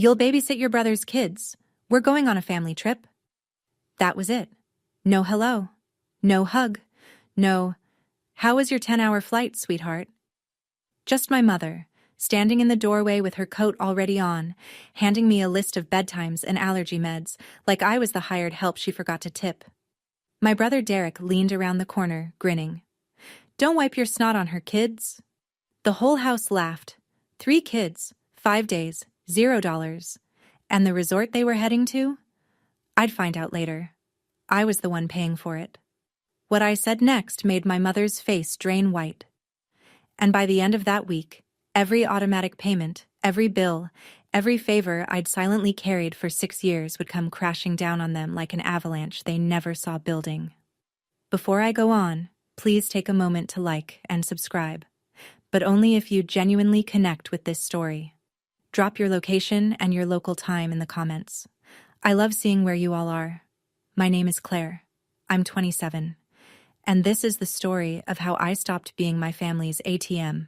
You'll babysit your brother's kids. We're going on a family trip. That was it. No hello. No hug. No, how was your 10-hour flight, sweetheart? Just my mother, standing in the doorway with her coat already on, handing me a list of bedtimes and allergy meds, like I was the hired help she forgot to tip. My brother Derek leaned around the corner, grinning. Don't wipe your snot on her, kids. The whole house laughed. 3 kids, 5 days, $0. And the resort they were heading to? I'd find out later. I was the one paying for it. What I said next made my mother's face drain white. And by the end of that week, every automatic payment, every bill, every favor I'd silently carried for 6 years would come crashing down on them like an avalanche they never saw building. Before I go on, please take a moment to like and subscribe, but only if you genuinely connect with this story. Drop your location and your local time in the comments. I love seeing where you all are. My name is Claire. I'm 27. And this is the story of how I stopped being my family's ATM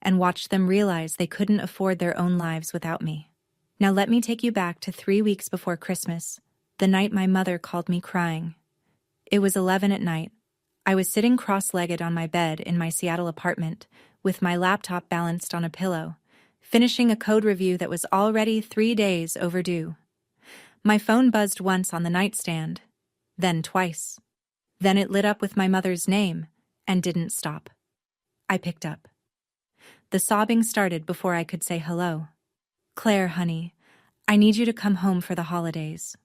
and watched them realize they couldn't afford their own lives without me. Now let me take you back to 3 weeks before Christmas, the night my mother called me crying. It was 11 at night. I was sitting cross-legged on my bed in my Seattle apartment with my laptop balanced on a pillow, finishing a code review that was already 3 days overdue. My phone buzzed once on the nightstand, then twice. Then it lit up with my mother's name and didn't stop. I picked up. The sobbing started before I could say hello. Claire, honey, I need you to come home for the holidays.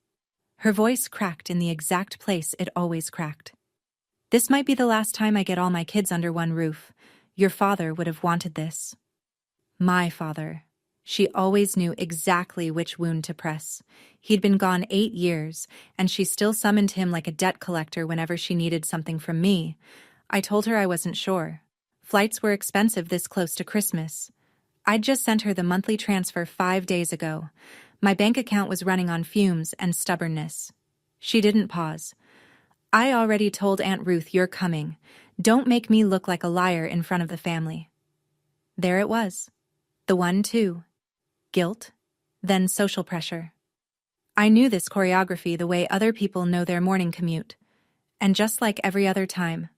Her voice cracked in the exact place it always cracked. This might be the last time I get all my kids under one roof. Your father would have wanted this. My father. She always knew exactly which wound to press. He'd been gone 8 years, and she still summoned him like a debt collector whenever she needed something from me. I told her I wasn't sure. Flights were expensive this close to Christmas. I'd just sent her the monthly transfer 5 days ago. My bank account was running on fumes and stubbornness. She didn't pause. I already told Aunt Ruth you're coming. Don't make me look like a liar in front of the family. There it was. The 1-2. Guilt, then social pressure. I knew this choreography the way other people know their morning commute. And just like every other time,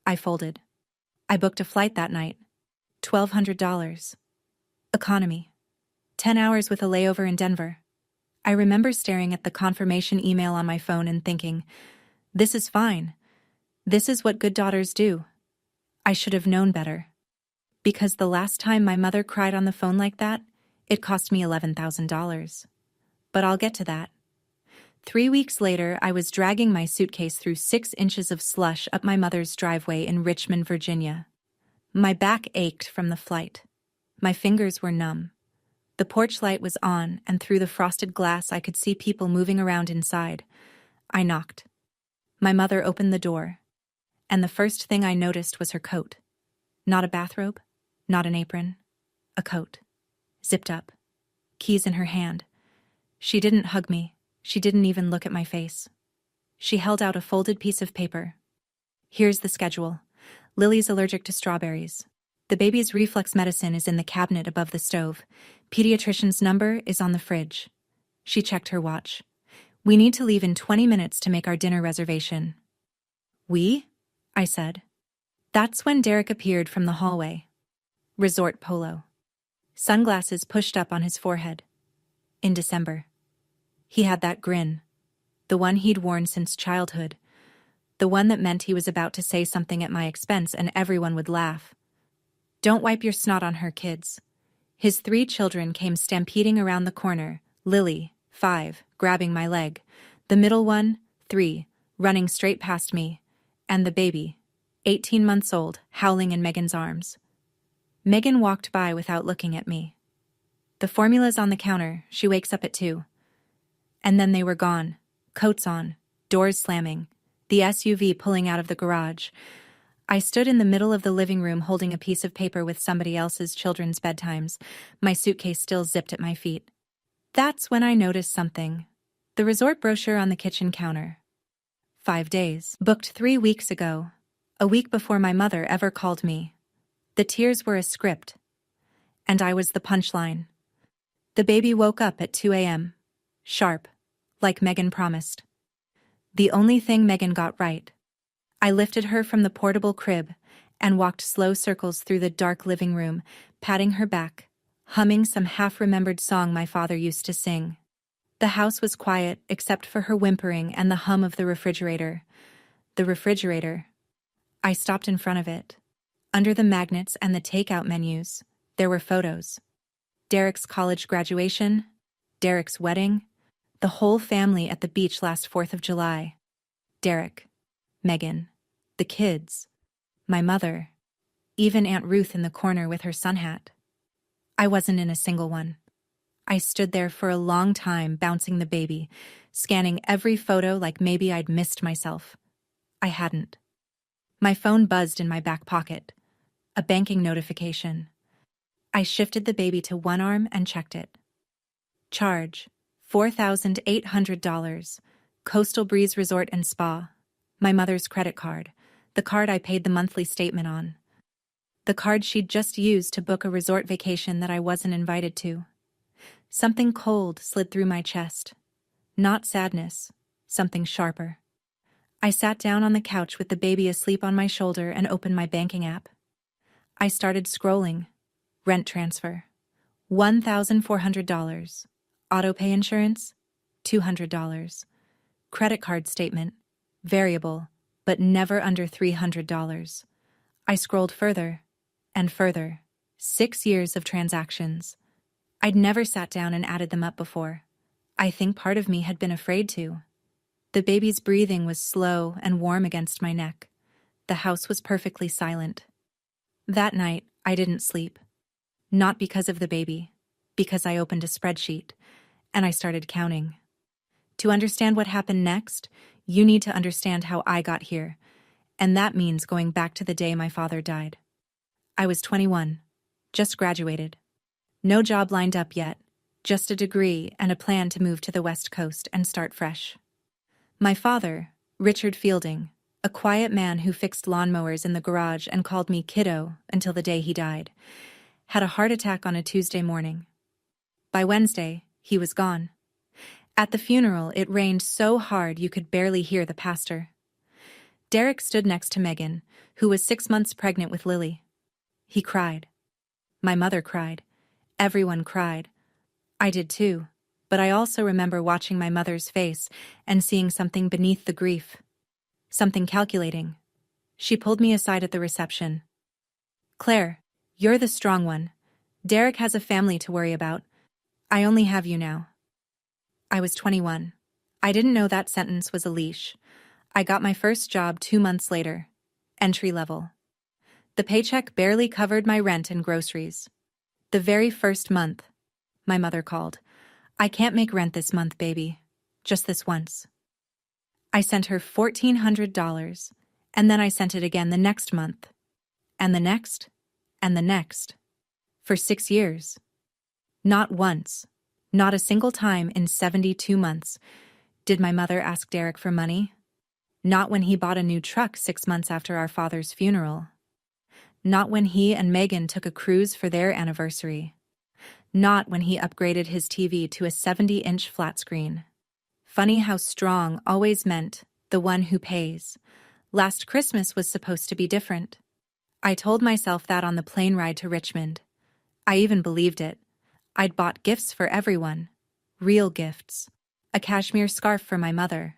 I folded. I booked a flight that night. $1,200. Economy. 10 hours with a layover in Denver. I remember staring at the confirmation email on my phone and thinking, this is fine. This is what good daughters do. I should have known better. Because the last time my mother cried on the phone like that, it cost me $11,000. But I'll get to that. 3 weeks later, I was dragging my suitcase through 6 inches of slush up my mother's driveway in Richmond, Virginia. My back ached from the flight. My fingers were numb. The porch light was on, and through the frosted glass I could see people moving around inside. I knocked. My mother opened the door, and the first thing I noticed was her coat. Not a bathrobe, not an apron, a coat. Zipped up, keys in her hand. She didn't hug me. She didn't even look at my face. She held out a folded piece of paper. Here's the schedule. Lily's allergic to strawberries. The baby's reflux medicine is in the cabinet above the stove. Pediatrician's number is on the fridge. She checked her watch. We need to leave in 20 minutes to make our dinner reservation. We? I said. That's when Derek appeared from the hallway. Resort polo. Sunglasses pushed up on his forehead. In December. He had that grin. The one he'd worn since childhood. The one that meant he was about to say something at my expense and everyone would laugh. Don't wipe your snot on her, kids. His 3 children came stampeding around the corner, Lily, 5, grabbing my leg, the middle one, 3, running straight past me, and the baby, 18 months old, howling in Megan's arms. Megan walked by without looking at me. The formula's on the counter, she wakes up at 2. And then they were gone, coats on, doors slamming, the SUV pulling out of the garage. I stood in the middle of the living room holding a piece of paper with somebody else's children's bedtimes, my suitcase still zipped at my feet. That's when I noticed something. The resort brochure on the kitchen counter. 5 days. Booked 3 weeks ago. A week before my mother ever called me. The tears were a script. And I was the punchline. The baby woke up at 2 a.m. Sharp, like Megan promised. The only thing Megan got right. I lifted her from the portable crib and walked slow circles through the dark living room, patting her back, humming some half-remembered song my father used to sing. The house was quiet except for her whimpering and the hum of the refrigerator. The refrigerator. I stopped in front of it. Under the magnets and the takeout menus, there were photos. Derek's college graduation, Derek's wedding, the whole family at the beach last 4th of July. Derek, Megan, the kids, my mother, even Aunt Ruth in the corner with her sun hat. I wasn't in a single one. I stood there for a long time bouncing the baby, scanning every photo like maybe I'd missed myself. I hadn't. My phone buzzed in my back pocket. A banking notification. I shifted the baby to one arm and checked it. Charge, $4,800. Coastal Breeze Resort and Spa. My mother's credit card. The card I paid the monthly statement on. The card she'd just used to book a resort vacation that I wasn't invited to. Something cold slid through my chest. Not sadness, something sharper. I sat down on the couch with the baby asleep on my shoulder and opened my banking app. I started scrolling. Rent transfer. $1,400. Auto pay insurance. $200. Credit card statement. Variable, but never under $300. I scrolled further and further. 6 years of transactions. I'd never sat down and added them up before. I think part of me had been afraid to. The baby's breathing was slow and warm against my neck. The house was perfectly silent. That night, I didn't sleep. Not because of the baby, because I opened a spreadsheet, and I started counting. To understand what happened next, you need to understand how I got here, and that means going back to the day my father died. I was 21, just graduated. No job lined up yet, just a degree and a plan to move to the West Coast and start fresh. My father, Richard Fielding, a quiet man who fixed lawnmowers in the garage and called me kiddo until the day he died, had a heart attack on a Tuesday morning. By Wednesday, he was gone. At the funeral, it rained so hard you could barely hear the pastor. Derek stood next to Megan, who was 6 months pregnant with Lily. He cried. My mother cried. Everyone cried. I did too, but I also remember watching my mother's face and seeing something beneath the grief. Something calculating. She pulled me aside at the reception. Claire, you're the strong one. Derek has a family to worry about. I only have you now. I was 21. I didn't know that sentence was a leash. I got my first job 2 months later. Entry level. The paycheck barely covered my rent and groceries. The very first month, my mother called. I can't make rent this month, baby. Just this once. I sent her $1,400, and then I sent it again the next month. And the next, and the next. For 6 years. Not once, not a single time in 72 months, did my mother ask Derek for money. Not when he bought a new truck 6 months after our father's funeral. Not when he and Megan took a cruise for their anniversary. Not when he upgraded his TV to a 70-inch flat screen. Funny how strong always meant the one who pays. Last Christmas was supposed to be different. I told myself that on the plane ride to Richmond. I even believed it. I'd bought gifts for everyone. Real gifts. A cashmere scarf for my mother.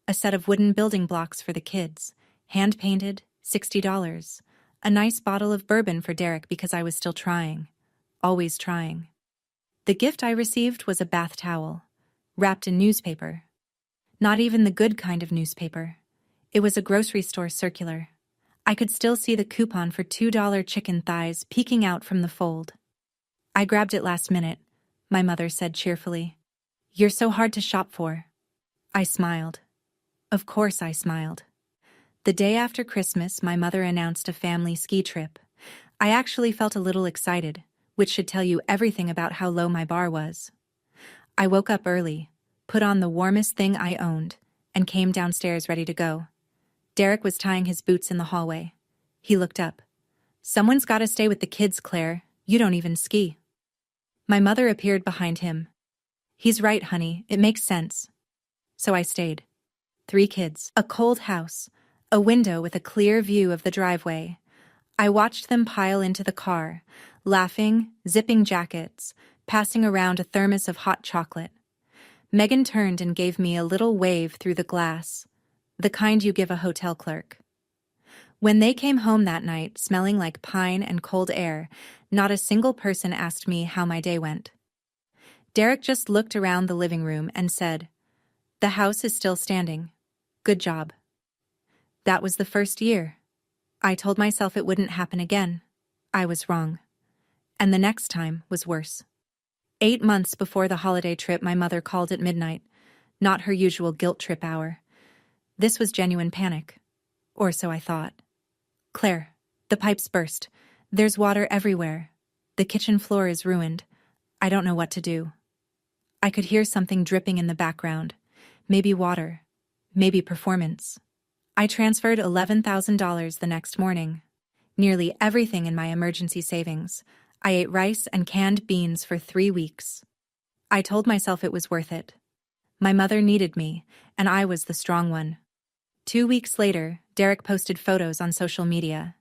A set of wooden building blocks for the kids. Hand-painted, $60. A nice bottle of bourbon for Derek because I was still trying. Always trying. The gift I received was a bath towel. Wrapped in newspaper. Not even the good kind of newspaper. It was a grocery store circular. I could still see the coupon for $2 chicken thighs peeking out from the fold. I grabbed it last minute, my mother said cheerfully. You're so hard to shop for. I smiled. Of course I smiled. The day after Christmas, my mother announced a family ski trip. I actually felt a little excited, which should tell you everything about how low my bar was. I woke up early, put on the warmest thing I owned, and came downstairs ready to go. Derek was tying his boots in the hallway. He looked up. Someone's got to stay with the kids, Claire. You don't even ski. My mother appeared behind him. He's right, honey, it makes sense. So I stayed. 3 kids, a cold house, a window with a clear view of the driveway. I watched them pile into the car, laughing, zipping jackets, passing around a thermos of hot chocolate. Megan turned and gave me a little wave through the glass, the kind you give a hotel clerk. When they came home that night, smelling like pine and cold air, not a single person asked me how my day went. Derek just looked around the living room and said, "The house is still standing. Good job." That was the first year. I told myself it wouldn't happen again. I was wrong. And the next time was worse. 8 months before the holiday trip, my mother called at midnight, not her usual guilt trip hour. This was genuine panic. Or so I thought. "Claire, the pipes burst. There's water everywhere. The kitchen floor is ruined. I don't know what to do." I could hear something dripping in the background. Maybe water. Maybe performance. I transferred $11,000 the next morning. Nearly everything in my emergency savings. I ate rice and canned beans for 3 weeks. I told myself it was worth it. My mother needed me, and I was the strong one. 2 weeks later, Derek posted photos on social media.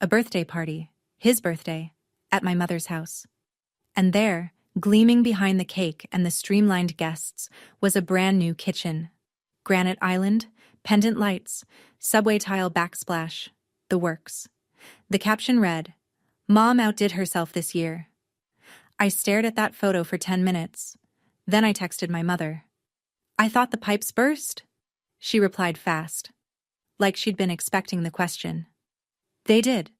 A birthday party, his birthday, at my mother's house. And there, gleaming behind the cake and the streamlined guests, was a brand new kitchen. Granite island, pendant lights, subway tile backsplash, the works. The caption read, "Mom outdid herself this year." I stared at that photo for 10 minutes. Then I texted my mother. "I thought the pipes burst." She replied fast, like she'd been expecting the question. "They did.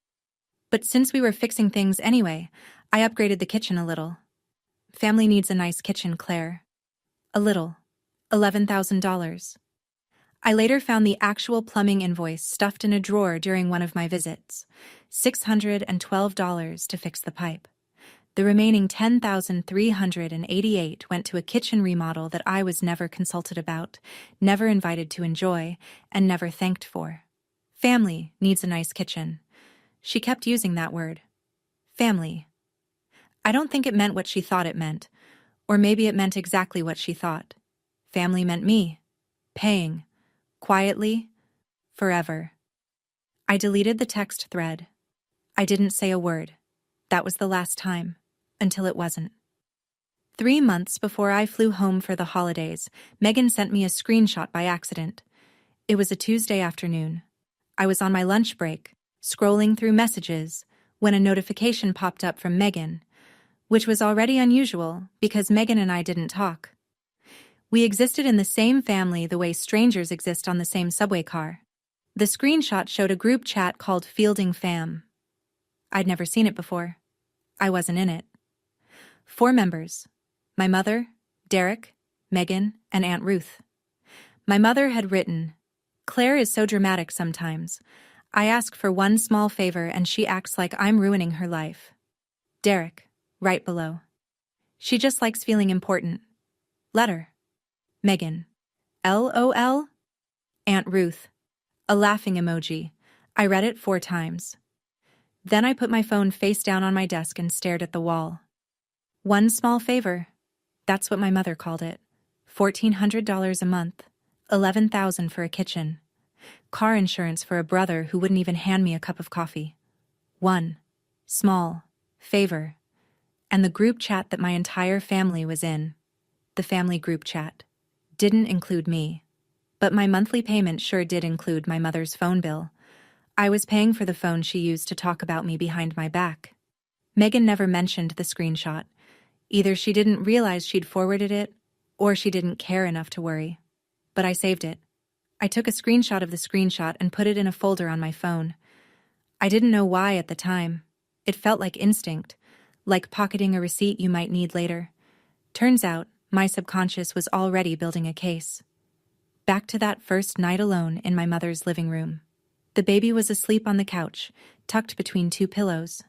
But since we were fixing things anyway, I upgraded the kitchen a little." Family needs a nice kitchen, Claire. A little. $11,000. I later found the actual plumbing invoice stuffed in a drawer during one of my visits. $612 to fix the pipe. The remaining $10,388 went to a kitchen remodel that I was never consulted about, never invited to enjoy, and never thanked for. Family needs a nice kitchen. She kept using that word. Family. I don't think it meant what she thought it meant, or maybe it meant exactly what she thought. Family meant me. Paying. Quietly. Forever. I deleted the text thread. I didn't say a word. That was the last time. Until it wasn't. 3 months before I flew home for the holidays, Megan sent me a screenshot by accident. It was a Tuesday afternoon. I was on my lunch break, scrolling through messages, when a notification popped up from Megan, which was already unusual because Megan and I didn't talk. We existed in the same family the way strangers exist on the same subway car. The screenshot showed a group chat called Fielding Fam. I'd never seen it before. I wasn't in it. 4 members. My mother, Derek, Megan, and Aunt Ruth. My mother had written, "Claire is so dramatic sometimes. I ask for one small favor and she acts like I'm ruining her life." Derek, right below. "She just likes feeling important. Letter." Megan. LOL. Aunt Ruth. A laughing emoji. I read it 4 times. Then I put my phone face down on my desk and stared at the wall. One small favor. That's what my mother called it. $1,400 a month. $11,000 for a kitchen. Car insurance for a brother who wouldn't even hand me a cup of coffee. One small favor. And the group chat that my entire family was in. The family group chat. Didn't include me. But my monthly payment sure did include my mother's phone bill. I was paying for the phone she used to talk about me behind my back. Megan never mentioned the screenshot. Either she didn't realize she'd forwarded it, or she didn't care enough to worry. But I saved it. I took a screenshot of the screenshot and put it in a folder on my phone. I didn't know why at the time. It felt like instinct, like pocketing a receipt you might need later. Turns out, my subconscious was already building a case. Back to that first night alone in my mother's living room. The baby was asleep on the couch, tucked between 2 pillows.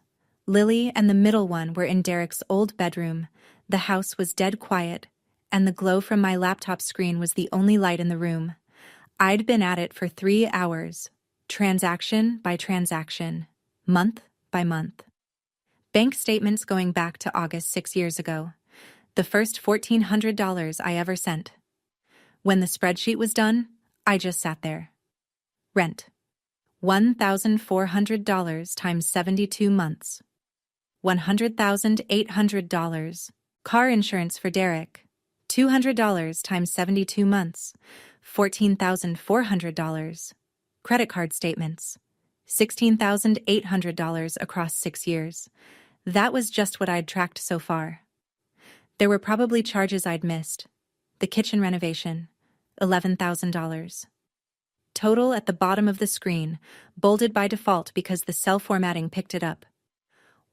Lily and the middle one were in Derek's old bedroom. The house was dead quiet, and the glow from my laptop screen was the only light in the room. I'd been at it for 3 hours, transaction by transaction, month by month. Bank statements going back to August 6 years ago. The first $1,400 I ever sent. When the spreadsheet was done, I just sat there. Rent. $1,400 times 72 months. $100,800. Car insurance for Derek. $200 times 72 months. $14,400. Credit card statements. $16,800 across 6 years. That was just what I'd tracked so far. There were probably charges I'd missed. The kitchen renovation. $11,000. Total at the bottom of the screen, bolded by default because the cell formatting picked it up.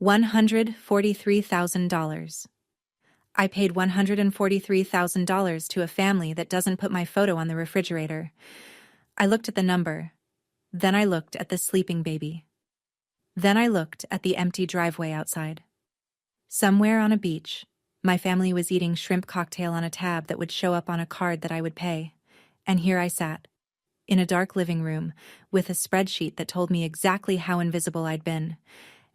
$143,000. I paid $143,000 to a family that doesn't put my photo on the refrigerator. I looked at the number. Then I looked at the sleeping baby. Then I looked at the empty driveway outside. Somewhere on a beach, my family was eating shrimp cocktail on a tab that would show up on a card that I would pay. And here I sat, in a dark living room, with a spreadsheet that told me exactly how invisible I'd been,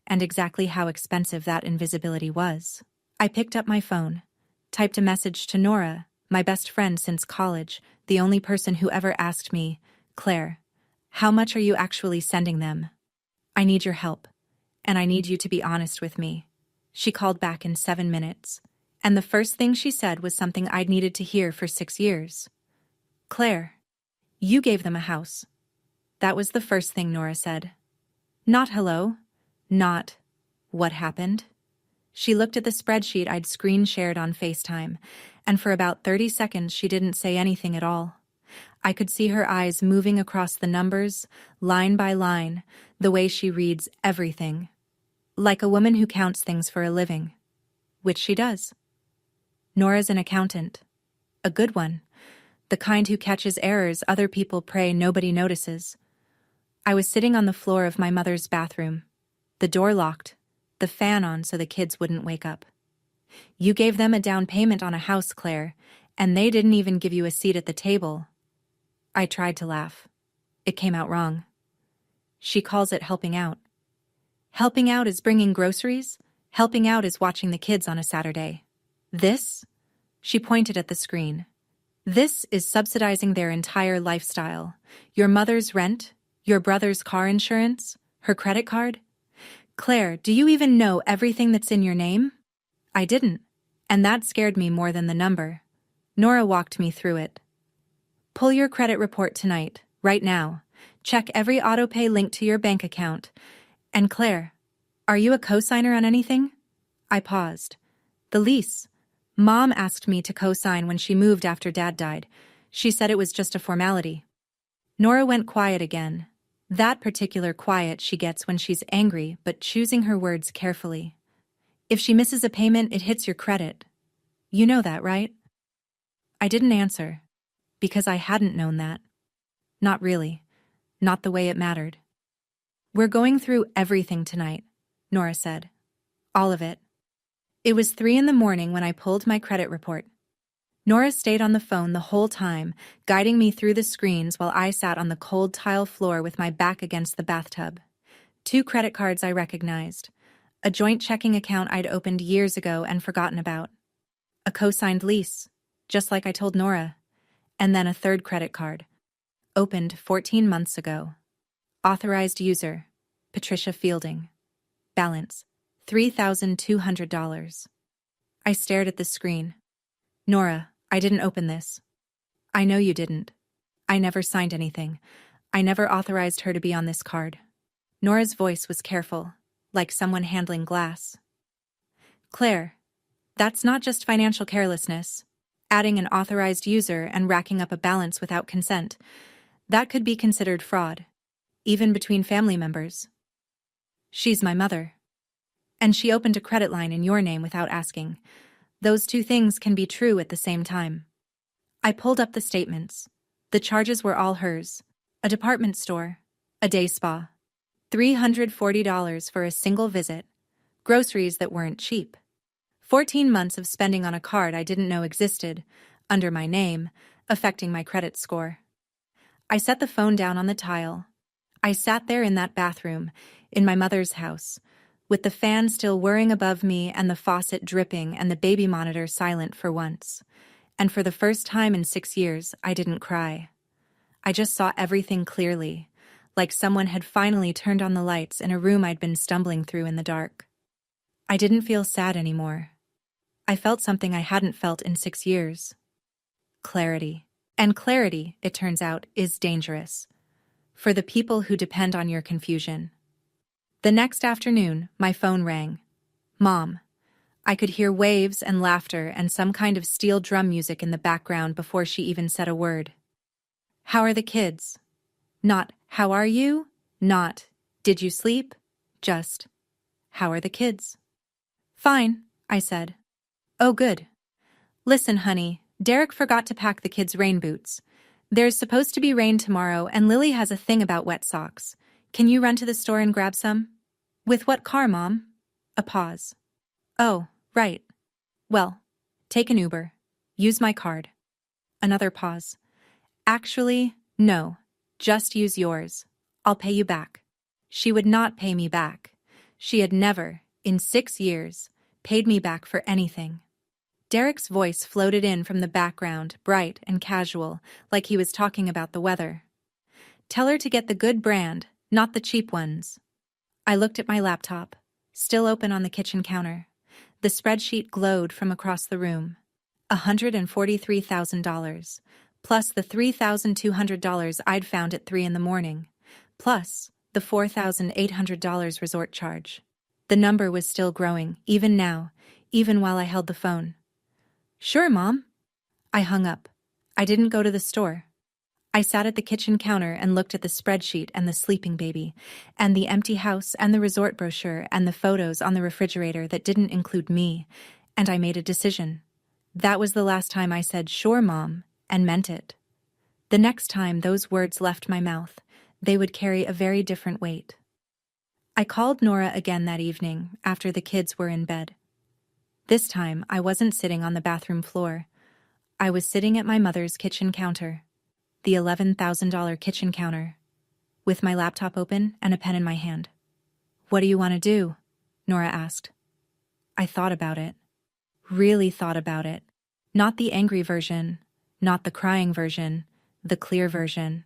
and exactly how expensive that invisibility was. I picked up my phone, typed a message to Nora, my best friend since college, the only person who ever asked me, "Claire, how much are you actually sending them? I need your help, and I need you to be honest with me." She called back in 7 minutes, and the first thing she said was something I'd needed to hear for 6 years. "Claire, you gave them a house." That was the first thing Nora said. Not hello, not what happened. She looked at the spreadsheet I'd screen shared on FaceTime, and for about 30 seconds she didn't say anything at all. I could see her eyes moving across the numbers, line by line, the way she reads everything. Like a woman who counts things for a living. Which she does. Nora's an accountant. A good one. The kind who catches errors other people pray nobody notices. I was sitting on the floor of my mother's bathroom. The door locked, the fan on so the kids wouldn't wake up. "You gave them a down payment on a house, Claire, and they didn't even give you a seat at the table." I tried to laugh. It came out wrong. She calls it helping out. Helping out is bringing groceries. Helping out is watching the kids on a Saturday. This? She pointed at the screen. This is subsidizing their entire lifestyle. Your mother's rent, your brother's car insurance, her credit card. Claire, do you even know everything that's in your name? I didn't, and that scared me more than the number. Nora walked me through it. Pull your credit report tonight, right now. Check every autopay link to your bank account. And Claire, are you a cosigner on anything? I paused. The lease. Mom asked me to co-sign when she moved after Dad died. She said it was just a formality. Nora went quiet again. That particular quiet she gets when she's angry, but choosing her words carefully. If she misses a payment, it hits your credit. You know that, right? I didn't answer, because I hadn't known that. Not really. Not the way it mattered. We're going through everything tonight, Nora said. All of it. It was 3 a.m. when I pulled my credit report. Nora stayed on the phone the whole time, guiding me through the screens while I sat on the cold tile floor with my back against the bathtub. 2 credit cards I recognized. A joint checking account I'd opened years ago and forgotten about. A co-signed lease, just like I told Nora. And then a 3rd credit card. Opened 14 months ago. Authorized user, Patricia Fielding. Balance, $3,200. I stared at the screen. Nora, I didn't open this. I know you didn't. I never signed anything. I never authorized her to be on this card. Nora's voice was careful, like someone handling glass. Claire, that's not just financial carelessness. Adding an authorized user and racking up a balance without consent. That could be considered fraud, even between family members. She's my mother. And she opened a credit line in your name without asking. Those 2 things can be true at the same time. I pulled up the statements. The charges were all hers. A department store. A day spa. $340 for a single visit. Groceries that weren't cheap. 14 months of spending on a card I didn't know existed, under my name, affecting my credit score. I set the phone down on the tile. I sat there in that bathroom, in my mother's house, with the fan still whirring above me and the faucet dripping and the baby monitor silent for once. And for the first time in 6 years, I didn't cry. I just saw everything clearly, like someone had finally turned on the lights in a room I'd been stumbling through in the dark. I didn't feel sad anymore. I felt something I hadn't felt in 6 years. Clarity. And clarity, it turns out, is dangerous. For the people who depend on your confusion. The next afternoon, my phone rang. Mom. I could hear waves and laughter and some kind of steel drum music in the background before she even said a word. How are the kids? Not, how are you? Not, did you sleep? Just, how are the kids? Fine, I said. Oh, good. Listen, honey, Derek forgot to pack the kids' rain boots. There's supposed to be rain tomorrow, and Lily has a thing about wet socks. Can you run to the store and grab some? With what car, Mom? A pause. Oh, right. Well, take an Uber. Use my card. Another pause. Actually, no. Just use yours. I'll pay you back. She would not pay me back. She had never, in 6 years, paid me back for anything. Derek's voice floated in from the background, bright and casual, like he was talking about the weather. Tell her to get the good brand, not the cheap ones. I looked at my laptop, still open on the kitchen counter. The spreadsheet glowed from across the room. $143,000, plus the $3,200 I'd found at 3 a.m, plus the $4,800 resort charge. The number was still growing, even now, even while I held the phone. Sure, Mom. I hung up. I didn't go to the store. I sat at the kitchen counter and looked at the spreadsheet and the sleeping baby, and the empty house and the resort brochure and the photos on the refrigerator that didn't include me, and I made a decision. That was the last time I said, sure, Mom, and meant it. The next time those words left my mouth, they would carry a very different weight. I called Nora again that evening, after the kids were in bed. This time, I wasn't sitting on the bathroom floor. I was sitting at my mother's kitchen counter, the $11,000 kitchen counter, with my laptop open and a pen in my hand. What do you want to do? Nora asked. I thought about it. Really thought about it. Not the angry version, not the crying version, the clear version.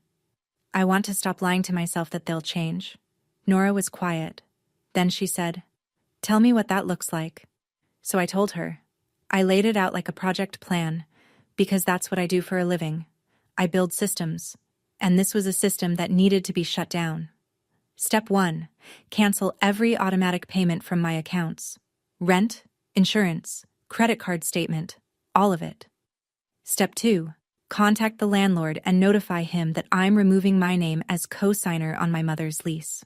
I want to stop lying to myself that they'll change. Nora was quiet. Then she said, tell me what that looks like. So I told her. I laid it out like a project plan, because that's what I do for a living. I build systems, and this was a system that needed to be shut down. Step 1, cancel every automatic payment from my accounts. Rent, insurance, credit card statement, all of it. Step 2, contact the landlord and notify him that I'm removing my name as co-signer on my mother's lease.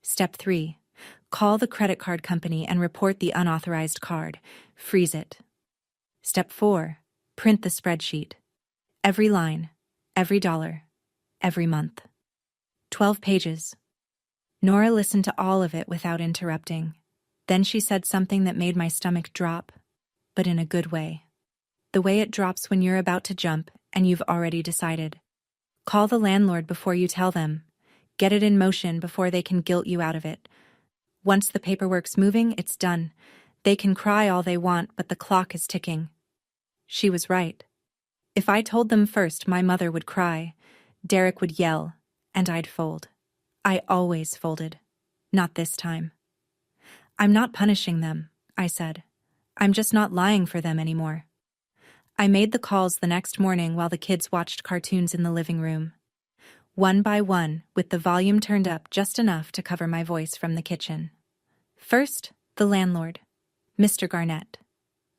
Step 3, call the credit card company and report the unauthorized card. Freeze it. Step 4, print the spreadsheet. Every line, every dollar, every month. 12 pages. Nora listened to all of it without interrupting. Then she said something that made my stomach drop, but in a good way. The way it drops when you're about to jump and you've already decided. Call the landlord before you tell them. Get it in motion before they can guilt you out of it. Once the paperwork's moving, it's done. They can cry all they want, but the clock is ticking. She was right. If I told them first, my mother would cry, Derek would yell, and I'd fold. I always folded. Not this time. I'm not punishing them, I said. I'm just not lying for them anymore. I made the calls the next morning while the kids watched cartoons in the living room. One by one, with the volume turned up just enough to cover my voice from the kitchen. First, the landlord, Mr. Garnett.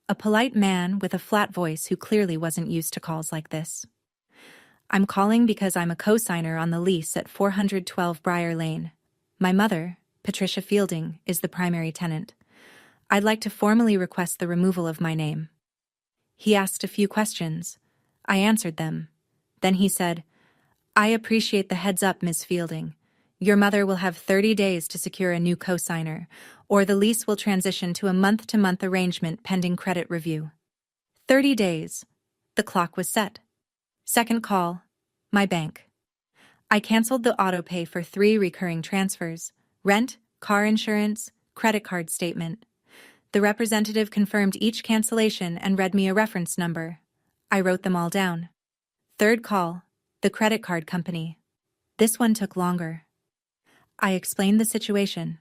A polite man with a flat voice who clearly wasn't used to calls like this. I'm calling because I'm a co-signer on the lease at 412 Briar Lane. My mother, Patricia Fielding, is the primary tenant. I'd like to formally request the removal of my name. He asked a few questions. I answered them. Then he said, I appreciate the heads up, Ms. Fielding. Your mother will have 30 days to secure a new co-signer, or the lease will transition to a month-to-month arrangement pending credit review. 30 days. The clock was set. Second call, my bank. I canceled the auto pay for 3 recurring transfers: rent, car insurance, Credit card statement. The representative confirmed each cancellation and read me a reference number. I wrote them all down. Third call. The credit card company. This one took longer. I explained the situation.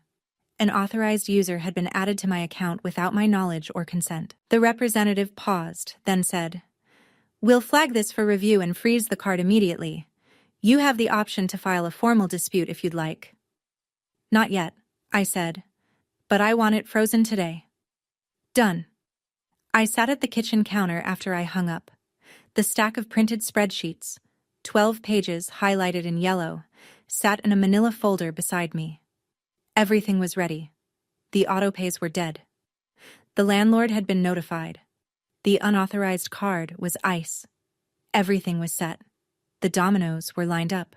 An authorized user had been added to my account without my knowledge or consent. The representative paused, then said, "We'll flag this for review and freeze the card immediately. You have the option to file a formal dispute if you'd like." "Not yet," I said, "but I want it frozen today." Done. I sat at the kitchen counter after I hung up. The stack of printed spreadsheets, 12 pages highlighted in yellow, sat in a manila folder beside me. Everything was ready. The autopays were dead. The landlord had been notified. The unauthorized card was ice. Everything was set. The dominoes were lined up.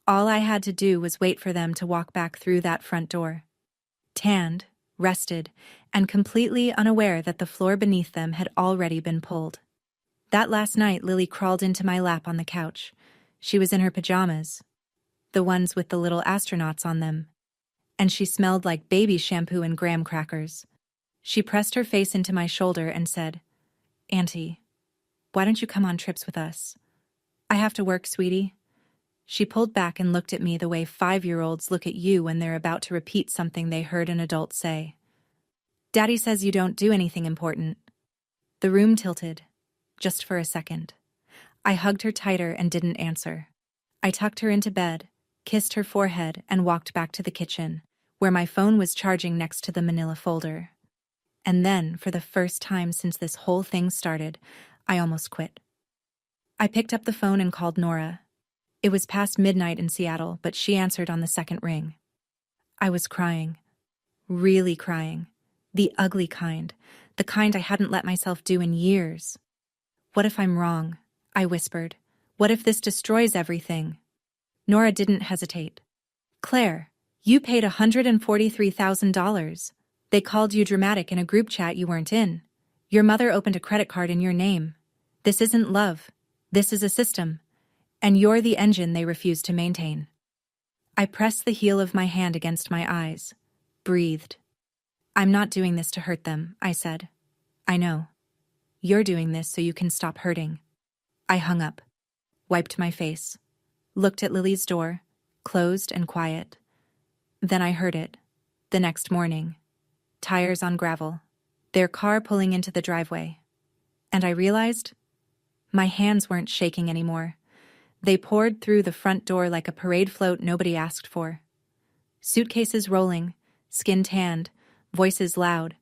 All I had to do was wait for them to walk back through that front door. Tanned, rested, and completely unaware that the floor beneath them had already been pulled. That last night, Lily crawled into my lap on the couch. She was in her pajamas, the ones with the little astronauts on them, and she smelled like baby shampoo and graham crackers. She pressed her face into my shoulder and said, "Auntie, why don't you come on trips with us?" "I have to work, sweetie." She pulled back and looked at me the way 5-year-olds look at you when they're about to repeat something they heard an adult say. "Daddy says you don't do anything important." The room tilted, just for a second. I hugged her tighter and didn't answer. I tucked her into bed, kissed her forehead, and walked back to the kitchen, where my phone was charging next to the manila folder. And then, for the first time since this whole thing started, I almost quit. I picked up the phone and called Nora. It was past midnight in Seattle, but she answered on the second ring. I was crying. Really crying. The ugly kind. The kind I hadn't let myself do in years. "What if I'm wrong?" I whispered. "What if this destroys everything?" Nora didn't hesitate. "Claire, you paid $143,000. They called you dramatic in a group chat you weren't in. Your mother opened a credit card in your name. This isn't love. This is a system. And you're the engine they refuse to maintain." I pressed the heel of my hand against my eyes, breathed. "I'm not doing this to hurt them," I said. "I know. You're doing this so you can stop hurting." I hung up, wiped my face, looked at Lily's door, closed and quiet. Then I heard it, the next morning. Tires on gravel, their car pulling into the driveway. And I realized my hands weren't shaking anymore. They poured through the front door like a parade float nobody asked for. Suitcases rolling, skin tanned, voices loud.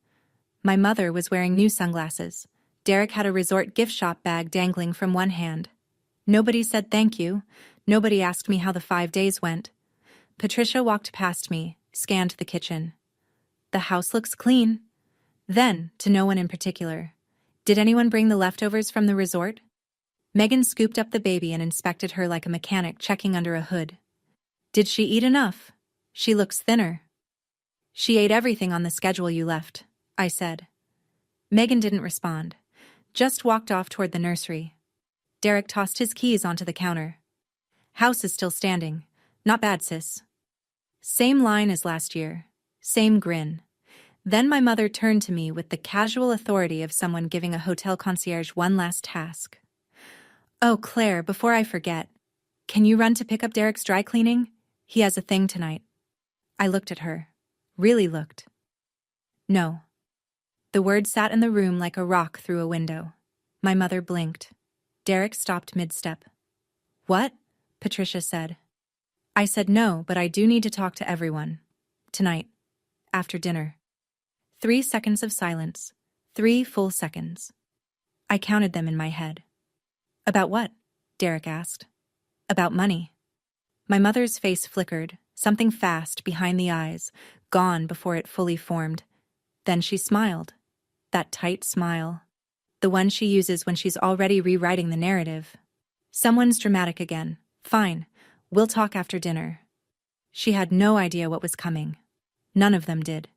My mother was wearing new sunglasses. Derek had a resort gift shop bag dangling from one hand. Nobody said thank you. Nobody asked me how the 5 days went. Patricia walked past me, scanned the kitchen. "The house looks clean." Then, to no one in particular, "Did anyone bring the leftovers from the resort?" Megan scooped up the baby and inspected her like a mechanic checking under a hood. "Did she eat enough? She looks thinner." "She ate everything on the schedule you left," I said. Megan didn't respond, just walked off toward the nursery. Derek tossed his keys onto the counter. "House is still standing. Not bad, sis." Same line as last year. Same grin. Then my mother turned to me with the casual authority of someone giving a hotel concierge one last task. "Oh, Claire, before I forget, can you run to pick up Derek's dry cleaning? He has a thing tonight." I looked at her. Really looked. "No." The word sat in the room like a rock through a window. My mother blinked. Derek stopped mid-step. "What?" Patricia said. I said no, but I do need to talk to everyone. Tonight. After dinner. 3 seconds of silence. 3 full seconds. I counted them in my head. "About what?" Derek asked. "About money." My mother's face flickered, something fast behind the eyes, gone before it fully formed. Then she smiled. That tight smile. The one she uses when she's already rewriting the narrative. "Someone's dramatic again. Fine. We'll talk after dinner." She had no idea what was coming. None of them did.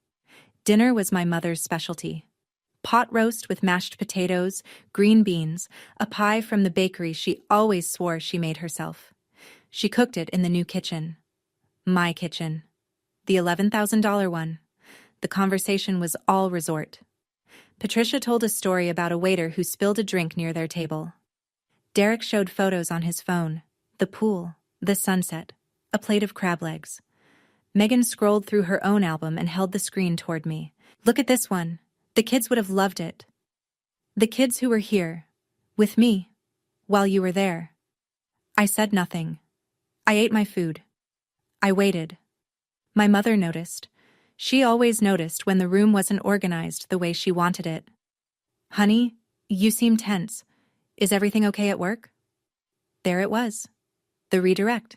Dinner was my mother's specialty. Pot roast with mashed potatoes, green beans, a pie from the bakery she always swore she made herself. She cooked it in the new kitchen. My kitchen. The $11,000 one. the conversation was all resort. Patricia told a story about a waiter who spilled a drink near their table. Derek showed photos on his phone: the pool, the sunset, a plate of crab legs. Megan scrolled through her own album and held the screen toward me. "Look at this one. The kids would have loved it. The kids who were here, with me, while you were there." I said nothing. I ate my food. I waited. My mother noticed. She always noticed when the room wasn't organized the way she wanted it. "Honey, you seem tense. Is everything okay at work?" There it was. The redirect.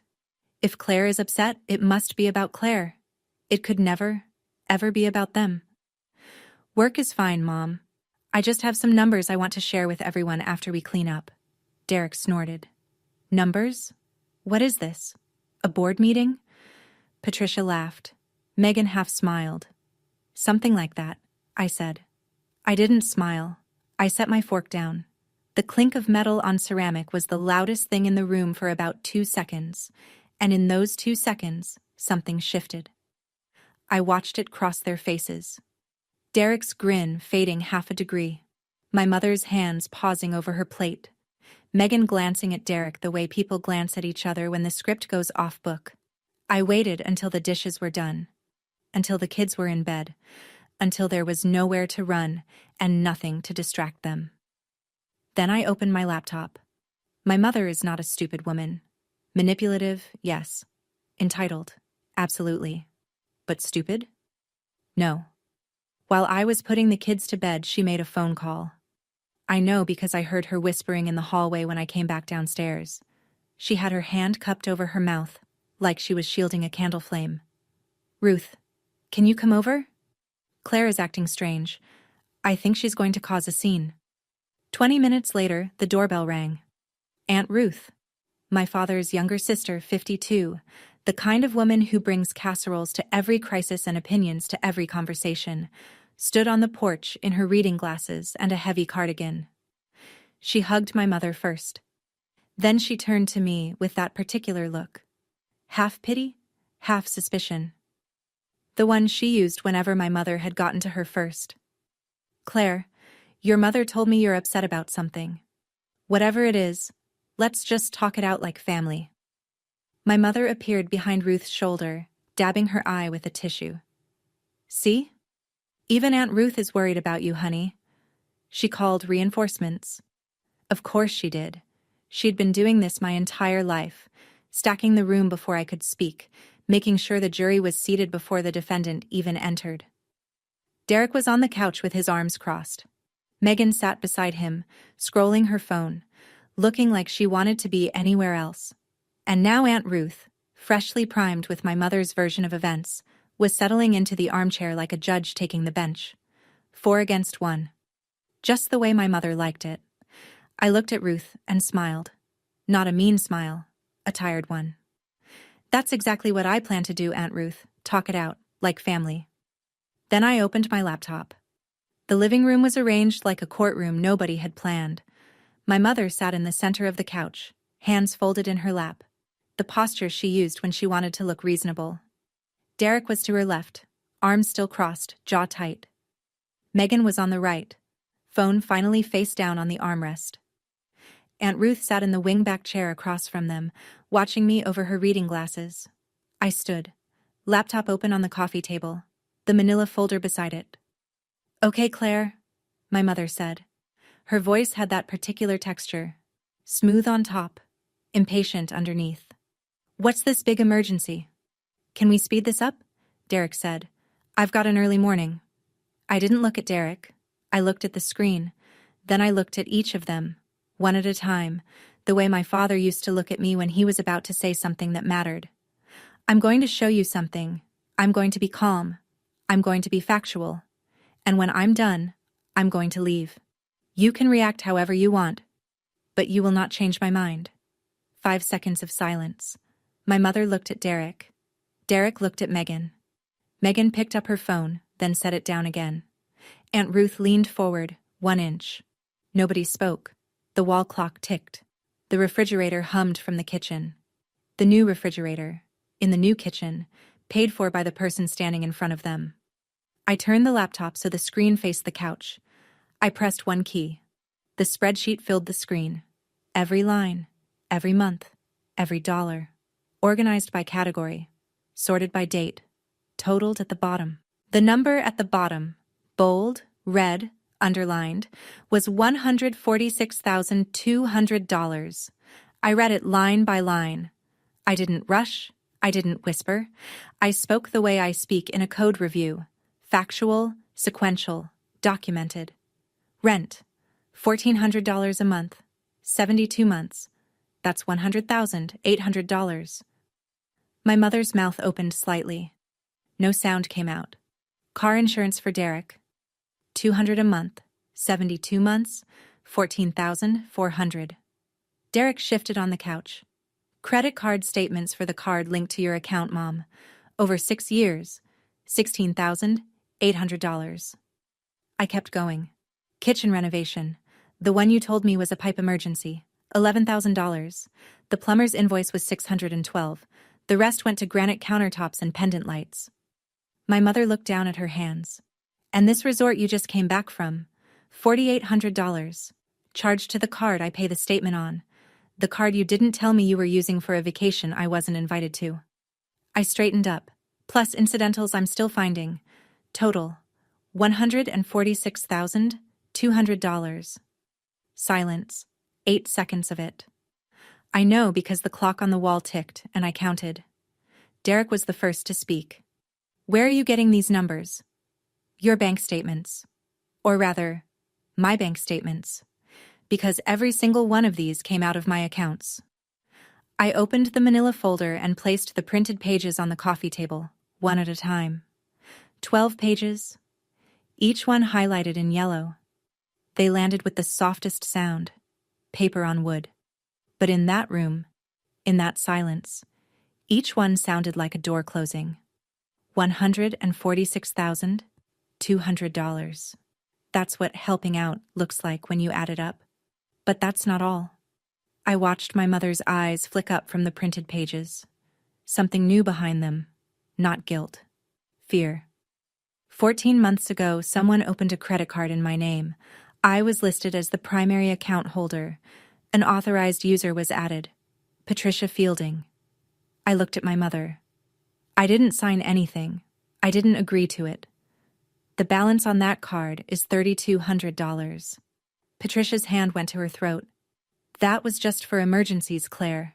If Claire is upset, it must be about Claire. It could never, ever be about them. "Work is fine, Mom. I just have some numbers I want to share with everyone after we clean up." Derek snorted. "Numbers? What is this? A board meeting?" Patricia laughed. Megan half smiled. "Something like that," I said. I didn't smile. I set my fork down. The clink of metal on ceramic was the loudest thing in the room for about 2 seconds, and in those 2 seconds, something shifted. I watched it cross their faces. Derek's grin fading half a degree. My mother's hands pausing over her plate. Megan glancing at Derek the way people glance at each other when the script goes off book. I waited until the dishes were done, until the kids were in bed, until there was nowhere to run and nothing to distract them. Then I opened my laptop. My mother is not a stupid woman. Manipulative, yes. Entitled, absolutely. But stupid? No. While I was putting the kids to bed, she made a phone call. I know because I heard her whispering in the hallway when I came back downstairs. She had her hand cupped over her mouth, like she was shielding a candle flame. "Ruth, can you come over? Claire is acting strange. I think she's going to cause a scene." 20 minutes later, the doorbell rang. Aunt Ruth, my father's younger sister, 52, the kind of woman who brings casseroles to every crisis and opinions to every conversation, stood on the porch in her reading glasses and a heavy cardigan. She hugged my mother first. Then she turned to me with that particular look. Half pity, half suspicion. The one she used whenever my mother had gotten to her first. "Claire, your mother told me you're upset about something. Whatever it is, let's just talk it out like family." My mother appeared behind Ruth's shoulder, dabbing her eye with a tissue. "See? Even Aunt Ruth is worried about you, honey." She called reinforcements. Of course she did. She'd been doing this my entire life, stacking the room before I could speak, making sure the jury was seated before the defendant even entered. Derek was on the couch with his arms crossed. Megan sat beside him, scrolling her phone, looking like she wanted to be anywhere else. And now Aunt Ruth, freshly primed with my mother's version of events, was settling into the armchair like a judge taking the bench. 4 against 1. Just the way my mother liked it. I looked at Ruth and smiled. Not a mean smile, a tired one. "That's exactly what I plan to do, Aunt Ruth, talk it out, like family." Then I opened my laptop. The living room was arranged like a courtroom nobody had planned. My mother sat in the center of the couch, hands folded in her lap, the posture she used when she wanted to look reasonable. Derek was to her left, arms still crossed, jaw tight. Megan was on the right, phone finally face down on the armrest. Aunt Ruth sat in the wing-back chair across from them, watching me over her reading glasses. I stood, laptop open on the coffee table, the manila folder beside it. "Okay, Claire," my mother said. Her voice had that particular texture, smooth on top, impatient underneath. "What's this big emergency? Can we speed this up?" Derek said. "I've got an early morning." I didn't look at Derek. I looked at the screen. Then I looked at each of them, one at a time, the way my father used to look at me when he was about to say something that mattered. "I'm going to show you something. I'm going to be calm. I'm going to be factual. And when I'm done, I'm going to leave. You can react however you want, but you will not change my mind." 5 seconds of silence. My mother looked at Derek. Derek looked at Megan. Megan picked up her phone, then set it down again. Aunt Ruth leaned forward, 1 inch. Nobody spoke. The wall clock ticked. The refrigerator hummed from the kitchen. The new refrigerator, in the new kitchen, paid for by the person standing in front of them. I turned the laptop so the screen faced the couch. I pressed one key. The spreadsheet filled the screen. Every line, every month, every dollar. Organized by category, sorted by date, totaled at the bottom. The number at the bottom, bold, red, underlined, was $146,200. I read it line by line. I didn't rush. I didn't whisper. I spoke the way I speak in a code review. Factual, sequential, documented. Rent, $1,400 a month. 72 months. That's $100,800. My mother's mouth opened slightly. No sound came out. Car insurance for Derek. $200 a month. 72 months. 14,400. Derek shifted on the couch. Credit card statements for the card linked to your account, Mom. Over 6 years. $16,800. I kept going. Kitchen renovation. The one you told me was a pipe emergency. $11,000. The plumber's invoice was $612. The rest went to granite countertops and pendant lights. My mother looked down at her hands. And this resort you just came back from. $4,800. Charged to the card I pay the statement on. The card you didn't tell me you were using for a vacation I wasn't invited to. I straightened up. Plus incidentals I'm still finding. Total. $146,200. Silence. 8 seconds of it. I know because the clock on the wall ticked, and I counted. Derek was the first to speak. Where are you getting these numbers? Your bank statements. Or rather, my bank statements. Because every single one of these came out of my accounts. I opened the manila folder and placed the printed pages on the coffee table, one at a time. 12 pages. Each one highlighted in yellow. They landed with the softest sound. Paper on wood. But in that room, in that silence, each one sounded like a door closing. $146,200. That's what helping out looks like when you add it up. But that's not all. I watched my mother's eyes flick up from the printed pages. Something new behind them. Not guilt. Fear. 14 months ago, someone opened a credit card in my name. I was listed as the primary account holder. An authorized user was added. Patricia Fielding. I looked at my mother. I didn't sign anything. I didn't agree to it. The balance on that card is $3,200. Patricia's hand went to her throat. That was just for emergencies, Claire.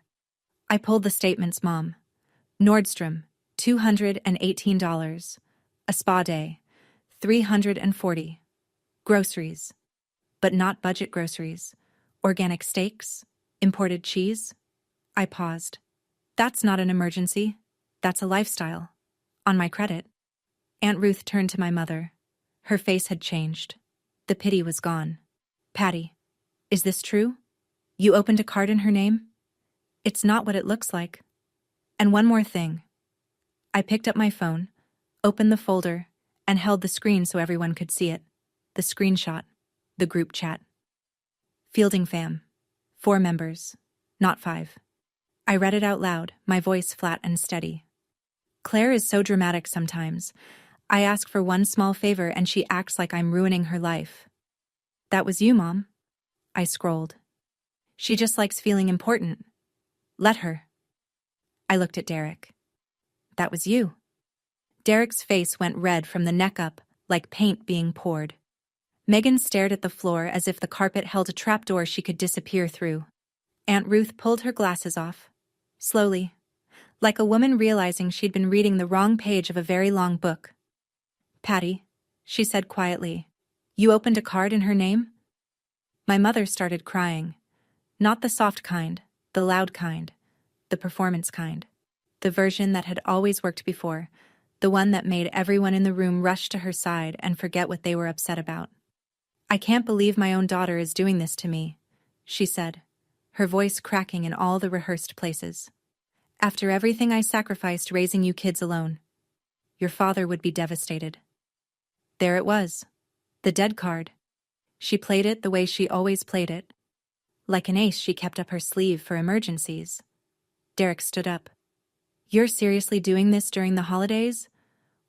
I pulled the statements, Mom. Nordstrom, $218. A spa day, $340. Groceries. But not budget groceries. Organic steaks? Imported cheese? I paused. That's not an emergency. That's a lifestyle. On my credit. Aunt Ruth turned to my mother. Her face had changed. The pity was gone. Patty, is this true? You opened a card in her name? It's not what it looks like. And one more thing. I picked up my phone, opened the folder, and held the screen so everyone could see it. The screenshot. The group chat. Fielding fam. 4 members. Not 5. I read it out loud, my voice flat and steady. Claire is so dramatic sometimes. I ask for one small favor and she acts like I'm ruining her life. That was you, Mom. I scrolled. She just likes feeling important. Let her. I looked at Derek. That was you. Derek's face went red from the neck up, like paint being poured. Megan stared at the floor as if the carpet held a trapdoor she could disappear through. Aunt Ruth pulled her glasses off. Slowly. Like a woman realizing she'd been reading the wrong page of a very long book. Patty, she said quietly, you opened a card in her name? My mother started crying. Not the soft kind, the loud kind, the performance kind. The version that had always worked before, the one that made everyone in the room rush to her side and forget what they were upset about. I can't believe my own daughter is doing this to me, she said, her voice cracking in all the rehearsed places. After everything I sacrificed raising you kids alone, your father would be devastated. There it was, the dead card. She played it the way she always played it. Like an ace she kept up her sleeve for emergencies. Derek stood up. You're seriously doing this during the holidays?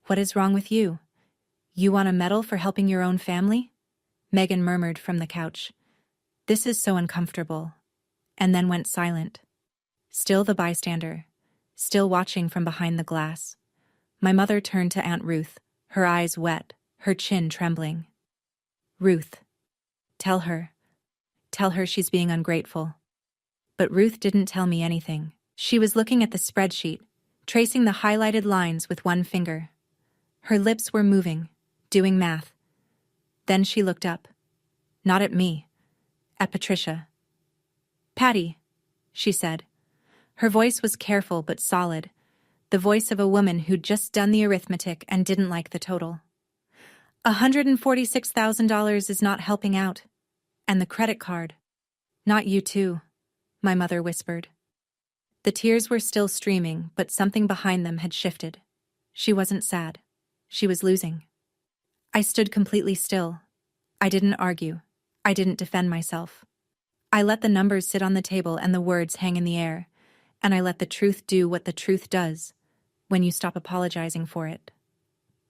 What is wrong with you? You want a medal for helping your own family? Megan murmured from the couch. This is so uncomfortable. And then went silent. Still the bystander. Still watching from behind the glass. My mother turned to Aunt Ruth, her eyes wet, her chin trembling. Ruth. Tell her. Tell her she's being ungrateful. But Ruth didn't tell me anything. She was looking at the spreadsheet, tracing the highlighted lines with one finger. Her lips were moving, doing math. Then she looked up. Not at me. At Patricia. Patty, she said. Her voice was careful but solid, the voice of a woman who'd just done the arithmetic and didn't like the total. $146,000 is not helping out. And the credit card. Not you too, my mother whispered. The tears were still streaming, but something behind them had shifted. She wasn't sad. She was losing. I stood completely still. I didn't argue. I didn't defend myself. I let the numbers sit on the table and the words hang in the air, and I let the truth do what the truth does when you stop apologizing for it.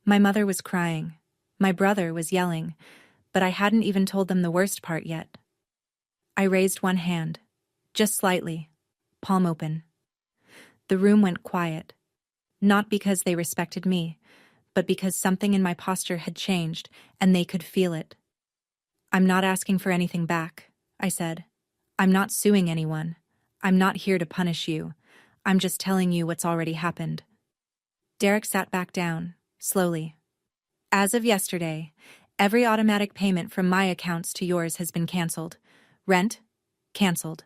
My mother was crying. My brother was yelling, but I hadn't even told them the worst part yet. I raised one hand, just slightly, palm open. The room went quiet, not because they respected me, but because something in my posture had changed and they could feel it. I'm not asking for anything back, I said. I'm not suing anyone. I'm not here to punish you. I'm just telling you what's already happened. Derek sat back down, slowly. As of yesterday, every automatic payment from my accounts to yours has been canceled. Rent? Canceled.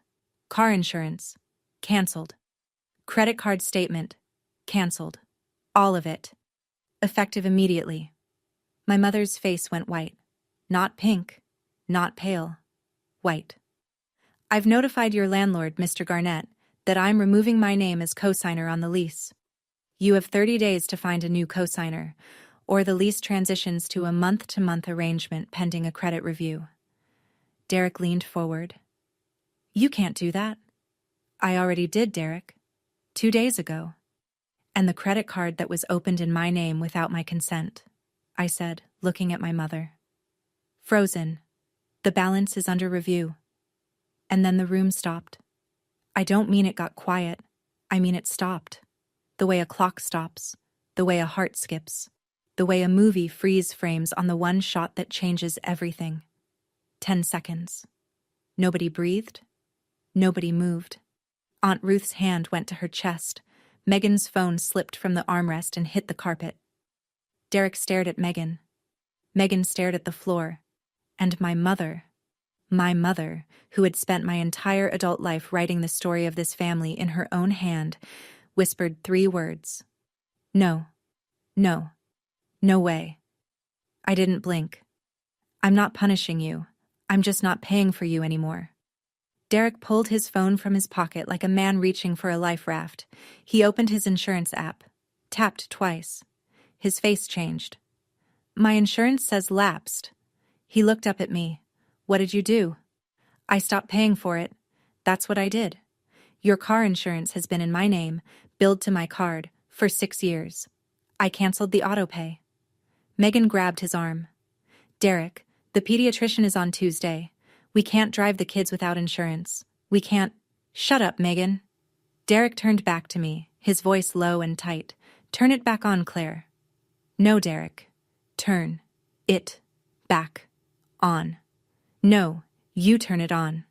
Car insurance? Canceled. Credit card statement? Canceled. All of it. Effective immediately. My mother's face went white. Not pink. Not pale. White. I've notified your landlord, Mr. Garnett, that I'm removing my name as cosigner on the lease. You have 30 days to find a new cosigner, or the lease transitions to a month-to-month arrangement pending a credit review. Derek leaned forward. You can't do that. I already did, Derek. 2 days ago. And the credit card that was opened in my name without my consent, I said, looking at my mother. Frozen. The balance is under review. And then the room stopped. I don't mean it got quiet. I mean it stopped. The way a clock stops. The way a heart skips. The way a movie freeze frames on the one shot that changes everything. 10 seconds. Nobody breathed. Nobody moved. Aunt Ruth's hand went to her chest. Megan's phone slipped from the armrest and hit the carpet. Derek stared at Megan. Megan stared at the floor. And my mother, who had spent my entire adult life writing the story of this family in her own hand, whispered 3 words. No. No. No way. I didn't blink. I'm not punishing you. I'm just not paying for you anymore. Derek pulled his phone from his pocket like a man reaching for a life raft. He opened his insurance app, tapped twice. His face changed. My insurance says lapsed. He looked up at me. What did you do? I stopped paying for it. That's what I did. Your car insurance has been in my name, billed to my card, for 6 years. I canceled the autopay. Megan grabbed his arm. Derek, the pediatrician is on Tuesday. We can't drive the kids without insurance. We can't. Shut up, Megan. Derek turned back to me, his voice low and tight. Turn it back on, Claire. No, Derek. Turn it back on. No, you turn it on.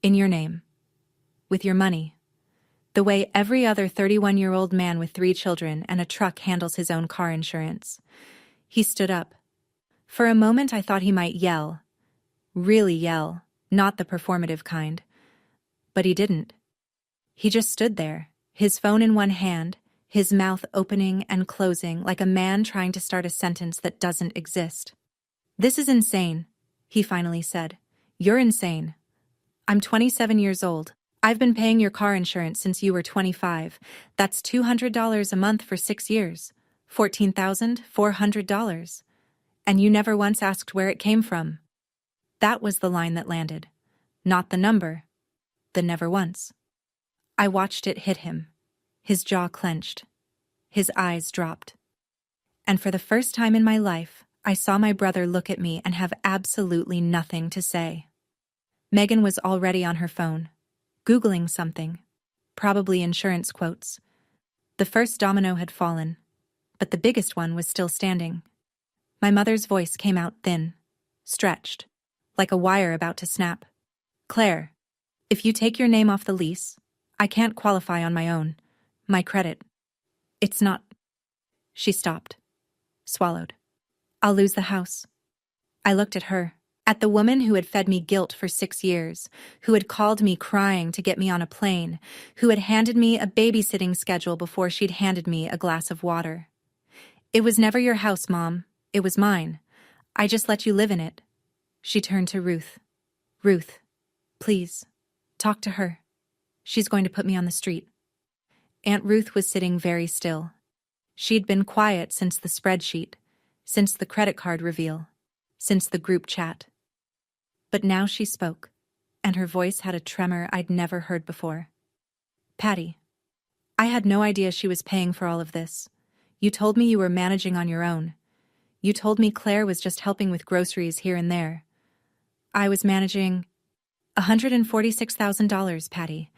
In your name. With your money. The way every other 31-year-old man with 3 children and a truck handles his own car insurance. He stood up. For a moment I thought he might yell. Really yell, not the performative kind. But he didn't. He just stood there, his phone in one hand, his mouth opening and closing like a man trying to start a sentence that doesn't exist. This is insane, he finally said. You're insane. I'm 27 years old. I've been paying your car insurance since you were 25. That's $200 a month for 6 years. $14,400. And you never once asked where it came from. That was the line that landed. Not the number. The never once. I watched it hit him. His jaw clenched. His eyes dropped. And for the first time in my life, I saw my brother look at me and have absolutely nothing to say. Megan was already on her phone, Googling something, probably insurance quotes. The first domino had fallen, but the biggest one was still standing. My mother's voice came out thin, stretched, like a wire about to snap. Claire, if you take your name off the lease, I can't qualify on my own. My credit. It's not. She stopped, swallowed. I'll lose the house. I looked at her, at the woman who had fed me guilt for 6 years, who had called me crying to get me on a plane, who had handed me a babysitting schedule before she'd handed me a glass of water. It was never your house, Mom. It was mine. I just let you live in it. She turned to Ruth. Ruth, please, talk to her. She's going to put me on the street. Aunt Ruth was sitting very still. She'd been quiet since the spreadsheet, since the credit card reveal, since the group chat. But now she spoke, and her voice had a tremor I'd never heard before. Patty, I had no idea she was paying for all of this. You told me you were managing on your own. You told me Claire was just helping with groceries here and there. I was managing $146,000, Patty.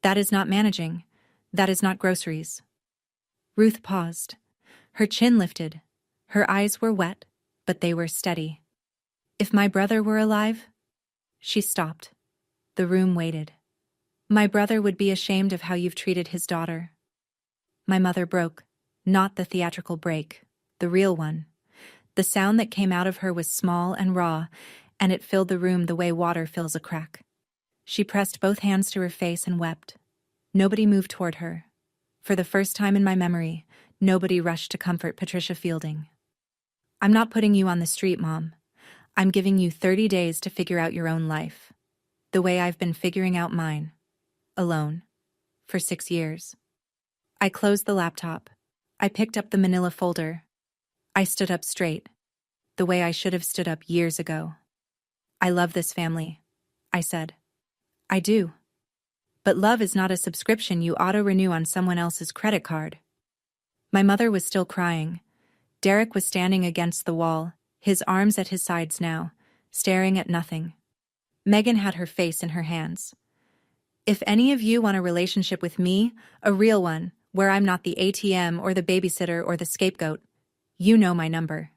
That is not managing. That is not groceries. Ruth paused. Her chin lifted. Her eyes were wet, but they were steady. If my brother were alive? She stopped. The room waited. My brother would be ashamed of how you've treated his daughter. My mother broke, not the theatrical break, the real one. The sound that came out of her was small and raw, and it filled the room the way water fills a crack. She pressed both hands to her face and wept. Nobody moved toward her. For the first time in my memory, nobody rushed to comfort Patricia Fielding. I'm not putting you on the street, Mom. I'm giving you 30 days to figure out your own life. The way I've been figuring out mine. Alone. For 6 years. I closed the laptop. I picked up the manila folder. I stood up straight. The way I should have stood up years ago. I love this family, I said. I do. But love is not a subscription you auto-renew on someone else's credit card. My mother was still crying. Derek was standing against the wall, his arms at his sides now, staring at nothing. Megan had her face in her hands. If any of you want a relationship with me, a real one, where I'm not the ATM or the babysitter or the scapegoat, you know my number.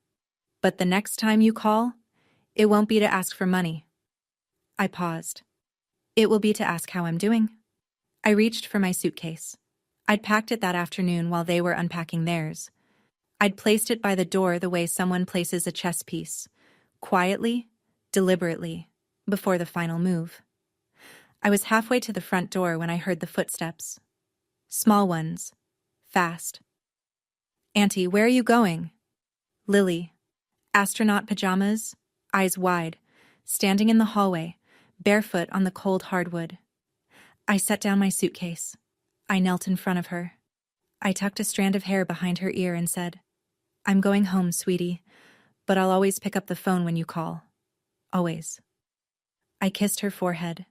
But the next time you call, it won't be to ask for money. I paused. It will be to ask how I'm doing. I reached for my suitcase. I'd packed it that afternoon while they were unpacking theirs. I'd placed it by the door the way someone places a chess piece, quietly, deliberately, before the final move. I was halfway to the front door when I heard the footsteps. Small ones. Fast. Auntie, where are you going? Lily. Astronaut pajamas, eyes wide, standing in the hallway, barefoot on the cold hardwood. I set down my suitcase. I knelt in front of her. I tucked a strand of hair behind her ear and said, I'm going home, sweetie, but I'll always pick up the phone when you call. Always. I kissed her forehead.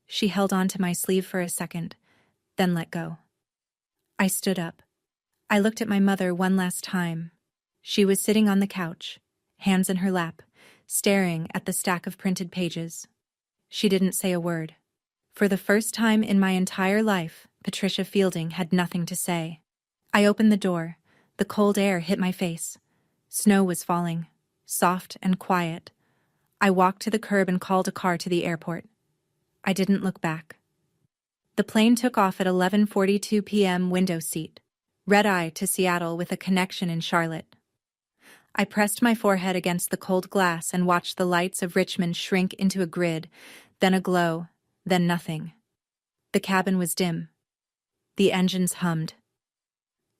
She held on to my sleeve for a second, then let go. I stood up. I looked at my mother one last time. She was sitting on the couch, hands in her lap, staring at the stack of printed pages. She didn't say a word. For the first time in my entire life, Patricia Fielding had nothing to say. I opened the door. The cold air hit my face. Snow was falling, soft and quiet. I walked to the curb and called a car to the airport. I didn't look back. The plane took off at 11:42 p.m. window seat, red-eye to Seattle with a connection in Charlotte. I pressed my forehead against the cold glass and watched the lights of Richmond shrink into a grid, then a glow, then nothing. The cabin was dim. The engines hummed.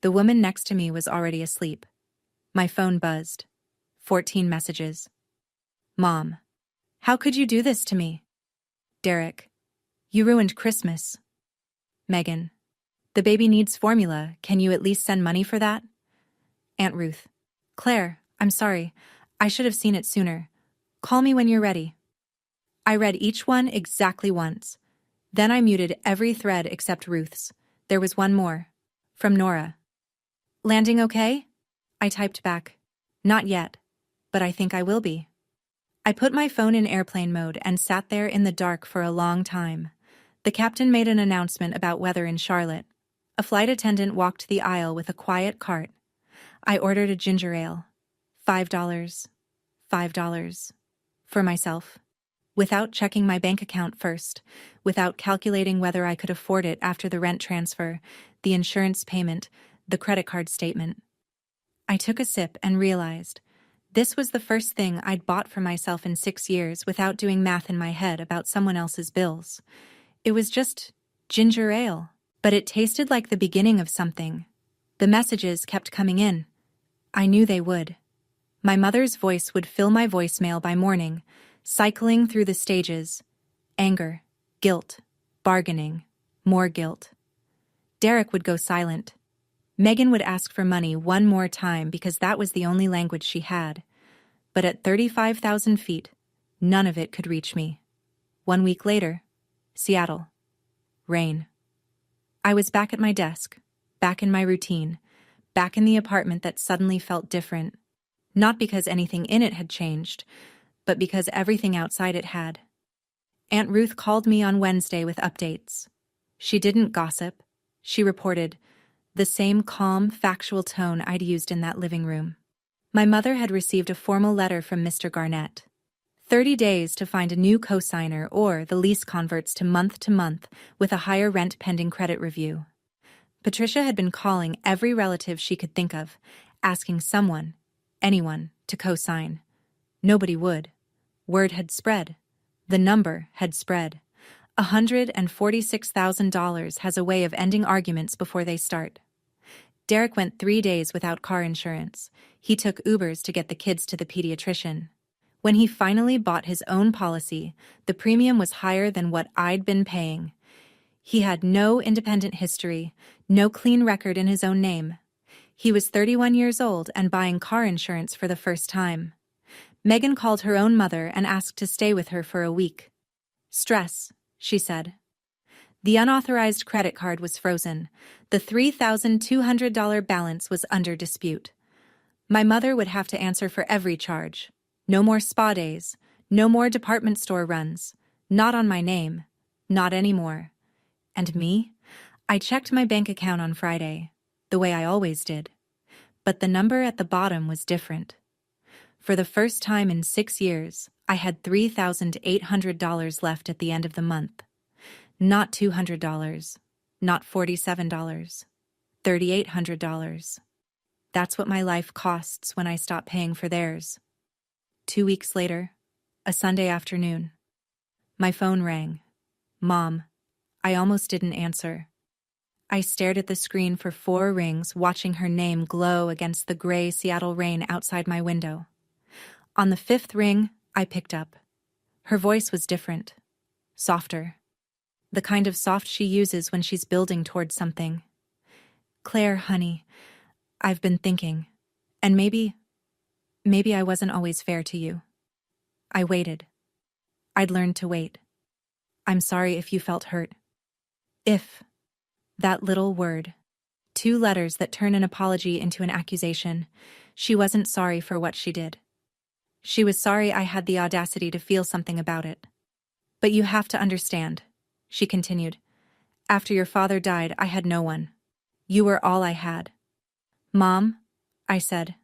The woman next to me was already asleep. My phone buzzed. 14 messages. Mom, how could you do this to me? Derek, you ruined Christmas. Megan, the baby needs formula. Can you at least send money for that? Aunt Ruth, Claire, I'm sorry. I should have seen it sooner. Call me when you're ready. I read each one exactly once. Then I muted every thread except Ruth's. There was one more. From Nora. Landing okay? I typed back. Not yet. but I think I will be. I put my phone in airplane mode and sat there in the dark for a long time. The captain made an announcement about weather in Charlotte. A flight attendant walked the aisle with a quiet cart. I ordered a ginger ale. $5. $5. For myself. Without checking my bank account first, without calculating whether I could afford it after the rent transfer, the insurance payment, the credit card statement. I took a sip and realized this was the first thing I'd bought for myself in 6 years without doing math in my head about someone else's bills. It was just ginger ale, but it tasted like the beginning of something. The messages kept coming in. I knew they would. My mother's voice would fill my voicemail by morning, cycling through the stages. Anger, guilt, bargaining, more guilt. Derek would go silent. Megan would ask for money one more time because that was the only language she had. But at 35,000 feet, none of it could reach me. 1 week later, Seattle. Rain. I was back at my desk, back in my routine, back in the apartment that suddenly felt different. Not because anything in it had changed, but because everything outside it had. Aunt Ruth called me on Wednesday with updates. She didn't gossip. She reported, the same calm, factual tone I'd used in that living room. My mother had received a formal letter from Mr. Garnett. 30 days to find a new cosigner or the lease converts to month with a higher rent pending credit review. Patricia had been calling every relative she could think of, asking someone, anyone, to co-sign. Nobody would. Word had spread. The number had spread. $146,000 has a way of ending arguments before they start. Derek went 3 days without car insurance. He took Ubers to get the kids to the pediatrician. When he finally bought his own policy, the premium was higher than what I'd been paying. He had no independent history, no clean record in his own name. He was 31 years old and buying car insurance for the first time. Megan called her own mother and asked to stay with her for a week. Stress, she said. The unauthorized credit card was frozen. The $3,200 balance was under dispute. My mother would have to answer for every charge. No more spa days. No more department store runs. Not on my name. Not anymore. And me? I checked my bank account on Friday, the way I always did. But the number at the bottom was different. For the first time in 6 years, I had $3,800 left at the end of the month. Not $200, not $47, $3,800. That's what my life costs when I stop paying for theirs. 2 weeks later, a Sunday afternoon, my phone rang. Mom. I almost didn't answer. I stared at the screen for 4 rings, watching her name glow against the gray Seattle rain outside my window. On the 5th ring, I picked up. Her voice was different, softer. The kind of soft she uses when she's building towards something. Claire, honey, I've been thinking, and maybe I wasn't always fair to you. I waited. I'd learned to wait. I'm sorry if you felt hurt. If. That little word. 2 letters that turn an apology into an accusation. She wasn't sorry for what she did. She was sorry I had the audacity to feel something about it. But you have to understand, she continued. After your father died, I had no one. You were all I had. Mom, I said.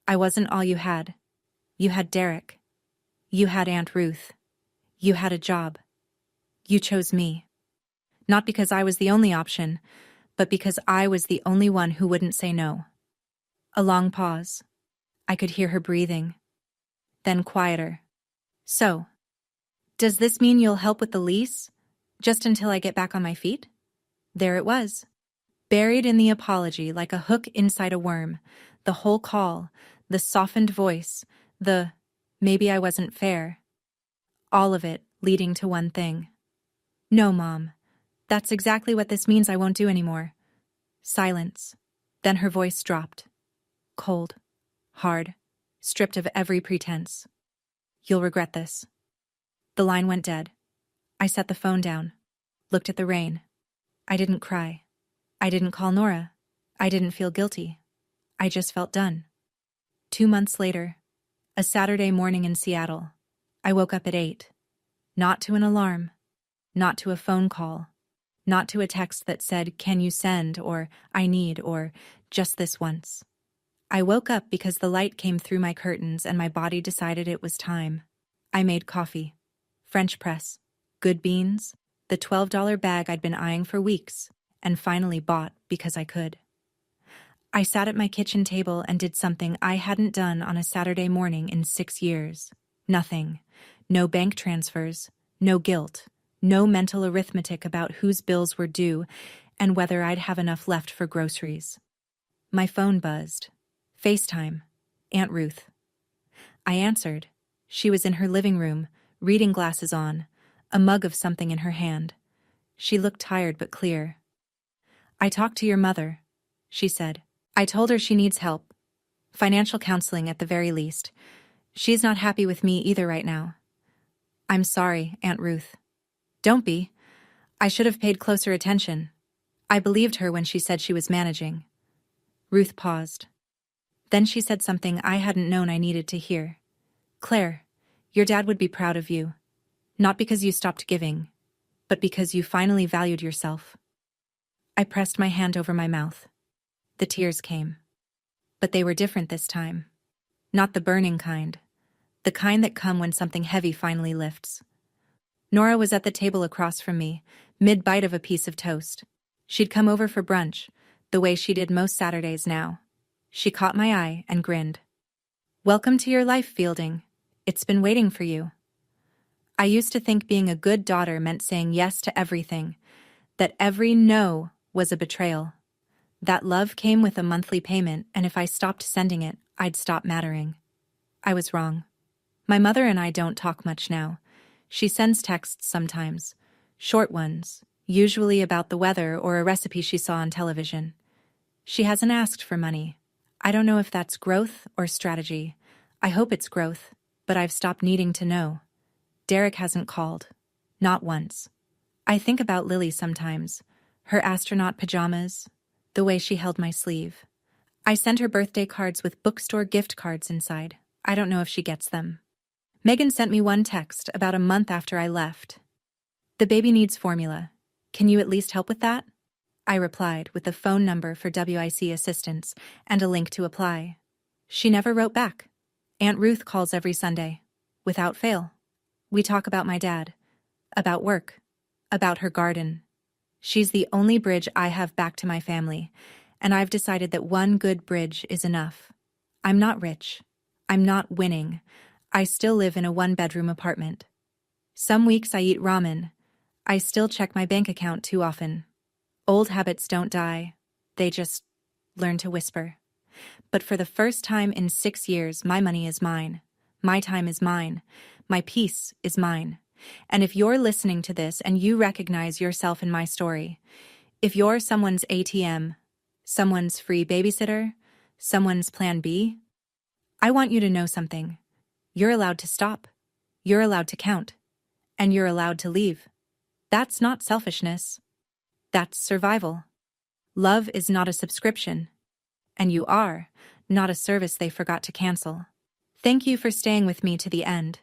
I wasn't all you had. You had Derek. You had Aunt Ruth. You had a job. You chose me. Not because I was the only option, but because I was the only one who wouldn't say no. A long pause. I could hear her breathing. Then quieter. So, does this mean you'll help with the lease? Just until I get back on my feet? There it was. Buried in the apology like a hook inside a worm. The whole call, the softened voice, the maybe I wasn't fair. All of it leading to one thing. No, Mom. That's exactly what this means I won't do anymore. Silence. Then her voice dropped. Cold. Hard. Stripped of every pretense. You'll regret this. The line went dead. I set the phone down. Looked at the rain. I didn't cry. I didn't call Nora. I didn't feel guilty. I just felt done. 2 months later, A Saturday morning in Seattle. I woke up at 8. Not to an alarm. Not to a phone call. Not to a text that said, "Can you send?" or "I need," or "just this once." I woke up because the light came through my curtains and my body decided it was time. I made coffee. French press. Good beans. The $12 bag I'd been eyeing for weeks, and finally bought because I could. I sat at my kitchen table and did something I hadn't done on a Saturday morning in 6 years. Nothing. No bank transfers. No guilt. No mental arithmetic about whose bills were due and whether I'd have enough left for groceries. My phone buzzed. FaceTime. Aunt Ruth. I answered. She was in her living room, reading glasses on, a mug of something in her hand. She looked tired but clear. "I talked to your mother," she said. "I told her she needs help. Financial counseling at the very least. She's not happy with me either right now." "I'm sorry, Aunt Ruth." "Don't be. I should have paid closer attention. I believed her when she said she was managing." Ruth paused. Then she said something I hadn't known I needed to hear. "Claire, your dad would be proud of you. Not because you stopped giving, but because you finally valued yourself." I pressed my hand over my mouth. The tears came. But they were different this time. Not the burning kind. The kind that come when something heavy finally lifts. Nora was at the table across from me, mid-bite of a piece of toast. She'd come over for brunch, the way she did most Saturdays now. She caught my eye and grinned. "Welcome to your life, Fielding. It's been waiting for you." I used to think being a good daughter meant saying yes to everything, that every no was a betrayal. That love came with a monthly payment, and if I stopped sending it, I'd stop mattering. I was wrong. My mother and I don't talk much now. She sends texts sometimes, short ones, usually about the weather or a recipe she saw on television. She hasn't asked for money. I don't know if that's growth or strategy. I hope it's growth, but I've stopped needing to know. Derek hasn't called. Not once. I think about Lily sometimes. Her astronaut pajamas. The way she held my sleeve. I sent her birthday cards with bookstore gift cards inside. I don't know if she gets them. Megan sent me one text about a month after I left. "The baby needs formula. Can you at least help with that?" I replied with the phone number for WIC assistance and a link to apply. She never wrote back. Aunt Ruth calls every Sunday. Without fail. We talk about my dad. About work. About her garden. She's the only bridge I have back to my family, and I've decided that one good bridge is enough. I'm not rich. I'm not winning. I still live in a one-bedroom apartment. Some weeks I eat ramen. I still check my bank account too often. Old habits don't die. They just learn to whisper. But for the first time in 6 years, my money is mine. My time is mine. My peace is mine. And if you're listening to this and you recognize yourself in my story, if you're someone's ATM, someone's free babysitter, someone's plan B, I want you to know something. You're allowed to stop. You're allowed to count. And you're allowed to leave. That's not selfishness. That's survival. Love is not a subscription. And you are not a service they forgot to cancel. Thank you for staying with me to the end.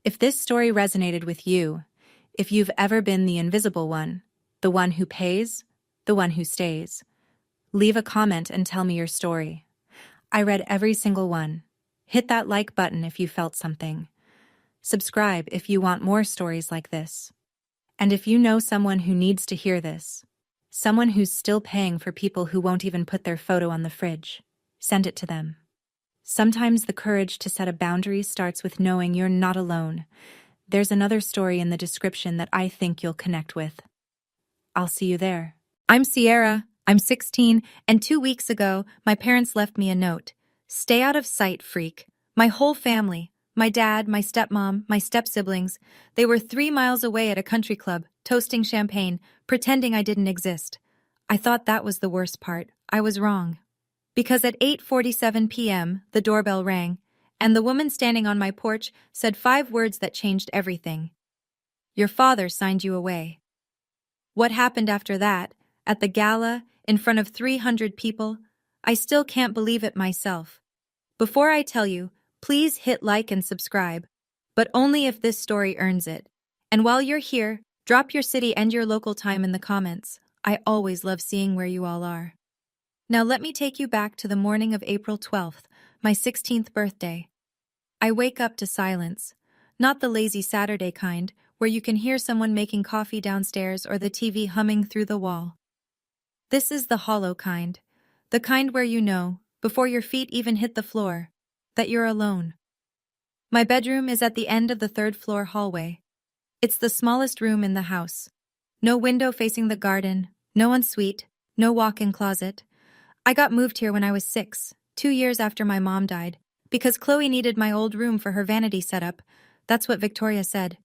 If this story resonated with you, if you've ever been the invisible one, the one who pays, the one who stays, leave a comment and tell me your story. I read every single one. Hit that like button if you felt something. Subscribe if you want more stories like this. And if you know someone who needs to hear this, someone who's still paying for people who won't even put their photo on the fridge, send it to them. Sometimes the courage to set a boundary starts with knowing you're not alone. There's another story in the description that I think you'll connect with. I'll see you there. I'm Sierra. I'm 16, and 2 weeks ago, my parents left me a note. "Stay out of sight, freak." My whole family, my dad, my stepmom, my step-siblings, they were 3 miles away at a country club, toasting champagne, pretending I didn't exist. I thought that was the worst part. I was wrong. Because at 8:47 p.m., the doorbell rang, and the woman standing on my porch said 5 words that changed everything. "Your father signed you away." What happened after that, at the gala, in front of 300 people, I still can't believe it myself. Before I tell you, Please hit like and subscribe, but only if this story earns it. And while you're here, drop your city and your local time in the comments. I always love seeing where you all are. Now let me take you back to the morning of April 12th, my 16th birthday. I wake up to silence, not the lazy Saturday kind, where you can hear someone making coffee downstairs or the TV humming through the wall. This is the hollow kind, the kind where you know, before your feet even hit the floor, that you're alone. My bedroom is at the end of the third-floor hallway. It's the smallest room in the house. No window facing the garden, no ensuite, no walk-in closet. I got moved here when I was 6, 2 years after my mom died, because Chloe needed my old room for her vanity setup. That's what Victoria said.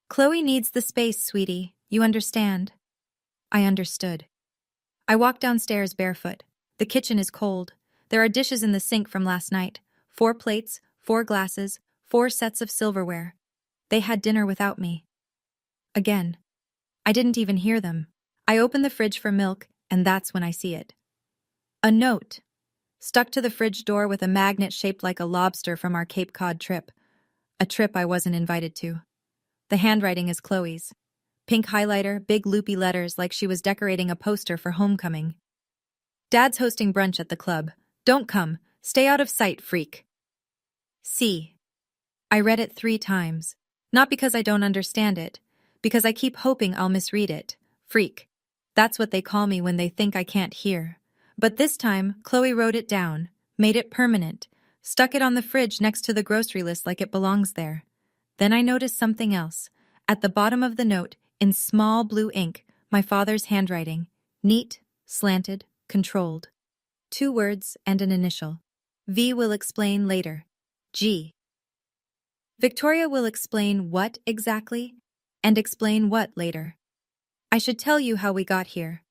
Chloe needs the space, sweetie. You understand? I understood. I walked downstairs barefoot. The kitchen is cold. There are dishes in the sink from last night. 4 plates, 4 glasses, 4 sets of silverware. They had dinner without me. Again. I didn't even hear them. I open the fridge for milk, and that's when I see it. A note. Stuck to the fridge door with a magnet shaped like a lobster from our Cape Cod trip. A trip I wasn't invited to. The handwriting is Chloe's. Pink highlighter, big loopy letters like she was decorating a poster for homecoming. Dad's hosting brunch at the club. Don't come. Stay out of sight, freak. See. I read it 3 times. Not because I don't understand it, because I keep hoping I'll misread it. Freak. That's what they call me when they think I can't hear. But this time, Chloe wrote it down, made it permanent, stuck it on the fridge next to the grocery list like it belongs there. Then I noticed something else. At the bottom of the note, in small blue ink, my father's handwriting. Neat, slanted, controlled. 2 words and an initial. V will explain later. G. Victoria will explain what exactly, and explain what later. I should tell you how we got here.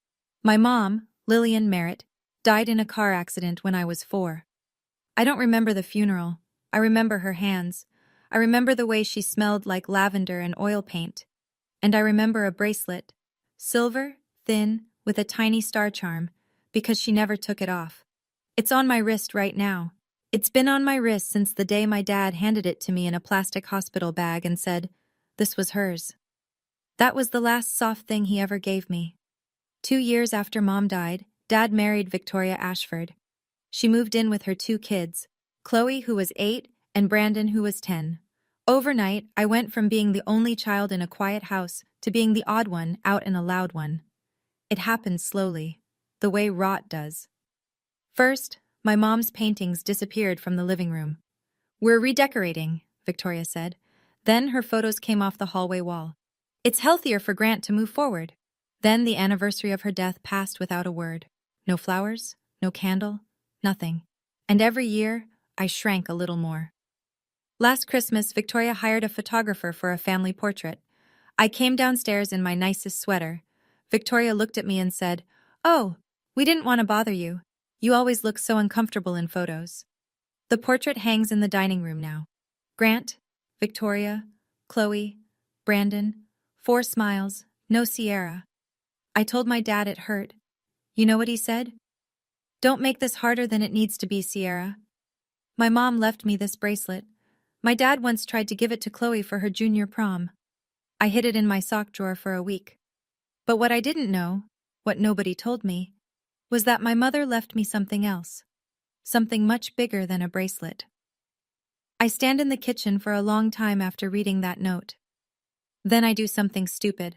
My mom, Lillian Merritt, died in a car accident when I was 4. I don't remember the funeral. I remember her hands. I remember the way she smelled like lavender and oil paint. And I remember a bracelet. Silver, thin, with a tiny star charm, because she never took it off. It's on my wrist right now. It's been on my wrist since the day my dad handed it to me in a plastic hospital bag and said, this was hers. That was the last soft thing he ever gave me. 2 years after Mom died, Dad married Victoria Ashford. She moved in with her 2 kids, Chloe, who was 8, and Brandon, who was 10. Overnight, I went from being the only child in a quiet house to being the odd one out in a loud one. It happened slowly, the way rot does. First, my mom's paintings disappeared from the living room. We're redecorating, Victoria said. Then her photos came off the hallway wall. It's healthier for Grant to move forward. Then the anniversary of her death passed without a word. No flowers, no candle, nothing. And every year, I shrank a little more. Last Christmas, Victoria hired a photographer for a family portrait. I came downstairs in my nicest sweater. Victoria looked at me and said, "Oh, we didn't want to bother you. You always look so uncomfortable in photos." The portrait hangs in the dining room now. Grant, Victoria, Chloe, Brandon, 4 smiles, no Sierra. I told my dad it hurt. You know what he said? "Don't make this harder than it needs to be, Sierra." My mom left me this bracelet. My dad once tried to give it to Chloe for her junior prom. I hid it in my sock drawer for a week. But what I didn't know, what nobody told me, was that my mother left me something else. Something much bigger than a bracelet. I stand in the kitchen for a long time after reading that note. Then I do something stupid.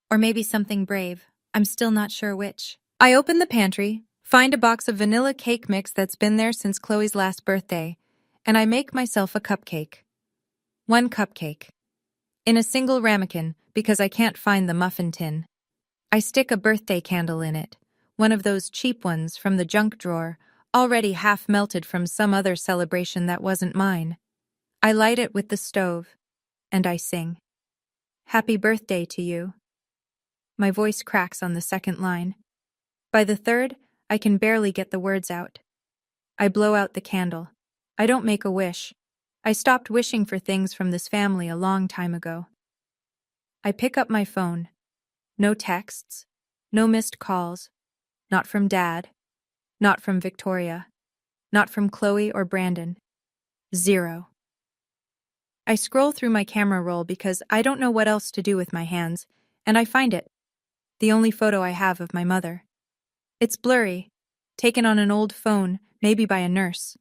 Or maybe something brave. I'm still not sure which. I open the pantry, find a box of vanilla cake mix that's been there since Chloe's last birthday, and I make myself a cupcake. 1 cupcake. In a single ramekin, because I can't find the muffin tin. I stick a birthday candle in it, one of those cheap ones from the junk drawer, already half melted from some other celebration that wasn't mine. I light it with the stove, and I sing. "Happy birthday to you." My voice cracks on the 2nd line. By the 3rd, I can barely get the words out. I blow out the candle. I don't make a wish. I stopped wishing for things from this family a long time ago. I pick up my phone. No texts, no missed calls. Not from Dad, not from Victoria, not from Chloe or Brandon. 0. I scroll through my camera roll because I don't know what else to do with my hands, and I find it. The only photo I have of my mother. It's blurry, taken on an old phone, maybe by a nurse.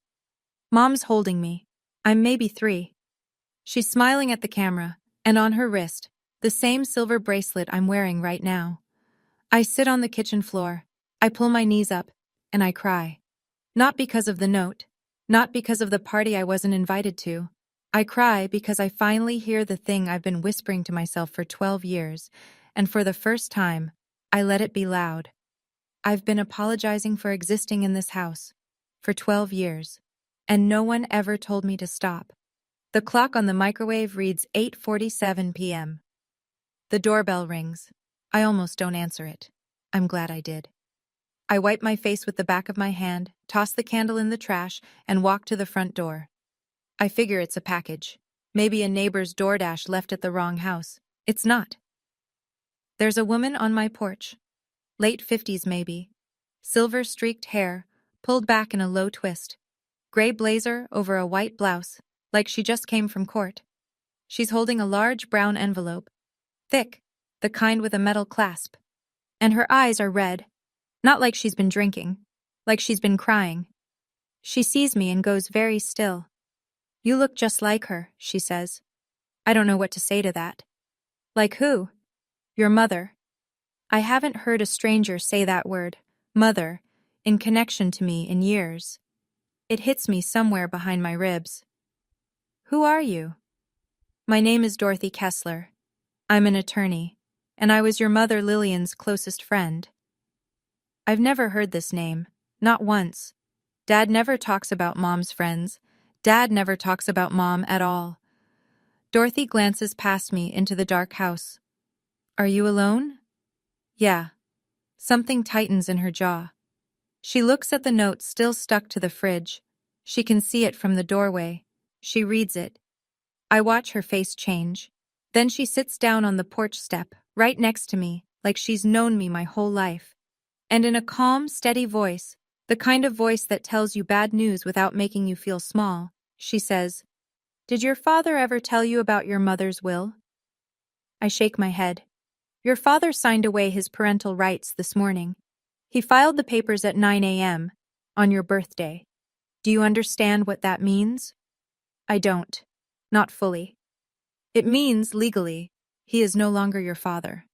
Mom's holding me. I'm maybe 3. She's smiling at the camera, and on her wrist, the same silver bracelet I'm wearing right now. I sit on the kitchen floor. I pull my knees up, and I cry. Not because of the note, not because of the party I wasn't invited to. I cry because I finally hear the thing I've been whispering to myself for 12 years, and for the first time, I let it be loud. I've been apologizing for existing in this house for 12 years, and no one ever told me to stop. The clock on the microwave reads 8:47 p.m. The doorbell rings. I almost don't answer it. I'm glad I did. I wipe my face with the back of my hand, toss the candle in the trash, and walk to the front door. I figure it's a package. Maybe a neighbor's DoorDash left at the wrong house. It's not. There's a woman on my porch. Late 50s maybe. Silver-streaked hair, pulled back in a low twist. Gray blazer over a white blouse, like she just came from court. She's holding a large brown envelope. Thick, the kind with a metal clasp. And her eyes are red. Not like she's been drinking. Like she's been crying. She sees me and goes very still. "You look just like her," she says. I don't know what to say to that. Like who? Your mother. I haven't heard a stranger say that word, mother, in connection to me in years. It hits me somewhere behind my ribs. Who are you? My name is Dorothy Kessler. I'm an attorney, and I was your mother Lillian's closest friend. I've never heard this name, not once. Dad never talks about Mom's friends. Dad never talks about Mom at all. Dorothy glances past me into the dark house. Are you alone? Yeah. Something tightens in her jaw. She looks at the note still stuck to the fridge. She can see it from the doorway. She reads it. I watch her face change. Then she sits down on the porch step, right next to me, like she's known me my whole life. And in a calm, steady voice, the kind of voice that tells you bad news without making you feel small, she says, "Did your father ever tell you about your mother's will?" I shake my head. Your father signed away his parental rights this morning. He filed the papers at 9 a.m. on your birthday. Do you understand what that means? I don't. Not fully. It means, legally, he is no longer your father.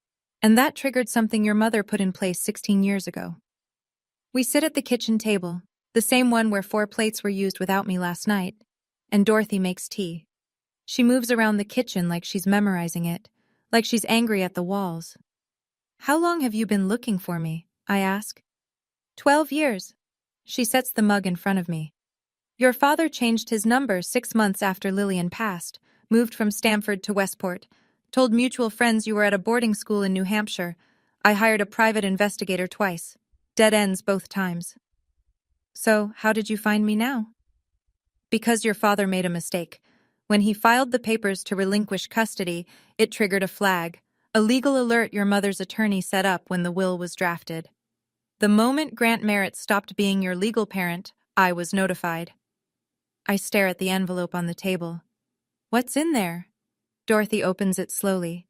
And that triggered something your mother put in place 16 years ago. We sit at the kitchen table, the same one where 4 plates were used without me last night, and Dorothy makes tea. She moves around the kitchen like she's memorizing it, like she's angry at the walls. How long have you been looking for me? I ask. 12 years. She sets the mug in front of me. Your father changed his number 6 months after Lillian passed, moved from Stamford to Westport, told mutual friends you were at a boarding school in New Hampshire. I hired a private investigator twice. Dead ends both times. So, how did you find me now? Because your father made a mistake. When he filed the papers to relinquish custody, it triggered a flag, a legal alert your mother's attorney set up when the will was drafted. The moment Grant Merritt stopped being your legal parent, I was notified. I stare at the envelope on the table. What's in there? Dorothy opens it slowly.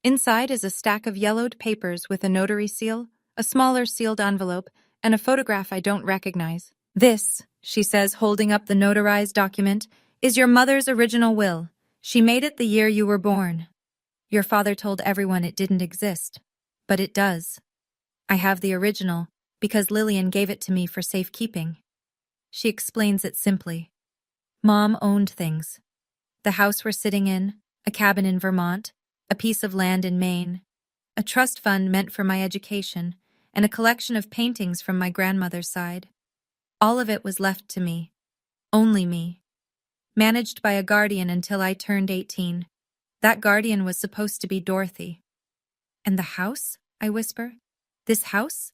Inside is a stack of yellowed papers with a notary seal, a smaller sealed envelope, and a photograph I don't recognize. This, she says, holding up the notarized document, is your mother's original will. She made it the year you were born. Your father told everyone it didn't exist, but it does. I have the original because Lillian gave it to me for safekeeping. She explains it simply. Mom owned things. The house we're sitting in, a cabin in Vermont, a piece of land in Maine, a trust fund meant for my education, and a collection of paintings from my grandmother's side. All of it was left to me. Only me. Managed by a guardian until I turned 18. That guardian was supposed to be Dorothy. And the house? I whisper. This house?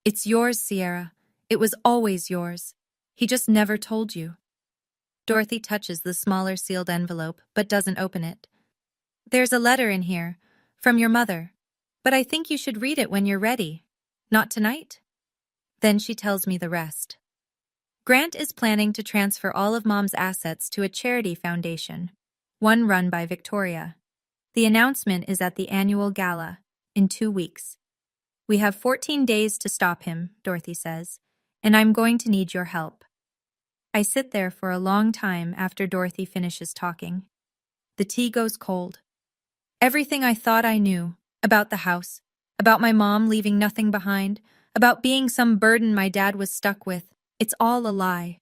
It's yours, Sierra. It was always yours. He just never told you. Dorothy touches the smaller sealed envelope, but doesn't open it. There's a letter in here, from your mother, but I think you should read it when you're ready. Not tonight? Then she tells me the rest. Grant is planning to transfer all of Mom's assets to a charity foundation, one run by Victoria. The announcement is at the annual gala, in 2 weeks. We have 14 days to stop him, Dorothy says, and I'm going to need your help. I sit there for a long time after Dorothy finishes talking. The tea goes cold. Everything I thought I knew, about the house, about my mom leaving nothing behind, about being some burden my dad was stuck with, it's all a lie.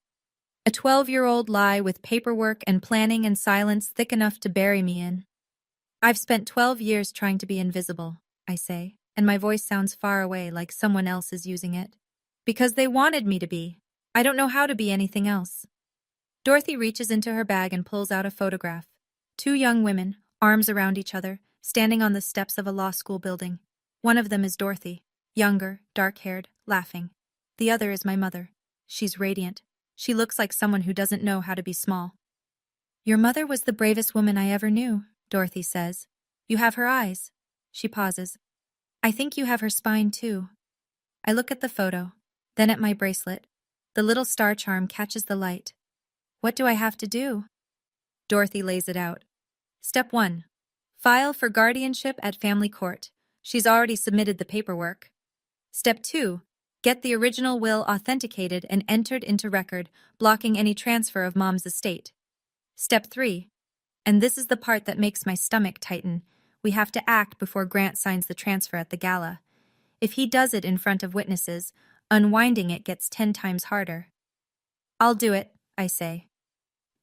A 12-year-old lie with paperwork and planning and silence thick enough to bury me in. I've spent 12 years trying to be invisible, I say, and my voice sounds far away like someone else is using it. Because they wanted me to be. I don't know how to be anything else. Dorothy reaches into her bag and pulls out a photograph. 2 young women, arms around each other, standing on the steps of a law school building. One of them is Dorothy, younger, dark-haired, laughing. The other is my mother. She's radiant. She looks like someone who doesn't know how to be small. Your mother was the bravest woman I ever knew, Dorothy says. You have her eyes. She pauses. I think you have her spine too. I look at the photo, then at my bracelet. The little star charm catches the light. What do I have to do? Dorothy lays it out. Step 1. File for guardianship at family court. She's already submitted the paperwork. Step 2. Get the original will authenticated and entered into record, blocking any transfer of Mom's estate. Step 3. And this is the part that makes my stomach tighten. We have to act before Grant signs the transfer at the gala. If he does it in front of witnesses, unwinding it gets 10 times harder. I'll do it, I say.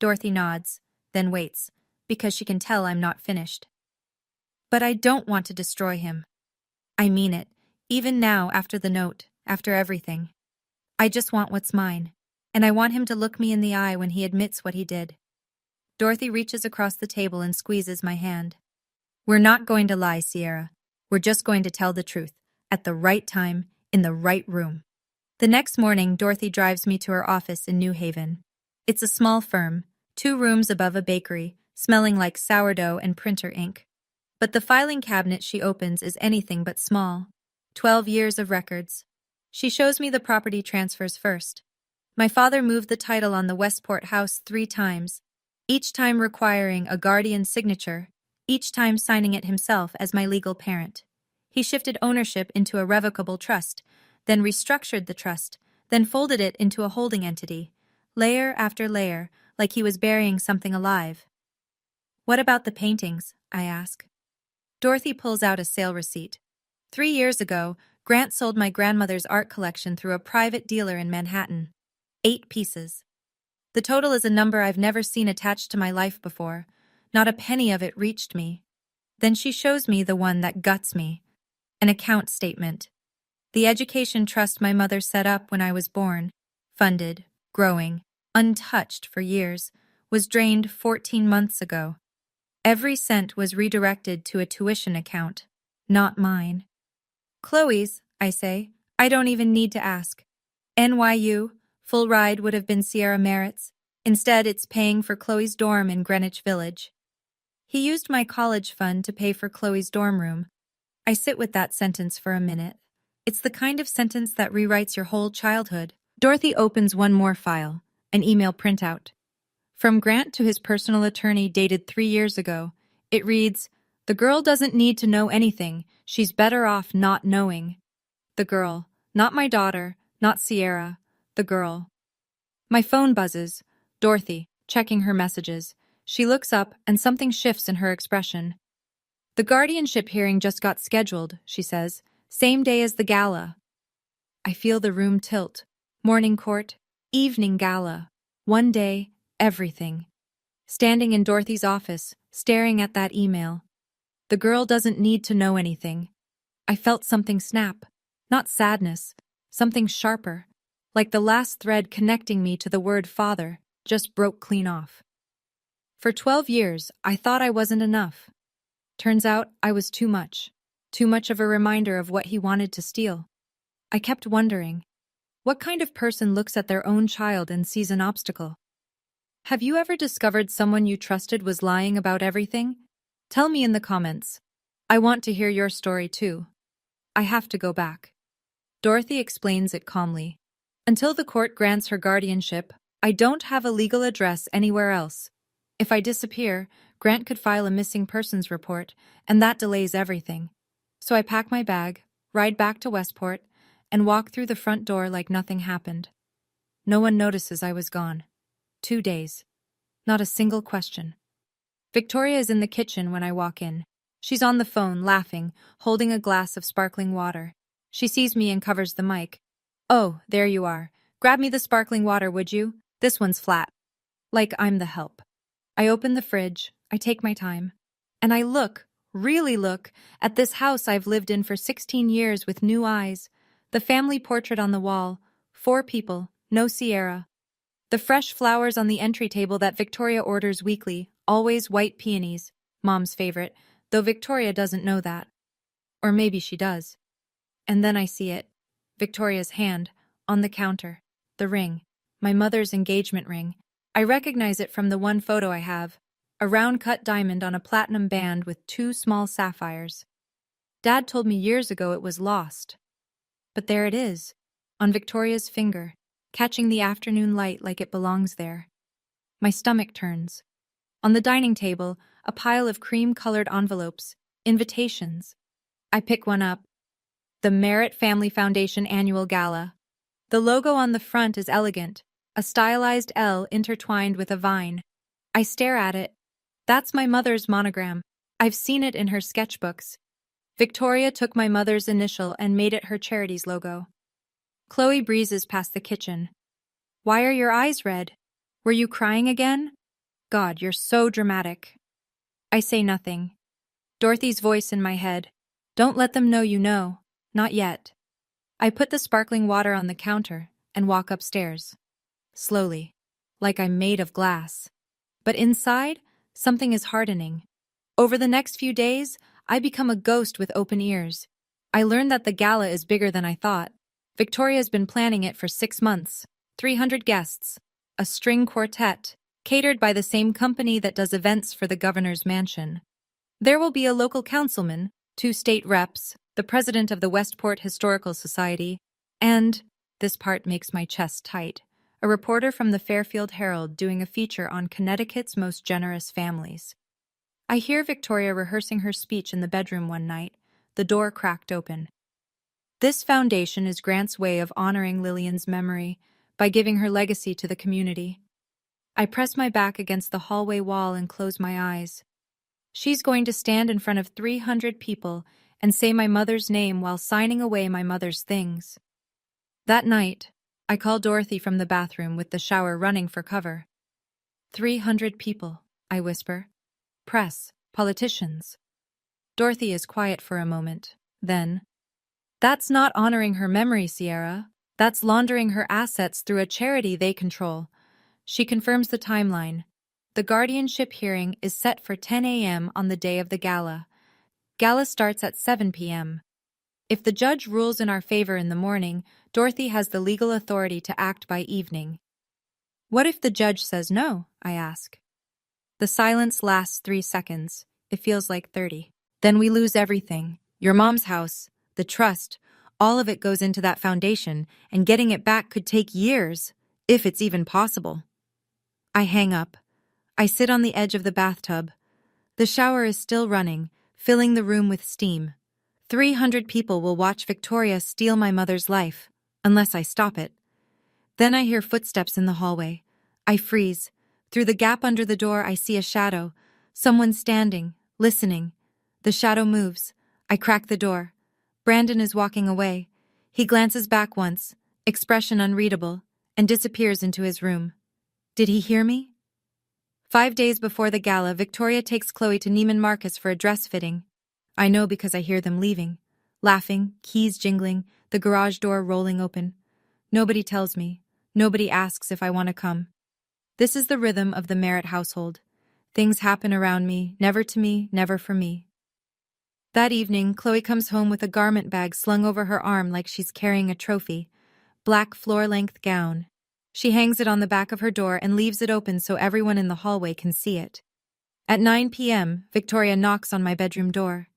Dorothy nods, then waits, because she can tell I'm not finished. But I don't want to destroy him. I mean it, even now after the note, after everything. I just want what's mine, and I want him to look me in the eye when he admits what he did. Dorothy reaches across the table and squeezes my hand. We're not going to lie, Sierra. We're just going to tell the truth, at the right time, in the right room. The next morning, Dorothy drives me to her office in New Haven. It's a small firm, 2 rooms above a bakery, smelling like sourdough and printer ink. But the filing cabinet she opens is anything but small. 12 years of records. She shows me the property transfers first. My father moved the title on the Westport house 3 times, each time requiring a guardian's signature, each time signing it himself as my legal parent. He shifted ownership into a revocable trust, then restructured the trust, then folded it into a holding entity, layer after layer, like he was burying something alive. What about the paintings? I ask. Dorothy pulls out a sale receipt. 3 years ago, Grant sold my grandmother's art collection through a private dealer in Manhattan. 8 pieces. The total is a number I've never seen attached to my life before. Not a penny of it reached me. Then she shows me the one that guts me. An account statement. The education trust my mother set up when I was born, funded, growing, untouched for years, was drained 14 months ago. Every cent was redirected to a tuition account, not mine. Chloe's, I say. I don't even need to ask. NYU, full ride would have been Sierra Merritt's. Instead, it's paying for Chloe's dorm in Greenwich Village. He used my college fund to pay for Chloe's dorm room. I sit with that sentence for a minute. It's the kind of sentence that rewrites your whole childhood. Dorothy opens one more file, an email printout. From Grant to his personal attorney dated 3 years ago. It reads, "The girl doesn't need to know anything. She's better off not knowing." The girl. Not my daughter, not Sierra. The girl. My phone buzzes. Dorothy, checking her messages. She looks up and something shifts in her expression. The guardianship hearing just got scheduled, she says. Same day as the gala. I feel the room tilt. Morning court, evening gala. One day, everything. Standing in Dorothy's office, staring at that email. The girl doesn't need to know anything. I felt something snap. Not sadness, something sharper. Like the last thread connecting me to the word father just broke clean off. For 12 years, I thought I wasn't enough. Turns out I was too much. Too much of a reminder of what he wanted to steal. I kept wondering, what kind of person looks at their own child and sees an obstacle? Have you ever discovered someone you trusted was lying about everything? Tell me in the comments. I want to hear your story too. I have to go back. Dorothy explains it calmly. Until the court grants her guardianship, I don't have a legal address anywhere else. If I disappear, Grant could file a missing persons report, and that delays everything. So I pack my bag, ride back to Westport, and walk through the front door like nothing happened. No one notices I was gone. 2 days. Not a single question. Victoria is in the kitchen when I walk in. She's on the phone, laughing, holding a glass of sparkling water. She sees me and covers the mic. "Oh, there you are. Grab me the sparkling water, would you? This one's flat." Like I'm the help. I open the fridge, I take my time, and I look, really look, at this house I've lived in for 16 years with new eyes. The family portrait on the wall, 4 people, no Sierra. The fresh flowers on the entry table that Victoria orders weekly, always white peonies, Mom's favorite, though Victoria doesn't know that. Or maybe she does. And then I see it. Victoria's hand, on the counter, the ring, my mother's engagement ring. I recognize it from the one photo I have, a round-cut diamond on a platinum band with 2 small sapphires. Dad told me years ago it was lost. But there it is, on Victoria's finger, catching the afternoon light like it belongs there. My stomach turns. On the dining table, a pile of cream-colored envelopes, invitations. I pick one up. The Merritt Family Foundation Annual Gala. The logo on the front is elegant, a stylized L intertwined with a vine. I stare at it. That's my mother's monogram. I've seen it in her sketchbooks. Victoria took my mother's initial and made it her charity's logo. Chloe breezes past the kitchen. "Why are your eyes red? Were you crying again? God, you're so dramatic." I say nothing. Dorothy's voice in my head. "Don't let them know you know. Not yet." I put the sparkling water on the counter and walk upstairs. Slowly, like I'm made of glass. But inside, something is hardening. Over the next few days, I become a ghost with open ears. I learn that the gala is bigger than I thought. Victoria's been planning it for 6 months. 300 guests. A string quartet, catered by the same company that does events for the governor's mansion. There will be a local councilman, 2 state reps, the president of the Westport Historical Society, and, this part makes my chest tight, a reporter from the Fairfield Herald doing a feature on Connecticut's most generous families. I hear Victoria rehearsing her speech in the bedroom one night, the door cracked open. This foundation is Grant's way of honoring Lillian's memory by giving her legacy to the community. I press my back against the hallway wall and close my eyes. She's going to stand in front of 300 people and say my mother's name while signing away my mother's things. That night, I call Dorothy from the bathroom with the shower running for cover. 300 people, I whisper. Press, politicians. Dorothy is quiet for a moment. Then, "That's not honoring her memory, Sierra. That's laundering her assets through a charity they control." She confirms the timeline. The guardianship hearing is set for 10 a.m. on the day of the gala. Gala starts at 7 p.m. If the judge rules in our favor in the morning, Dorothy has the legal authority to act by evening. "What if the judge says no?" I ask. The silence lasts 3 seconds. It feels like 30. "Then we lose everything. Your mom's house, the trust, all of it goes into that foundation, and getting it back could take years, if it's even possible." I hang up. I sit on the edge of the bathtub. The shower is still running, filling the room with steam. 300 people will watch Victoria steal my mother's life, unless I stop it. Then I hear footsteps in the hallway. I freeze. Through the gap under the door, I see a shadow. Someone standing, listening. The shadow moves. I crack the door. Brandon is walking away. He glances back once, expression unreadable, and disappears into his room. Did he hear me? 5 days before the gala, Victoria takes Chloe to Neiman Marcus for a dress fitting. I know because I hear them leaving. Laughing, keys jingling, the garage door rolling open. Nobody tells me. Nobody asks if I want to come. This is the rhythm of the Merritt household. Things happen around me, never to me, never for me. That evening, Chloe comes home with a garment bag slung over her arm like she's carrying a trophy. Black floor-length gown. She hangs it on the back of her door and leaves it open so everyone in the hallway can see it. At 9 p.m., Victoria knocks on my bedroom door.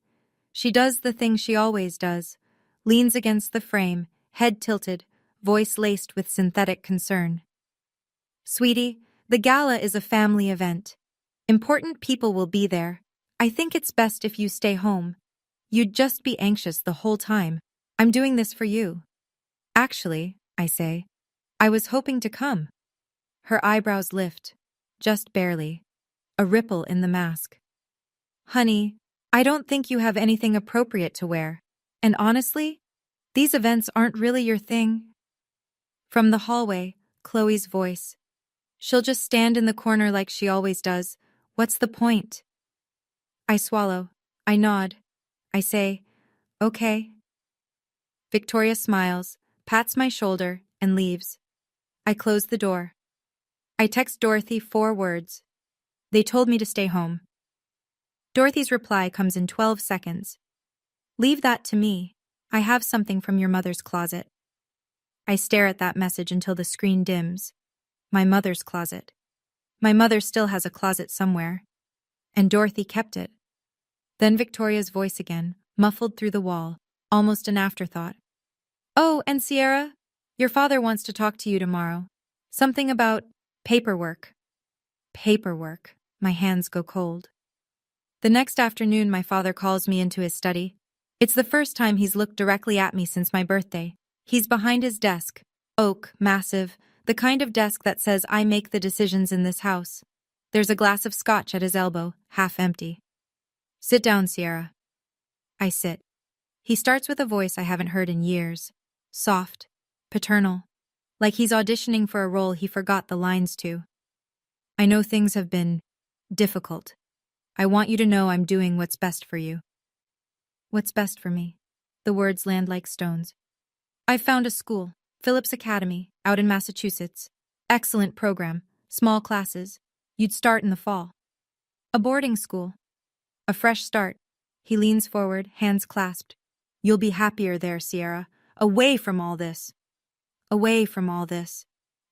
She does the thing she always does. Leans against the frame, head tilted, voice laced with synthetic concern. Sweetie, the gala is a family event. Important people will be there. I think it's best if you stay home. You'd just be anxious the whole time. I'm doing this for you. Actually, I say, I was hoping to come. Her eyebrows lift, just barely. A ripple in the mask. Honey, I don't think you have anything appropriate to wear. And honestly, these events aren't really your thing. From the hallway, Chloe's voice. She'll just stand in the corner like she always does. What's the point? I swallow. I nod. I say, okay. Victoria smiles, pats my shoulder, and leaves. I close the door. I text Dorothy 4 words. They told me to stay home. Dorothy's reply comes in 12 seconds. Leave that to me. I have something from your mother's closet. I stare at that message until the screen dims. My mother's closet. My mother still has a closet somewhere. And Dorothy kept it. Then Victoria's voice again, muffled through the wall, almost an afterthought. Oh, and Sierra, your father wants to talk to you tomorrow. Something about paperwork. Paperwork. My hands go cold. The next afternoon, my father calls me into his study. It's the first time he's looked directly at me since my birthday. He's behind his desk. Oak, massive, the kind of desk that says I make the decisions in this house. There's a glass of scotch at his elbow, half empty. Sit down, Sierra. I sit. He starts with a voice I haven't heard in years. Soft, paternal, like he's auditioning for a role he forgot the lines to. I know things have been difficult. I want you to know I'm doing what's best for you. What's best for me? The words land like stones. I've found a school, Phillips Academy, out in Massachusetts. Excellent program, small classes. You'd start in the fall. A boarding school. A fresh start. He leans forward, hands clasped. You'll be happier there, Sierra. Away from all this. Away from all this.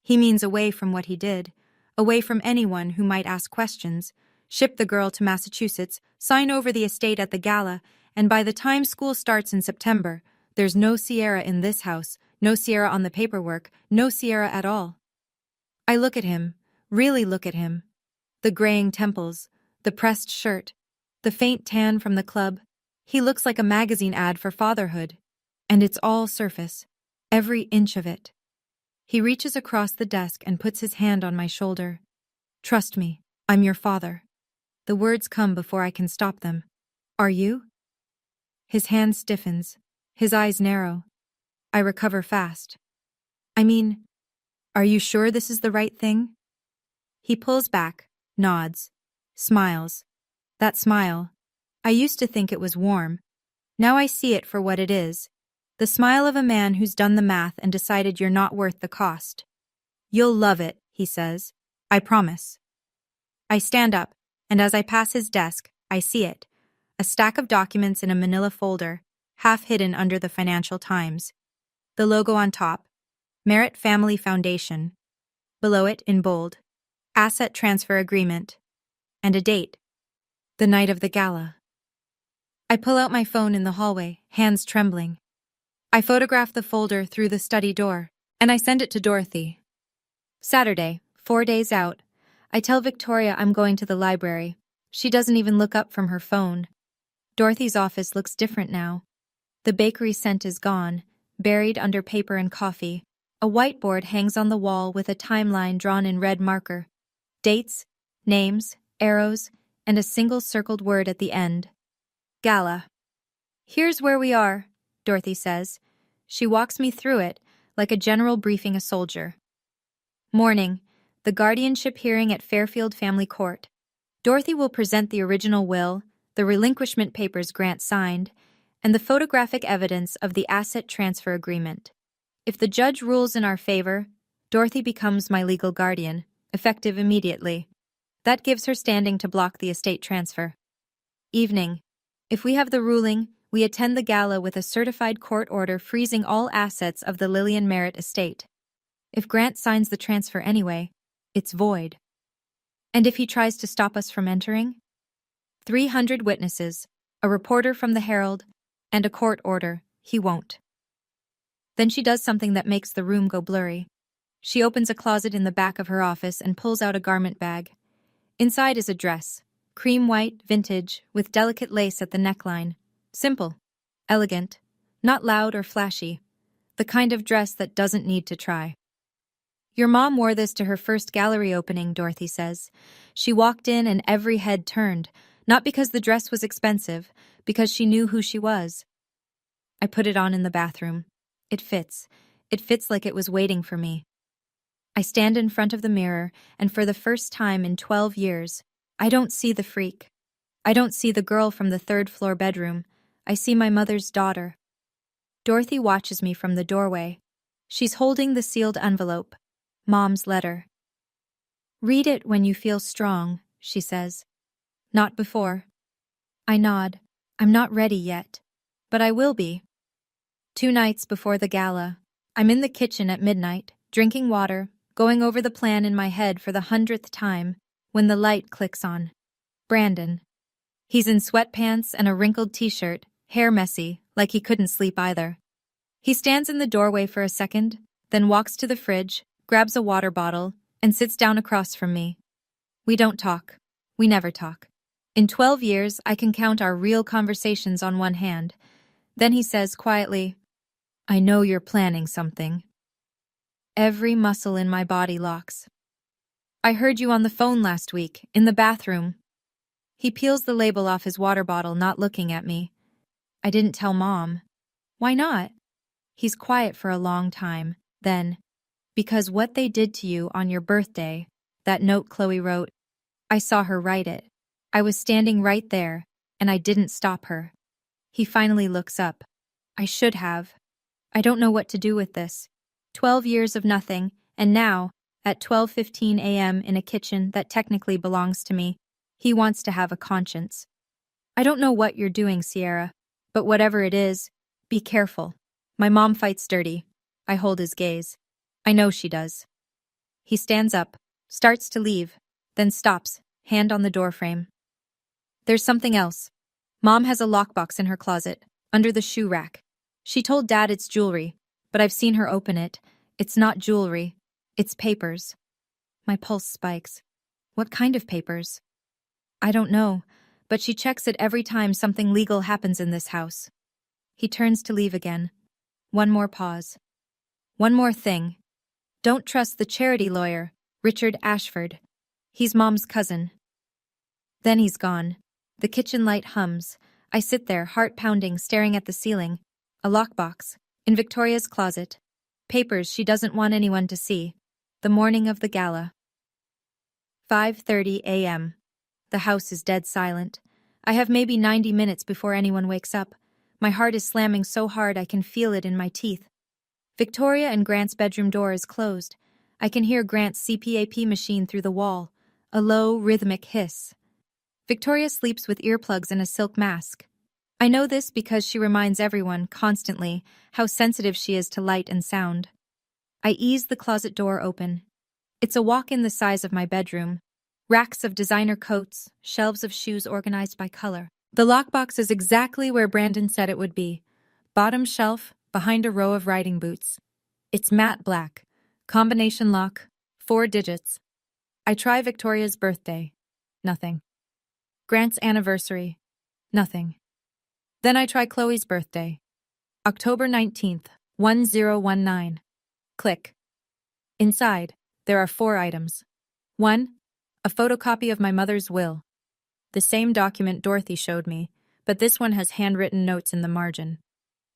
He means away from what he did. Away from anyone who might ask questions. Ship the girl to Massachusetts, sign over the estate at the gala, and by the time school starts in September, there's no Sierra in this house, no Sierra on the paperwork, no Sierra at all. I look at him, really look at him. The graying temples, the pressed shirt, the faint tan from the club. He looks like a magazine ad for fatherhood. And it's all surface, every inch of it. He reaches across the desk and puts his hand on my shoulder. Trust me, I'm your father. The words come before I can stop them. Are you? His hand stiffens, his eyes narrow. I recover fast. I mean, are you sure this is the right thing? He pulls back, nods, smiles. That smile, I used to think it was warm. Now I see it for what it is. The smile of a man who's done the math and decided you're not worth the cost. You'll love it, he says. I promise. I stand up, and as I pass his desk, I see it. A stack of documents in a manila folder, half hidden under the Financial Times. The logo on top, Merritt Family Foundation. Below it, in bold, Asset Transfer Agreement. And a date. The night of the gala. I pull out my phone in the hallway, hands trembling. I photograph the folder through the study door, and I send it to Dorothy. Saturday, 4 days out. I tell Victoria I'm going to the library. She doesn't even look up from her phone. Dorothy's office looks different now. The bakery scent is gone, buried under paper and coffee. A whiteboard hangs on the wall with a timeline drawn in red marker. Dates, names, arrows, and a single circled word at the end. Gala. Here's where we are, Dorothy says. She walks me through it, like a general briefing a soldier. Morning, the guardianship hearing at Fairfield Family Court. Dorothy will present the original will, the relinquishment papers Grant signed, and the photographic evidence of the asset transfer agreement. If the judge rules in our favor, Dorothy becomes my legal guardian, effective immediately. That gives her standing to block the estate transfer. Evening. If we have the ruling, we attend the gala with a certified court order freezing all assets of the Lillian Merritt estate. If Grant signs the transfer anyway, it's void. And if he tries to stop us from entering? 300 witnesses, a reporter from the Herald, and a court order. He won't. Then she does something that makes the room go blurry. She opens a closet in the back of her office and pulls out a garment bag. Inside is a dress, cream white, vintage, with delicate lace at the neckline. Simple, elegant, not loud or flashy. The kind of dress that doesn't need to try. Your mom wore this to her first gallery opening, Dorothy says. She walked in and every head turned, not because the dress was expensive, because she knew who she was. I put it on in the bathroom. It fits. It fits like it was waiting for me. I stand in front of the mirror, and for the first time in 12 years, I don't see the freak. I don't see the girl from the third-floor bedroom. I see my mother's daughter. Dorothy watches me from the doorway. She's holding the sealed envelope. Mom's letter. "Read it when you feel strong," she says. "Not before." I nod. I'm not ready yet. But I will be. 2 nights before the gala, I'm in the kitchen at midnight, drinking water, going over the plan in my head for the 100th time, when the light clicks on. Brandon. He's in sweatpants and a wrinkled t-shirt, hair messy, like he couldn't sleep either. He stands in the doorway for a second, then walks to the fridge, grabs a water bottle, and sits down across from me. We don't talk. We never talk. In 12 years, I can count our real conversations on one hand. Then he says quietly, "I know you're planning something." Every muscle in my body locks. "I heard you on the phone last week, in the bathroom." He peels the label off his water bottle, not looking at me. "I didn't tell Mom." "Why not?" He's quiet for a long time. Then, "Because what they did to you on your birthday, that note Chloe wrote, I saw her write it. I was standing right there, and I didn't stop her." He finally looks up. "I should have. I don't know what to do with this. 12 years of nothing, and now, at 12:15 a.m. in a kitchen that technically belongs to me, he wants to have a conscience. I don't know what you're doing, Sierra, but whatever it is, be careful. My mom fights dirty." I hold his gaze. I know she does. He stands up, starts to leave, then stops, hand on the doorframe. "There's something else. Mom has a lockbox in her closet, under the shoe rack. She told Dad it's jewelry, but I've seen her open it. It's not jewelry. It's papers." My pulse spikes. What kind of papers? I don't know, but she checks it every time something legal happens in this house. He turns to leave again. One more pause. "One more thing. Don't trust the charity lawyer, Richard Ashford. He's Mom's cousin." Then he's gone. The kitchen light hums. I sit there, heart pounding, staring at the ceiling. A lockbox. In Victoria's closet. Papers she doesn't want anyone to see. The morning of the gala. 5:30 a.m. The house is dead silent. I have maybe 90 minutes before anyone wakes up. My heart is slamming so hard I can feel it in my teeth. Victoria and Grant's bedroom door is closed. I can hear Grant's CPAP machine through the wall. A low, rhythmic hiss. Victoria sleeps with earplugs and a silk mask. I know this because she reminds everyone, constantly, how sensitive she is to light and sound. I ease the closet door open. It's a walk-in the size of my bedroom. Racks of designer coats, shelves of shoes organized by color. The lockbox is exactly where Brandon said it would be. Bottom shelf, behind a row of riding boots. It's matte black. Combination lock. 4 digits. I try Victoria's birthday. Nothing. Grant's anniversary. Nothing. Then I try Chloe's birthday. October 19th, 1019. Click. Inside, there are 4 items. 1. A photocopy of my mother's will. The same document Dorothy showed me, but this one has handwritten notes in the margin.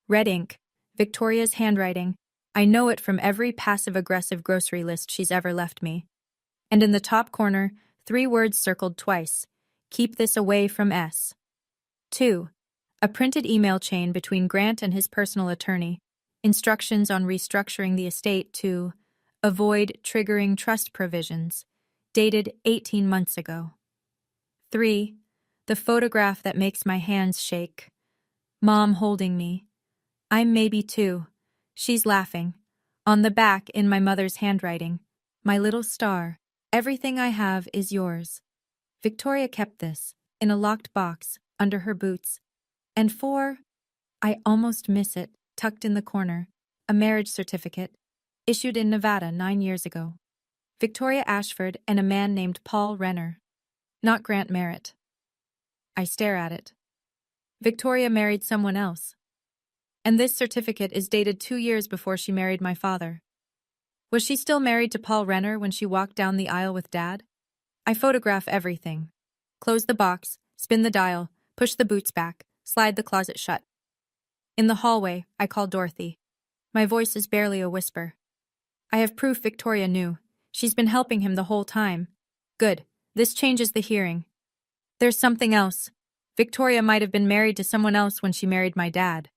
Red ink, Victoria's handwriting. I know it from every passive-aggressive grocery list she's ever left me. And in the top corner, 3 words circled twice. Keep this away from S. 2. A printed email chain between Grant and his personal attorney. Instructions on restructuring the estate to avoid triggering trust provisions. Dated 18 months ago. 3. The photograph that makes my hands shake. Mom holding me. I'm maybe 2. She's laughing. On the back, in my mother's handwriting. My little star. Everything I have is yours. Victoria kept this, in a locked box, under her boots. And 4. I almost miss it, tucked in the corner. A marriage certificate, issued in Nevada 9 years ago. Victoria Ashford and a man named Paul Renner. Not Grant Merritt. I stare at it. Victoria married someone else. And this certificate is dated 2 years before she married my father. Was she still married to Paul Renner when she walked down the aisle with Dad? I photograph everything. Close the box, spin the dial, push the boots back, slide the closet shut. In the hallway, I call Dorothy. My voice is barely a whisper. I have proof Victoria knew. She's been helping him the whole time. Good. This changes the hearing. There's something else. Victoria might have been married to someone else when she married my dad.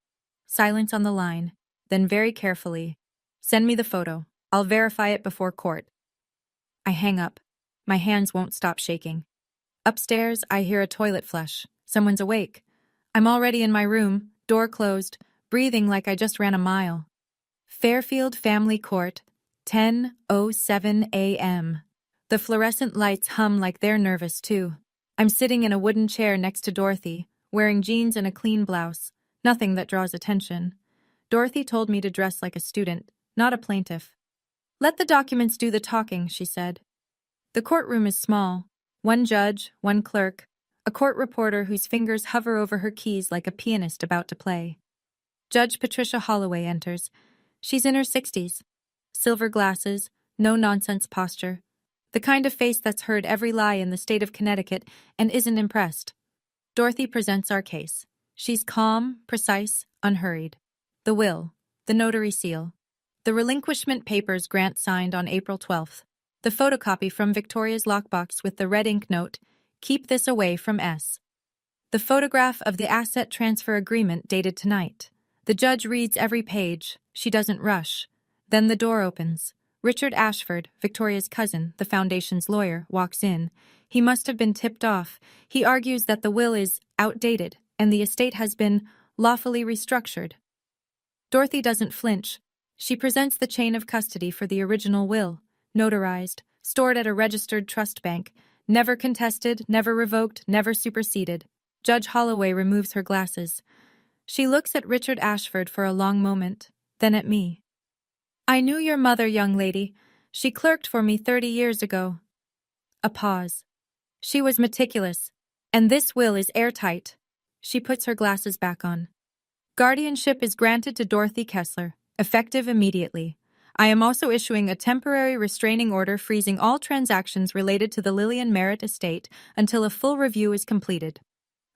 Silence on the line. Then very carefully. Send me the photo. I'll verify it before court. I hang up. My hands won't stop shaking. Upstairs, I hear a toilet flush. Someone's awake. I'm already in my room, door closed, breathing like I just ran a mile. Fairfield Family Court, 10:07 a.m. The fluorescent lights hum like they're nervous, too. I'm sitting in a wooden chair next to Dorothy, wearing jeans and a clean blouse. Nothing that draws attention. Dorothy told me to dress like a student, not a plaintiff. Let the documents do the talking, she said. The courtroom is small. One judge, one clerk, a court reporter whose fingers hover over her keys like a pianist about to play. Judge Patricia Holloway enters. She's in her 60s. Silver glasses, no-nonsense posture. The kind of face that's heard every lie in the state of Connecticut and isn't impressed. Dorothy presents our case. She's calm, precise, unhurried. The will, the notary seal, the relinquishment papers Grant signed on April 12th, the photocopy from Victoria's lockbox with the red ink note, "Keep this away from S." The photograph of the asset transfer agreement dated tonight. The judge reads every page. She doesn't rush. Then the door opens. Richard Ashford, Victoria's cousin, the foundation's lawyer, walks in. He must have been tipped off. He argues that the will is outdated and the estate has been lawfully restructured. Dorothy doesn't flinch. She presents the chain of custody for the original will, notarized, stored at a registered trust bank, never contested, never revoked, never superseded. Judge Holloway removes her glasses. She looks at Richard Ashford for a long moment, then at me. "I knew your mother, young lady. She clerked for me 30 years ago." A pause. "She was meticulous, and this will is airtight." She puts her glasses back on. "Guardianship is granted to Dorothy Kessler, effective immediately. I am also issuing a temporary restraining order freezing all transactions related to the Lillian Merritt estate until a full review is completed."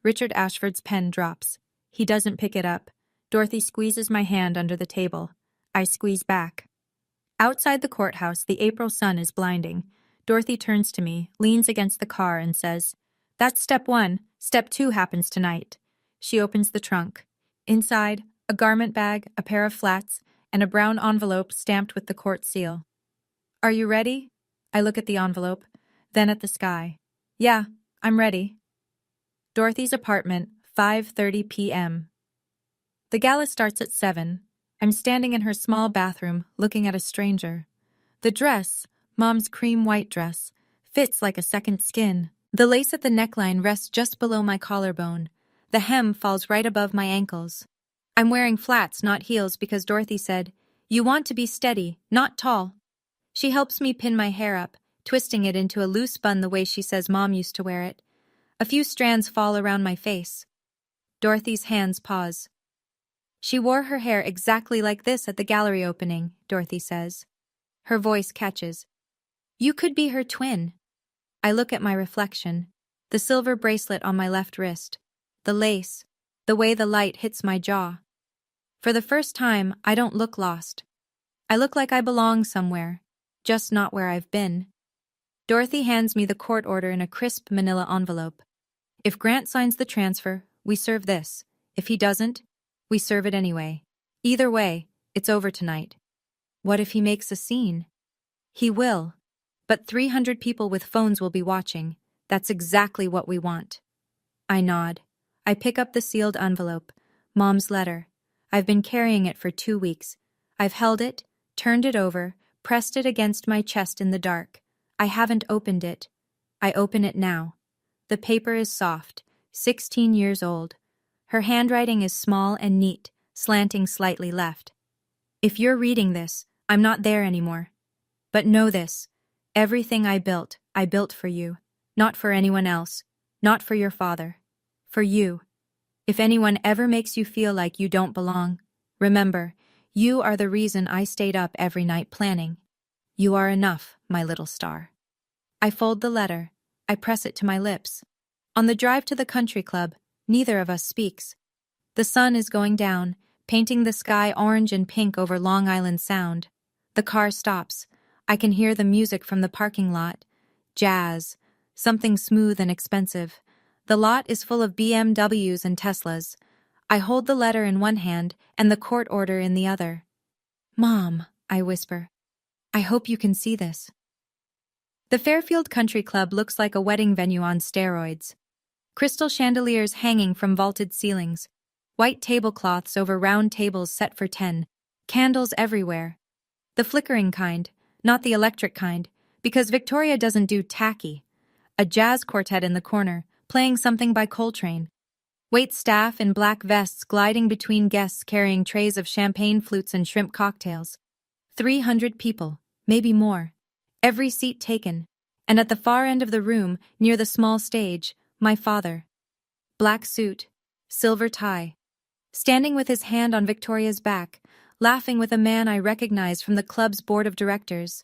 Richard Ashford's pen drops. He doesn't pick it up. Dorothy squeezes my hand under the table. I squeeze back. Outside the courthouse, the April sun is blinding. Dorothy turns to me, leans against the car, and says, "That's step 1. Step 2 happens tonight." She opens the trunk. Inside, a garment bag, a pair of flats, and a brown envelope stamped with the court seal. "Are you ready?" I look at the envelope, then at the sky. "Yeah, I'm ready." Dorothy's apartment, 5:30 p.m. The gala starts at 7. I'm standing in her small bathroom, looking at a stranger. The dress, Mom's cream white dress, fits like a second skin. The lace at the neckline rests just below my collarbone. The hem falls right above my ankles. I'm wearing flats, not heels, because Dorothy said, "You want to be steady, not tall." She helps me pin my hair up, twisting it into a loose bun the way she says Mom used to wear it. A few strands fall around my face. Dorothy's hands pause. "She wore her hair exactly like this at the gallery opening," Dorothy says. Her voice catches. "You could be her twin." I look at my reflection. The silver bracelet on my left wrist. The lace. The way the light hits my jaw. For the first time, I don't look lost. I look like I belong somewhere, just not where I've been. Dorothy hands me the court order in a crisp manila envelope. If Grant signs the transfer, we serve this. If he doesn't, we serve it anyway. Either way, it's over tonight. What if he makes a scene? He will. But 300 people with phones will be watching. That's exactly what we want. I nod. I pick up the sealed envelope. Mom's letter. I've been carrying it for 2 weeks. I've held it, turned it over, pressed it against my chest in the dark. I haven't opened it. I open it now. The paper is soft, 16 years old. Her handwriting is small and neat, slanting slightly left. If you're reading this, I'm not there anymore. But know this. Everything I built for you. Not for anyone else. Not for your father. For you. If anyone ever makes you feel like you don't belong, remember, you are the reason I stayed up every night planning. You are enough, my little star. I fold the letter. I press it to my lips. On the drive to the country club, neither of us speaks. The sun is going down, painting the sky orange and pink over Long Island Sound. The car stops. I can hear the music from the parking lot. Jazz. Something smooth and expensive. The lot is full of BMWs and Teslas. I hold the letter in one hand and the court order in the other. Mom, I whisper. I hope you can see this. The Fairfield Country Club looks like a wedding venue on steroids. Crystal chandeliers hanging from vaulted ceilings. White tablecloths over round tables set for 10. Candles everywhere. The flickering kind, not the electric kind, because Victoria doesn't do tacky. A jazz quartet in the corner, playing something by Coltrane. Wait staff in black vests gliding between guests carrying trays of champagne flutes and shrimp cocktails. 300 people, maybe more. Every seat taken. And at the far end of the room, near the small stage, my father. Black suit, silver tie. Standing with his hand on Victoria's back, laughing with a man I recognize from the club's board of directors.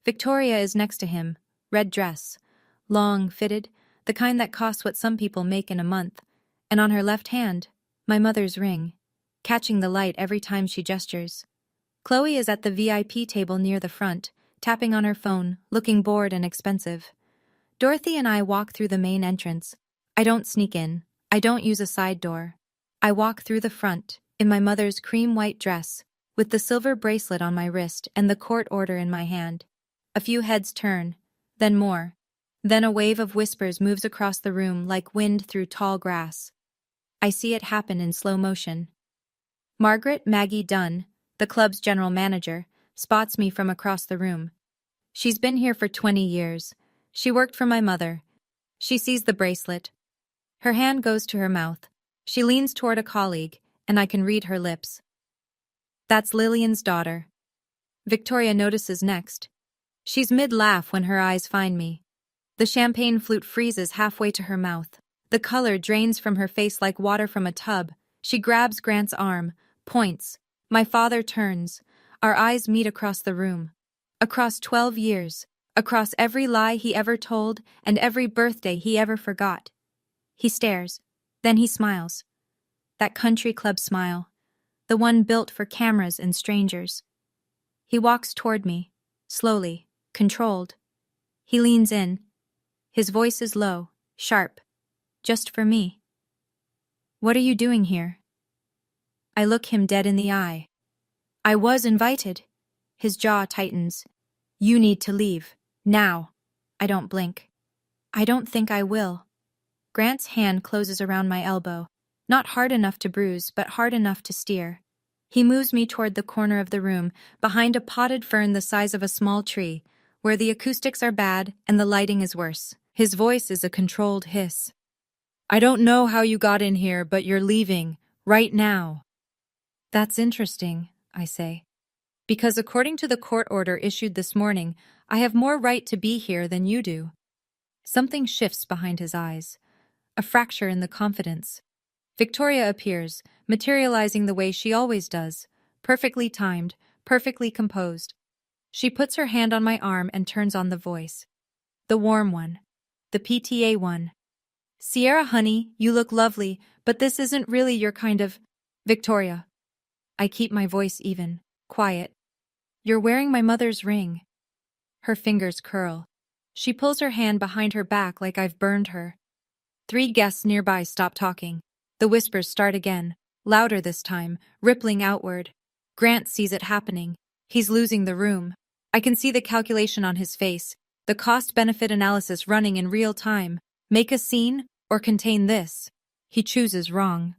Victoria is next to him, red dress. Long, fitted, the kind that costs what some people make in a month. And on her left hand, my mother's ring, catching the light every time she gestures. Chloe is at the VIP table near the front, tapping on her phone, looking bored and expensive. Dorothy and I walk through the main entrance. I don't sneak in. I don't use a side door. I walk through the front, in my mother's cream-white dress, with the silver bracelet on my wrist and the court order in my hand. A few heads turn, then more. Then a wave of whispers moves across the room like wind through tall grass. I see it happen in slow motion. Margaret Maggie Dunn, the club's general manager, spots me from across the room. She's been here for 20 years. She worked for my mother. She sees the bracelet. Her hand goes to her mouth. She leans toward a colleague, and I can read her lips. That's Lillian's daughter. Victoria notices next. She's mid-laugh when her eyes find me. The champagne flute freezes halfway to her mouth. The color drains from her face like water from a tub. She grabs Grant's arm, points. My father turns. Our eyes meet across the room. Across 12 years. Across every lie he ever told and every birthday he ever forgot. He stares. Then he smiles. That country club smile. The one built for cameras and strangers. He walks toward me. Slowly. Controlled. He leans in. His voice is low. Sharp. Just for me. What are you doing here? I look him dead in the eye. I was invited. His jaw tightens. You need to leave. Now. I don't blink. I don't think I will. Grant's hand closes around my elbow. Not hard enough to bruise, but hard enough to steer. He moves me toward the corner of the room, behind a potted fern the size of a small tree, where the acoustics are bad and the lighting is worse. His voice is a controlled hiss. I don't know how you got in here, but you're leaving. Right now. That's interesting, I say. Because according to the court order issued this morning, I have more right to be here than you do. Something shifts behind his eyes. A fracture in the confidence. Victoria appears, materializing the way she always does, perfectly timed, perfectly composed. She puts her hand on my arm and turns on the voice. The warm one. The PTA one. Sierra, honey, you look lovely, but this isn't really your kind of... Victoria. I keep my voice even, quiet. You're wearing my mother's ring. Her fingers curl. She pulls her hand behind her back like I've burned her. 3 guests nearby stop talking. The whispers start again, louder this time, rippling outward. Grant sees it happening. He's losing the room. I can see the calculation on his face, the cost-benefit analysis running in real time. Make a scene or contain this. He chooses wrong.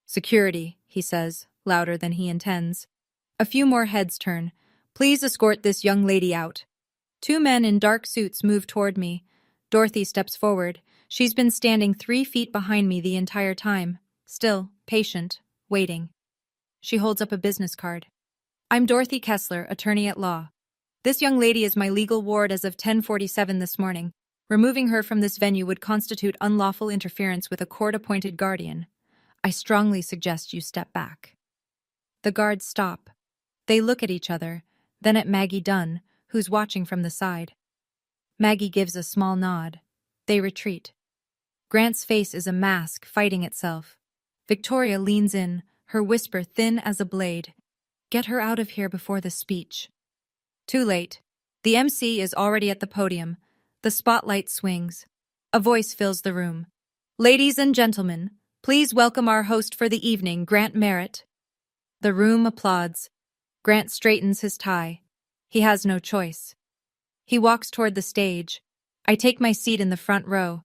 Security, he says, louder than he intends. A few more heads turn. Please escort this young lady out. 2 men in dark suits move toward me. Dorothy steps forward. She's been standing 3 feet behind me the entire time. Still, patient, waiting. She holds up a business card. I'm Dorothy Kessler, attorney at law. This young lady is my legal ward as of 10:47 this morning. Removing her from this venue would constitute unlawful interference with a court-appointed guardian. I strongly suggest you step back. The guards stop. They look at each other, then at Maggie Dunn, who's watching from the side. Maggie gives a small nod. They retreat. Grant's face is a mask fighting itself. Victoria leans in, her whisper thin as a blade. Get her out of here before the speech. Too late. The MC is already at the podium. The spotlight swings. A voice fills the room. Ladies and gentlemen, please welcome our host for the evening, Grant Merritt. The room applauds. Grant straightens his tie. He has no choice. He walks toward the stage. I take my seat in the front row.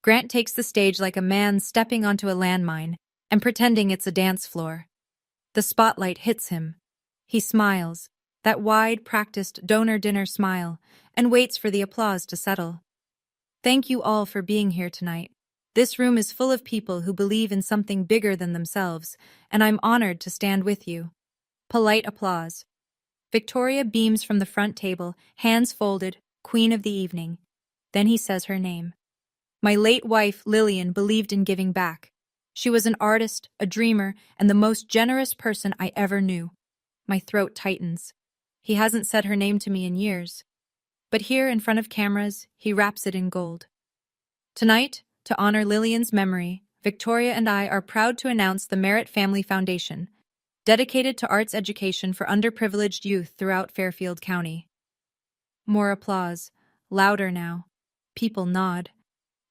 Grant takes the stage like a man stepping onto a landmine and pretending it's a dance floor. The spotlight hits him. He smiles, that wide, practiced donor dinner smile, and waits for the applause to settle. Thank you all for being here tonight. This room is full of people who believe in something bigger than themselves, and I'm honored to stand with you. Polite applause. Victoria beams from the front table, hands folded, queen of the evening. Then he says her name. My late wife, Lillian, believed in giving back. She was an artist, a dreamer, and the most generous person I ever knew. My throat tightens. He hasn't said her name to me in years. But here, in front of cameras, he wraps it in gold. Tonight, to honor Lillian's memory, Victoria and I are proud to announce the Merritt Family Foundation, dedicated to arts education for underprivileged youth throughout Fairfield County. More applause. Louder now. People nod.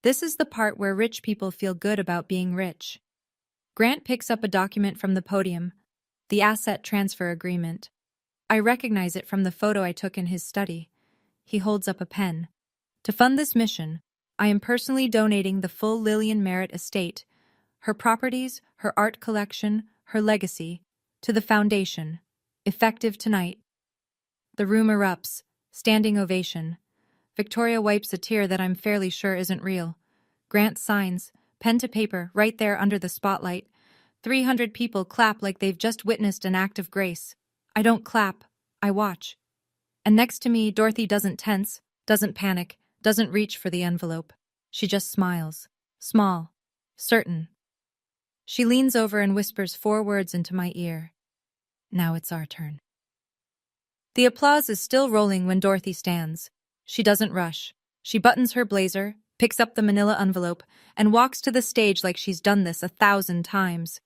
This is the part where rich people feel good about being rich. Grant picks up a document from the podium, the asset transfer agreement. I recognize it from the photo I took in his study. He holds up a pen. To fund this mission, I am personally donating the full Lillian Merritt estate, her properties, her art collection, her legacy, to the foundation, effective tonight. The room erupts, standing ovation. Victoria wipes a tear that I'm fairly sure isn't real. Grant signs, pen to paper, right there under the spotlight. 300 people clap like they've just witnessed an act of grace. I don't clap, I watch. And next to me, Dorothy doesn't tense, doesn't panic, doesn't reach for the envelope. She just smiles. Small. Certain. She leans over and whispers 4 words into my ear. Now it's our turn. The applause is still rolling when Dorothy stands. She doesn't rush. She buttons her blazer, picks up the manila envelope, and walks to the stage like she's done this 1,000 times.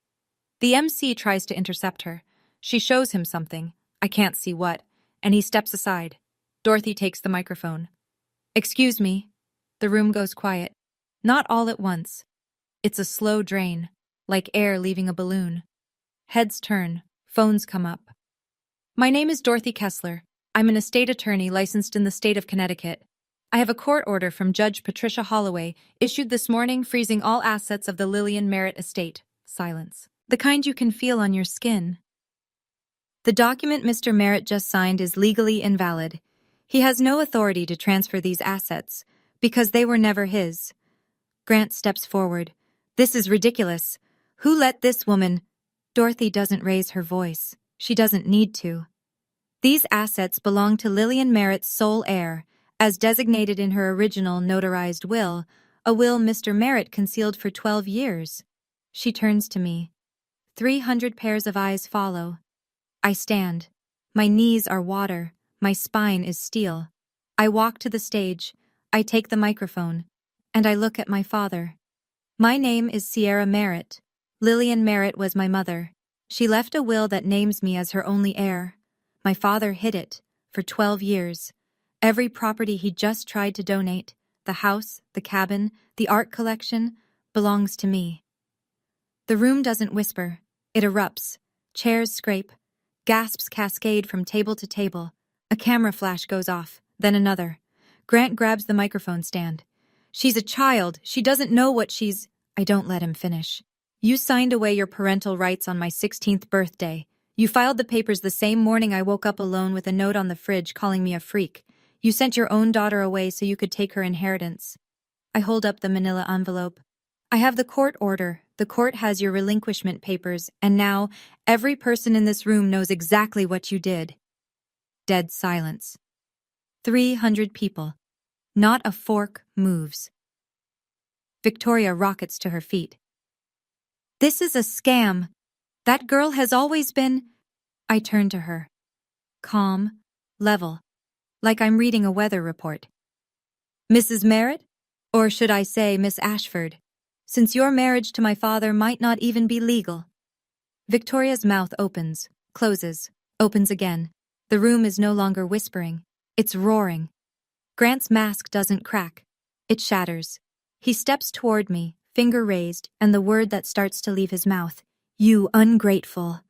The MC tries to intercept her. She shows him something. I can't see what. And he steps aside. Dorothy takes the microphone. Excuse me. The room goes quiet. Not all at once. It's a slow drain, like air leaving a balloon. Heads turn. Phones come up. My name is Dorothy Kessler. I'm an estate attorney licensed in the state of Connecticut. I have a court order from Judge Patricia Holloway, issued this morning freezing all assets of the Lillian Merritt estate. Silence. The kind you can feel on your skin. The document Mr. Merritt just signed is legally invalid. He has no authority to transfer these assets, because they were never his. Grant steps forward. This is ridiculous. Who let this woman... Dorothy doesn't raise her voice. She doesn't need to. These assets belong to Lillian Merritt's sole heir, as designated in her original notarized will, a will Mr. Merritt concealed for 12 years. She turns to me. 300 pairs of eyes follow. I stand. My knees are water. My spine is steel. I walk to the stage. I take the microphone. And I look at my father. My name is Sierra Merritt. Lillian Merritt was my mother. She left a will that names me as her only heir. My father hid it for 12 years. Every property he just tried to donate, the house, the cabin, the art collection, belongs to me. The room doesn't whisper. It erupts. Chairs scrape. Gasps cascade from table to table. A camera flash goes off, then another. Grant grabs the microphone stand. She's a child. She doesn't know what she's... I don't let him finish. You signed away your parental rights on my 16th birthday. You filed the papers the same morning I woke up alone with a note on the fridge calling me a freak. You sent your own daughter away so you could take her inheritance. I hold up the manila envelope. I have the court order. The court has your relinquishment papers, and now every person in this room knows exactly what you did. Dead silence. 300 people. Not a fork moves. Victoria rockets to her feet. This is a scam. That girl has always been... I turn to her. Calm, level, like I'm reading a weather report. Mrs. Merritt? Or should I say Miss Ashford? Since your marriage to my father might not even be legal. Victoria's mouth opens, closes, opens again. The room is no longer whispering. It's roaring. Grant's mask doesn't crack. It shatters. He steps toward me, finger raised, and the word that starts to leave his mouth, "You ungrateful,"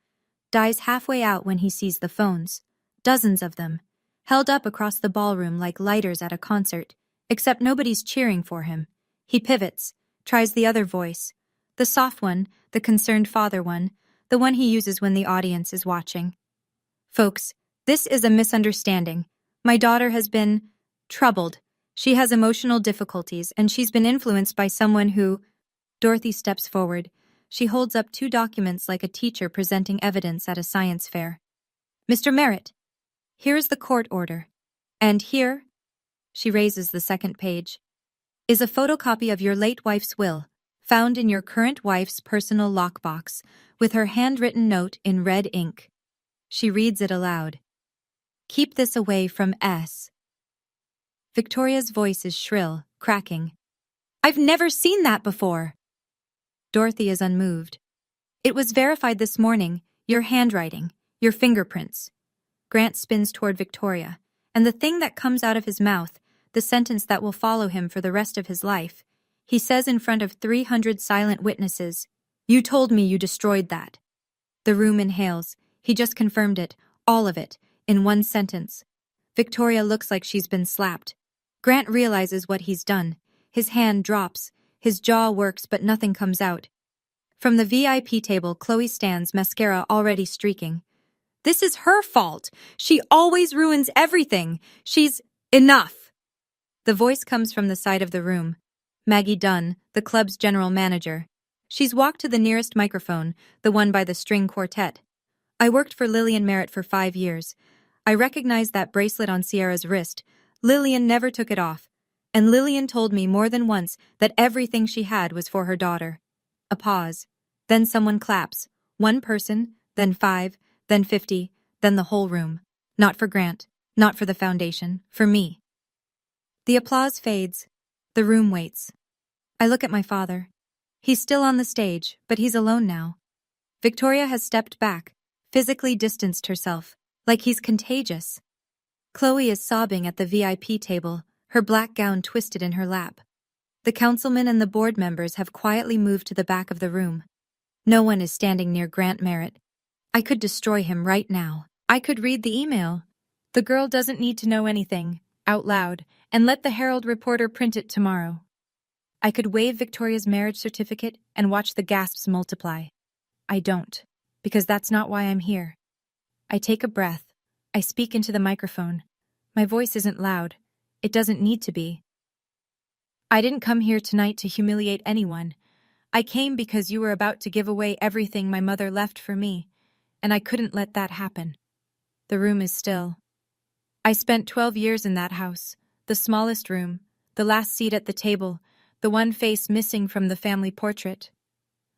dies halfway out when he sees the phones. Dozens of them, held up across the ballroom like lighters at a concert, except nobody's cheering for him. He pivots, tries the other voice, the soft one, the concerned father one, the one he uses when the audience is watching. Folks, this is a misunderstanding. My daughter has been troubled. She has emotional difficulties, and she's been influenced by someone who... Dorothy steps forward. She holds up 2 documents like a teacher presenting evidence at a science fair. Mr. Merritt, here is the court order. And here, she raises the second page, is a photocopy of your late wife's will, found in your current wife's personal lockbox, with her handwritten note in red ink. She reads it aloud. Keep this away from S. Victoria's voice is shrill, cracking. I've never seen that before. Dorothy is unmoved. It was verified this morning, your handwriting, your fingerprints. Grant spins toward Victoria, and the thing that comes out of his mouth, the sentence that will follow him for the rest of his life, he says in front of 300 silent witnesses, "You told me you destroyed that." The room inhales. He just confirmed it, all of it, in one sentence. Victoria looks like she's been slapped. Grant realizes what he's done. His hand drops. His jaw works, but nothing comes out. From the VIP table, Chloe stands, mascara already streaking. This is her fault. She always ruins everything. She's... Enough! The voice comes from the side of the room. Maggie Dunn, the club's general manager. She's walked to the nearest microphone, the one by the string quartet. I worked for Lillian Merritt for 5 years. I recognized that bracelet on Sierra's wrist. Lillian never took it off. And Lillian told me more than once that everything she had was for her daughter. A pause. Then someone claps. 1 person, then 5, then 50, then the whole room. Not for Grant, not for the foundation, for me. The applause fades. The room waits. I look at my father. He's still on the stage, but he's alone now. Victoria has stepped back, physically distanced herself, like he's contagious. Chloe is sobbing at the VIP table, her black gown twisted in her lap. The councilmen and the board members have quietly moved to the back of the room. No one is standing near Grant Merritt. I could destroy him right now. I could read the email. The girl doesn't need to know anything, out loud, and let the Herald reporter print it tomorrow. I could wave Victoria's marriage certificate and watch the gasps multiply. I don't, because that's not why I'm here. I take a breath. I speak into the microphone. My voice isn't loud. It doesn't need to be. I didn't come here tonight to humiliate anyone. I came because you were about to give away everything my mother left for me, and I couldn't let that happen. The room is still. I spent 12 years in that house, the smallest room, the last seat at the table, the one face missing from the family portrait.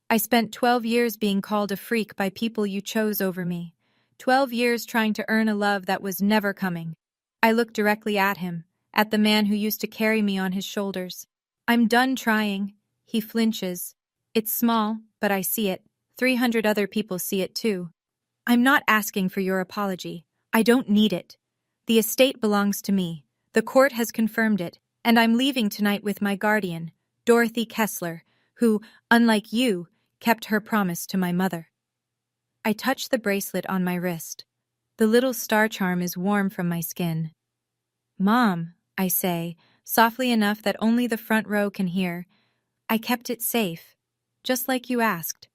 I spent 12 years being called a freak by people you chose over me, 12 years trying to earn a love that was never coming. I look directly at him, at the man who used to carry me on his shoulders. I'm done trying. He flinches. It's small, but I see it. 300 other people see it too. I'm not asking for your apology. I don't need it. The estate belongs to me. The court has confirmed it, and I'm leaving tonight with my guardian, Dorothy Kessler, who, unlike you, kept her promise to my mother. I touch the bracelet on my wrist. The little star charm is warm from my skin. Mom, I say, softly enough that only the front row can hear, I kept it safe, just like you asked.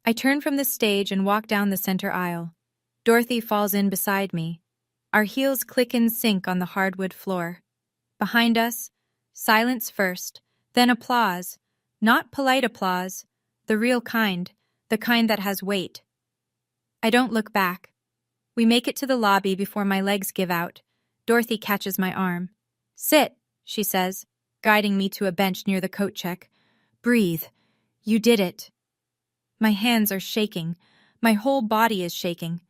I turn from the stage and walk down the center aisle. Dorothy falls in beside me. Our heels click and sink on the hardwood floor. Behind us, silence first, then applause, Not polite applause, the real kind, the kind that has weight. I don't look back. We make it to the lobby before my legs give out. Dorothy catches my arm. Sit, she says, guiding me to a bench near the coat check. Breathe. You did it. My hands are shaking. My whole body is shaking.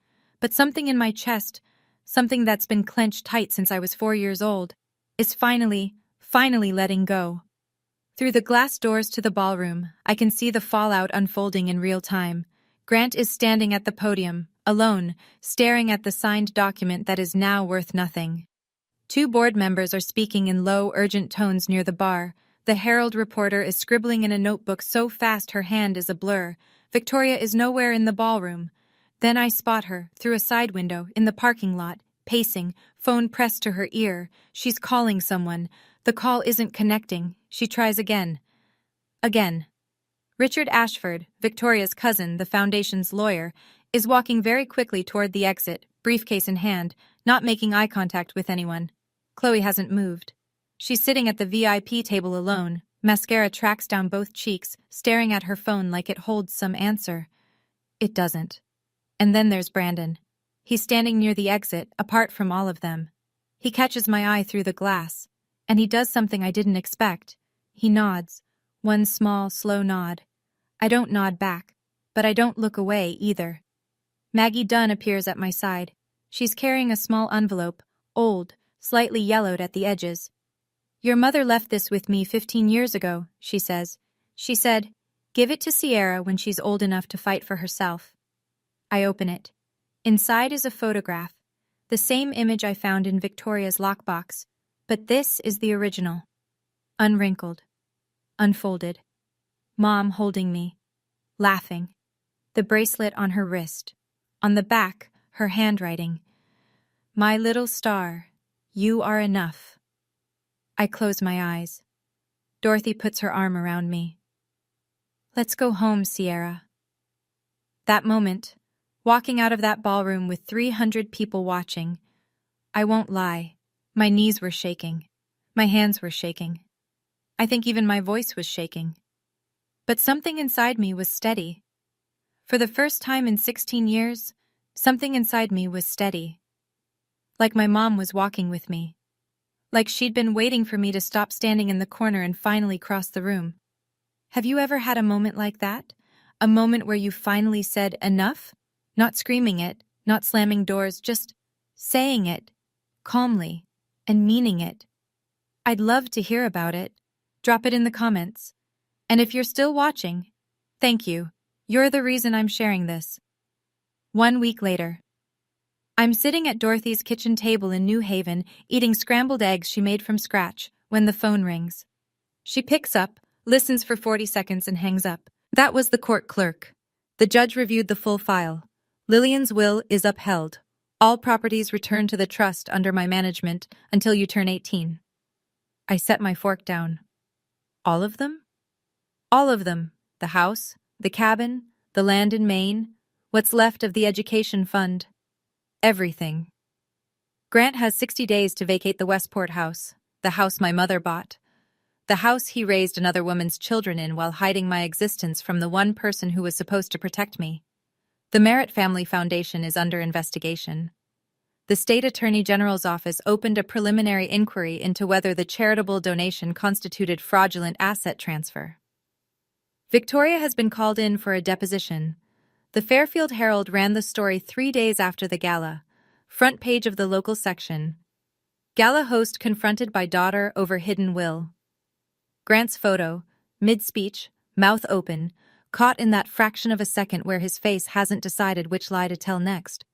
But something in my chest, something that's been clenched tight since I was 4 years old, is finally letting go. Through the glass doors to the ballroom, I can see the fallout unfolding in real time. Grant is standing at the podium, alone, staring at the signed document that is now worth nothing. 2 board members are speaking in low, urgent tones near the bar. The Herald reporter is scribbling in a notebook so fast her hand is a blur. Victoria is nowhere in the ballroom. Then I spot her, through a side window, in the parking lot, pacing, phone pressed to her ear. She's calling someone. The call isn't connecting. She tries again. Again. Richard Ashford, Victoria's cousin, the foundation's lawyer, is walking very quickly toward the exit, briefcase in hand, not making eye contact with anyone. Chloe hasn't moved. She's sitting at the VIP table alone. Mascara tracks down both cheeks, staring at her phone like it holds some answer. It doesn't. And then there's Brandon. He's standing near the exit, apart from all of them. He catches my eye through the glass. And he does something I didn't expect. He nods. One small, slow nod. I don't nod back, but I don't look away either. Maggie Dunn appears at my side. She's carrying a small envelope, old, slightly yellowed at the edges. Your mother left this with me 15 years ago, she says. She said, give it to Sierra when she's old enough to fight for herself. I open it. Inside is a photograph, the same image I found in Victoria's lockbox. But this is the original. Unwrinkled. Unfolded. Mom holding me. Laughing. The bracelet on her wrist. On the back, her handwriting. My little star, you are enough. I close my eyes. Dorothy puts her arm around me. Let's go home, Sierra. That moment, walking out of that ballroom with 300 people watching, I won't lie. My knees were shaking. My hands were shaking. I think even my voice was shaking. But something inside me was steady. For the first time in 16 years, something inside me was steady. Like my mom was walking with me. Like she'd been waiting for me to stop standing in the corner and finally cross the room. Have you ever had a moment like that? A moment where you finally said enough? Not screaming it, not slamming doors, just saying it, calmly. And meaning it. I'd love to hear about it. Drop it in the comments. And if you're still watching, thank you. You're the reason I'm sharing this. 1 week later. I'm sitting at Dorothy's kitchen table in New Haven, eating scrambled eggs she made from scratch, when the phone rings. She picks up, listens for 40 seconds and hangs up. That was the court clerk. The judge reviewed the full file. Lillian's will is upheld. All properties return to the trust under my management until you turn 18. I set my fork down. All of them? All of them. The house, the cabin, the land in Maine, what's left of the education fund. Everything. Grant has 60 days to vacate the Westport house, the house my mother bought. The house he raised another woman's children in while hiding my existence from the one person who was supposed to protect me. The Merritt Family Foundation is under investigation. The State Attorney General's office opened a preliminary inquiry into whether the charitable donation constituted fraudulent asset transfer. Victoria has been called in for a deposition. The Fairfield Herald ran the story 3 days after the gala. Front page of the local section. Gala host confronted by daughter over hidden will. Grant's photo, mid-speech, mouth open, caught in that fraction of a second where his face hasn't decided which lie to tell next.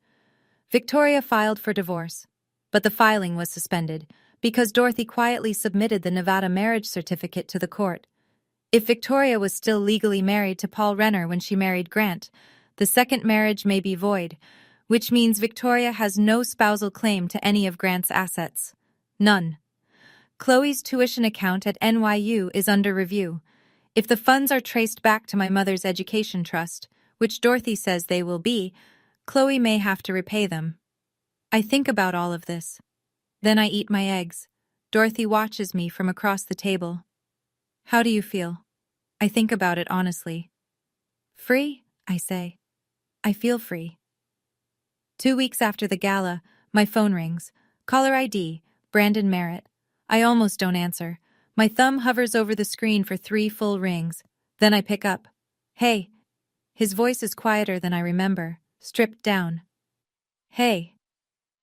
Victoria filed for divorce, but the filing was suspended because Dorothy quietly submitted the Nevada marriage certificate to the court. If Victoria was still legally married to Paul Renner when she married Grant, the second marriage may be void, which means Victoria has no spousal claim to any of Grant's assets. None. Chloe's tuition account at NYU is under review. If the funds are traced back to my mother's education trust, which Dorothy says they will be, Chloe may have to repay them. I think about all of this. Then I eat my eggs. Dorothy watches me from across the table. How do you feel? I think about it honestly. Free, I say. I feel free. 2 weeks after the gala, my phone rings. Caller ID, Brandon Merritt. I almost don't answer. My thumb hovers over the screen for 3 full rings. Then I pick up. Hey. His voice is quieter than I remember, stripped down. Hey.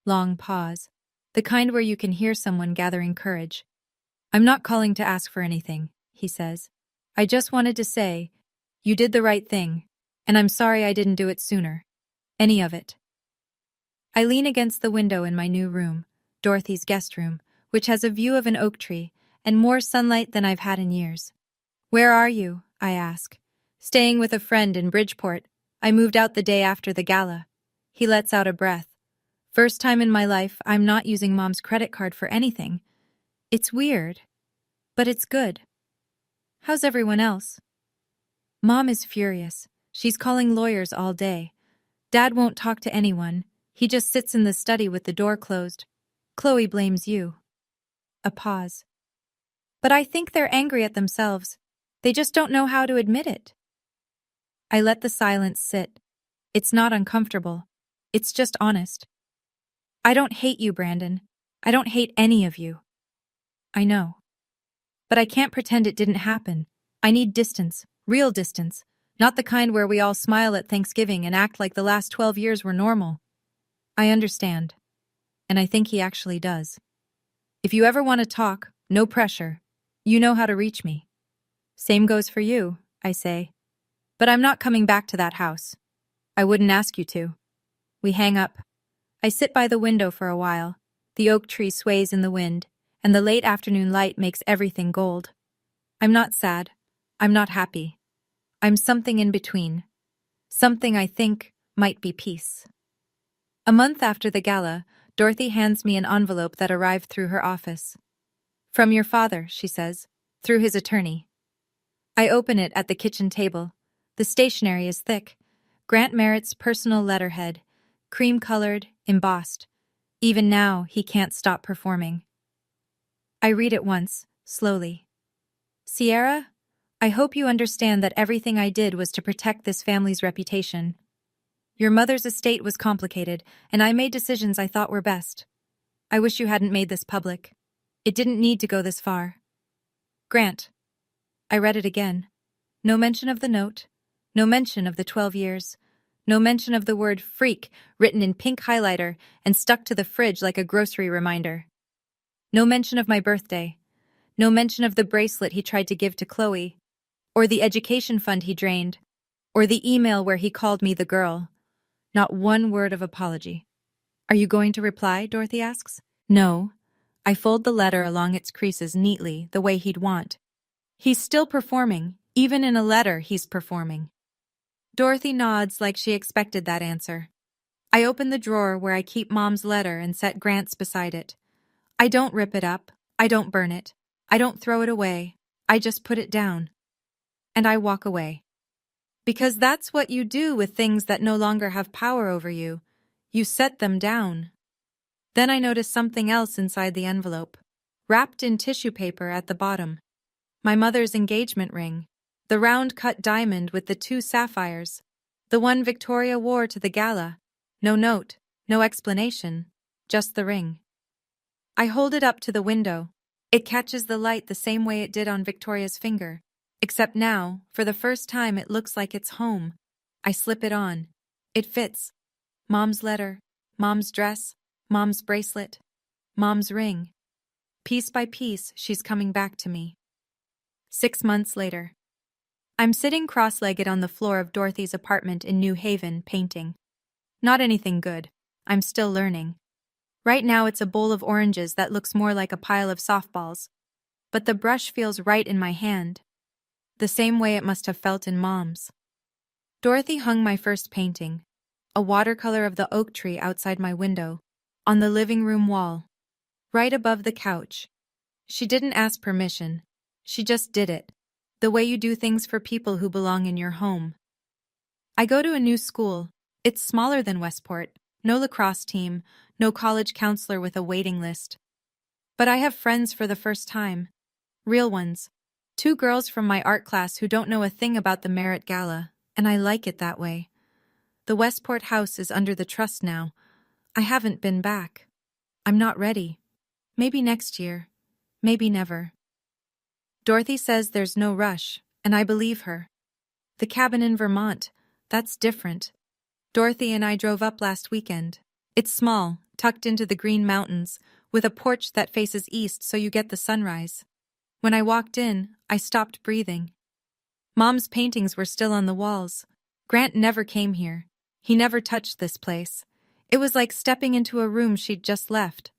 Long pause. The kind where you can hear someone gathering courage. I'm not calling to ask for anything, he says. I just wanted to say, you did the right thing, and I'm sorry I didn't do it sooner. Any of it. I lean against the window in my new room, Dorothy's guest room, which has a view of an oak tree and more sunlight than I've had in years. Where are you? I ask. Staying with a friend in Bridgeport. I moved out the day after the gala. He lets out a breath. First time in my life I'm not using Mom's credit card for anything. It's weird, but it's good. How's everyone else? Mom is furious. She's calling lawyers all day. Dad won't talk to anyone. He just sits in the study with the door closed. Chloe blames you. A pause. But I think they're angry at themselves. They just don't know how to admit it. I let the silence sit. It's not uncomfortable. It's just honest. I don't hate you, Brandon. I don't hate any of you. I know. But I can't pretend it didn't happen. I need distance, real distance, not the kind where we all smile at Thanksgiving and act like the last 12 years were normal. I understand. And I think he actually does. If you ever want to talk, no pressure. You know how to reach me. Same goes for you, I say. But I'm not coming back to that house. I wouldn't ask you to. We hang up. I sit by the window for a while. The oak tree sways in the wind, and the late afternoon light makes everything gold. I'm not sad. I'm not happy. I'm something in between. Something I think might be peace. A month after the gala, Dorothy hands me an envelope that arrived through her office. From your father, she says, through his attorney. I open it at the kitchen table. The stationery is thick. Grant Merritt's personal letterhead, cream-colored, embossed. Even now, he can't stop performing. I read it once, slowly. Sierra, I hope you understand that everything I did was to protect this family's reputation. Your mother's estate was complicated, and I made decisions I thought were best. I wish you hadn't made this public. It didn't need to go this far. Grant. I read it again. No mention of the note. No mention of the 12 years. No mention of the word freak written in pink highlighter and stuck to the fridge like a grocery reminder. No mention of my birthday. No mention of the bracelet he tried to give to Chloe, or the education fund he drained, or the email where he called me the girl. Not one word of apology. Are you going to reply? Dorothy asks. No. I fold the letter along its creases neatly, the way he'd want. He's still performing. Even in a letter, he's performing. Dorothy nods like she expected that answer. I open the drawer where I keep Mom's letter and set Grant's beside it. I don't rip it up. I don't burn it. I don't throw it away. I just put it down. And I walk away. Because that's what you do with things that no longer have power over you. You set them down. Then I notice something else inside the envelope, wrapped in tissue paper at the bottom. My mother's engagement ring. The round-cut diamond with the 2 sapphires. The one Victoria wore to the gala. No note, no explanation, just the ring. I hold it up to the window. It catches the light the same way it did on Victoria's finger. Except now, for the first time, it looks like it's home. I slip it on. It fits. Mom's letter, Mom's dress, Mom's bracelet, Mom's ring. Piece by piece, she's coming back to me. 6 months later. I'm sitting cross-legged on the floor of Dorothy's apartment in New Haven, painting. Not anything good. I'm still learning. Right now it's a bowl of oranges that looks more like a pile of softballs. But the brush feels right in my hand. The same way it must have felt in Mom's. Dorothy hung my first painting, a watercolor of the oak tree outside my window, on the living room wall, right above the couch. She didn't ask permission. She just did it. The way you do things for people who belong in your home. I go to a new school. It's smaller than Westport. No lacrosse team, no college counselor with a waiting list. But I have friends for the first time. Real ones. Two girls from my art class who don't know a thing about the Merit Gala, and I like it that way. The Westport house is under the trust now. I haven't been back. I'm not ready. Maybe next year. Maybe never. Dorothy says there's no rush, and I believe her. The cabin in Vermont, that's different. Dorothy and I drove up last weekend. It's small, tucked into the Green Mountains, with a porch that faces east so you get the sunrise. When I walked in, I stopped breathing. Mom's paintings were still on the walls. Grant never came here. He never touched this place. It was like stepping into a room she'd just left.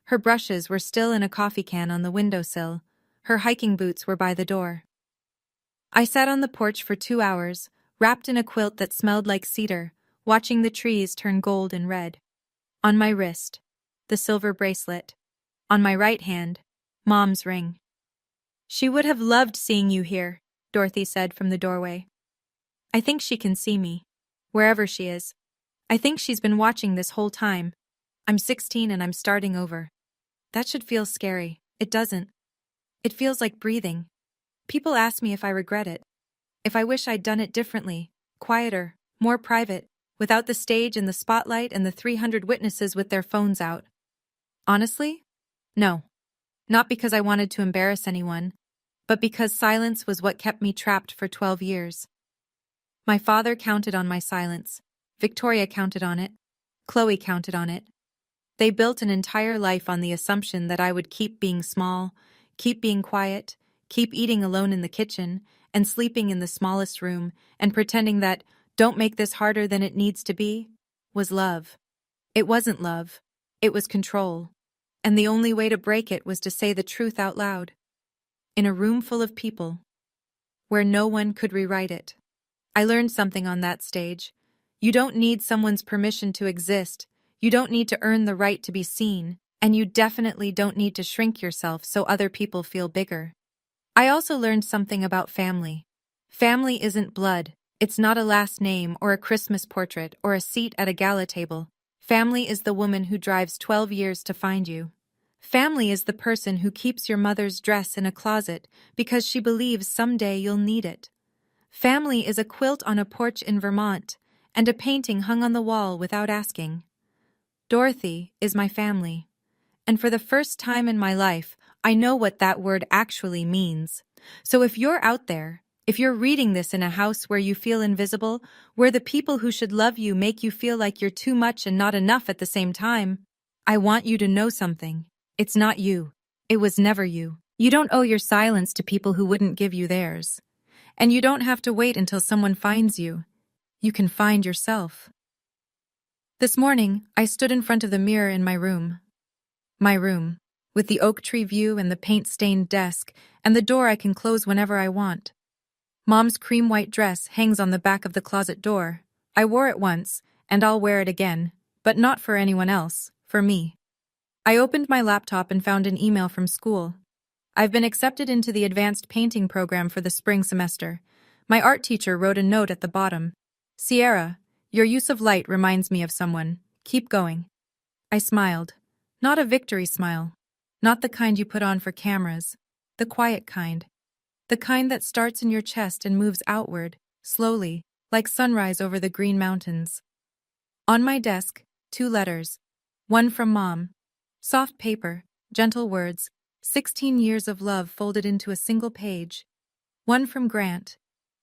Her brushes were still in a coffee can on the windowsill. Her hiking boots were by the door. I sat on the porch for 2 hours, wrapped in a quilt that smelled like cedar, watching the trees turn gold and red. On my wrist, the silver bracelet. On my right hand, Mom's ring. She would have loved seeing you here, Dorothy said from the doorway. I think she can see me, wherever she is. I think she's been watching this whole time. I'm 16 and I'm starting over. That should feel scary. It doesn't. It feels like breathing. People ask me if I regret it. If I wish I'd done it differently, quieter, more private, without the stage and the spotlight and the 300 witnesses with their phones out. Honestly? No. Not because I wanted to embarrass anyone, but because silence was what kept me trapped for 12 years. My father counted on my silence. Victoria counted on it. Chloe counted on it. They built an entire life on the assumption that I would keep being small, keep being quiet, keep eating alone in the kitchen, and sleeping in the smallest room, and pretending that, don't make this harder than it needs to be, was love. It wasn't love. It was control. And the only way to break it was to say the truth out loud. In a room full of people, where no one could rewrite it. I learned something on that stage. You don't need someone's permission to exist. You don't need to earn the right to be seen. And you definitely don't need to shrink yourself so other people feel bigger. I also learned something about family. Family isn't blood. It's not a last name or a Christmas portrait or a seat at a gala table. Family is the woman who drives 12 years to find you. Family is the person who keeps your mother's dress in a closet because she believes someday you'll need it. Family is a quilt on a porch in Vermont and a painting hung on the wall without asking. Dorothy is my family. And for the first time in my life, I know what that word actually means. So if you're out there, if you're reading this in a house where you feel invisible, where the people who should love you make you feel like you're too much and not enough at the same time, I want you to know something. It's not you. It was never you. You don't owe your silence to people who wouldn't give you theirs. And you don't have to wait until someone finds you. You can find yourself. This morning, I stood in front of the mirror in my room. My room, with the oak tree view and the paint-stained desk, and the door I can close whenever I want. Mom's cream-white dress hangs on the back of the closet door. I wore it once, and I'll wear it again, but not for anyone else, for me. I opened my laptop and found an email from school. I've been accepted into the advanced painting program for the spring semester. My art teacher wrote a note at the bottom. Sierra, your use of light reminds me of someone. Keep going. I smiled. Not a victory smile. Not the kind you put on for cameras. The quiet kind. The kind that starts in your chest and moves outward, slowly, like sunrise over the Green Mountains. On my desk, 2 letters. One from Mom. Soft paper, gentle words, 16 years of love folded into a single page. One from Grant.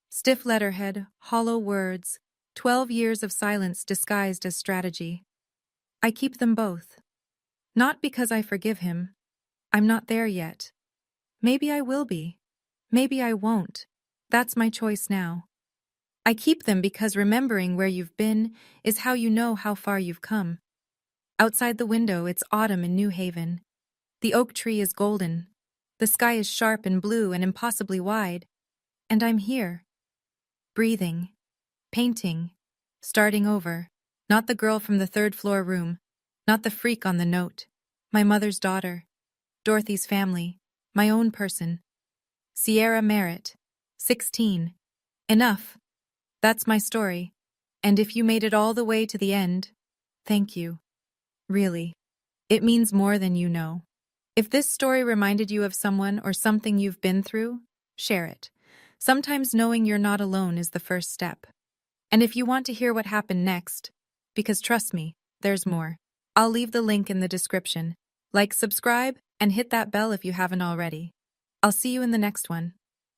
Stiff letterhead, hollow words, 12 years of silence disguised as strategy. I keep them both. Not because I forgive him. I'm not there yet. Maybe I will be. Maybe I won't. That's my choice now. I keep them because remembering where you've been is how you know how far you've come. Outside the window, it's autumn in New Haven. The oak tree is golden. The sky is sharp and blue and impossibly wide. And I'm here. Breathing. Painting. Starting over. Not the girl from the 3rd-floor room. Not the freak on the note. My mother's daughter. Dorothy's family. My own person. Sierra Merritt. 16. Enough. That's my story. And if you made it all the way to the end, thank you. Really. It means more than you know. If this story reminded you of someone or something you've been through, share it. Sometimes knowing you're not alone is the first step. And if you want to hear what happened next, because trust me, there's more. I'll leave the link in the description. Like, subscribe, and hit that bell if you haven't already. I'll see you in the next one.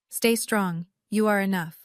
Stay strong. You are enough.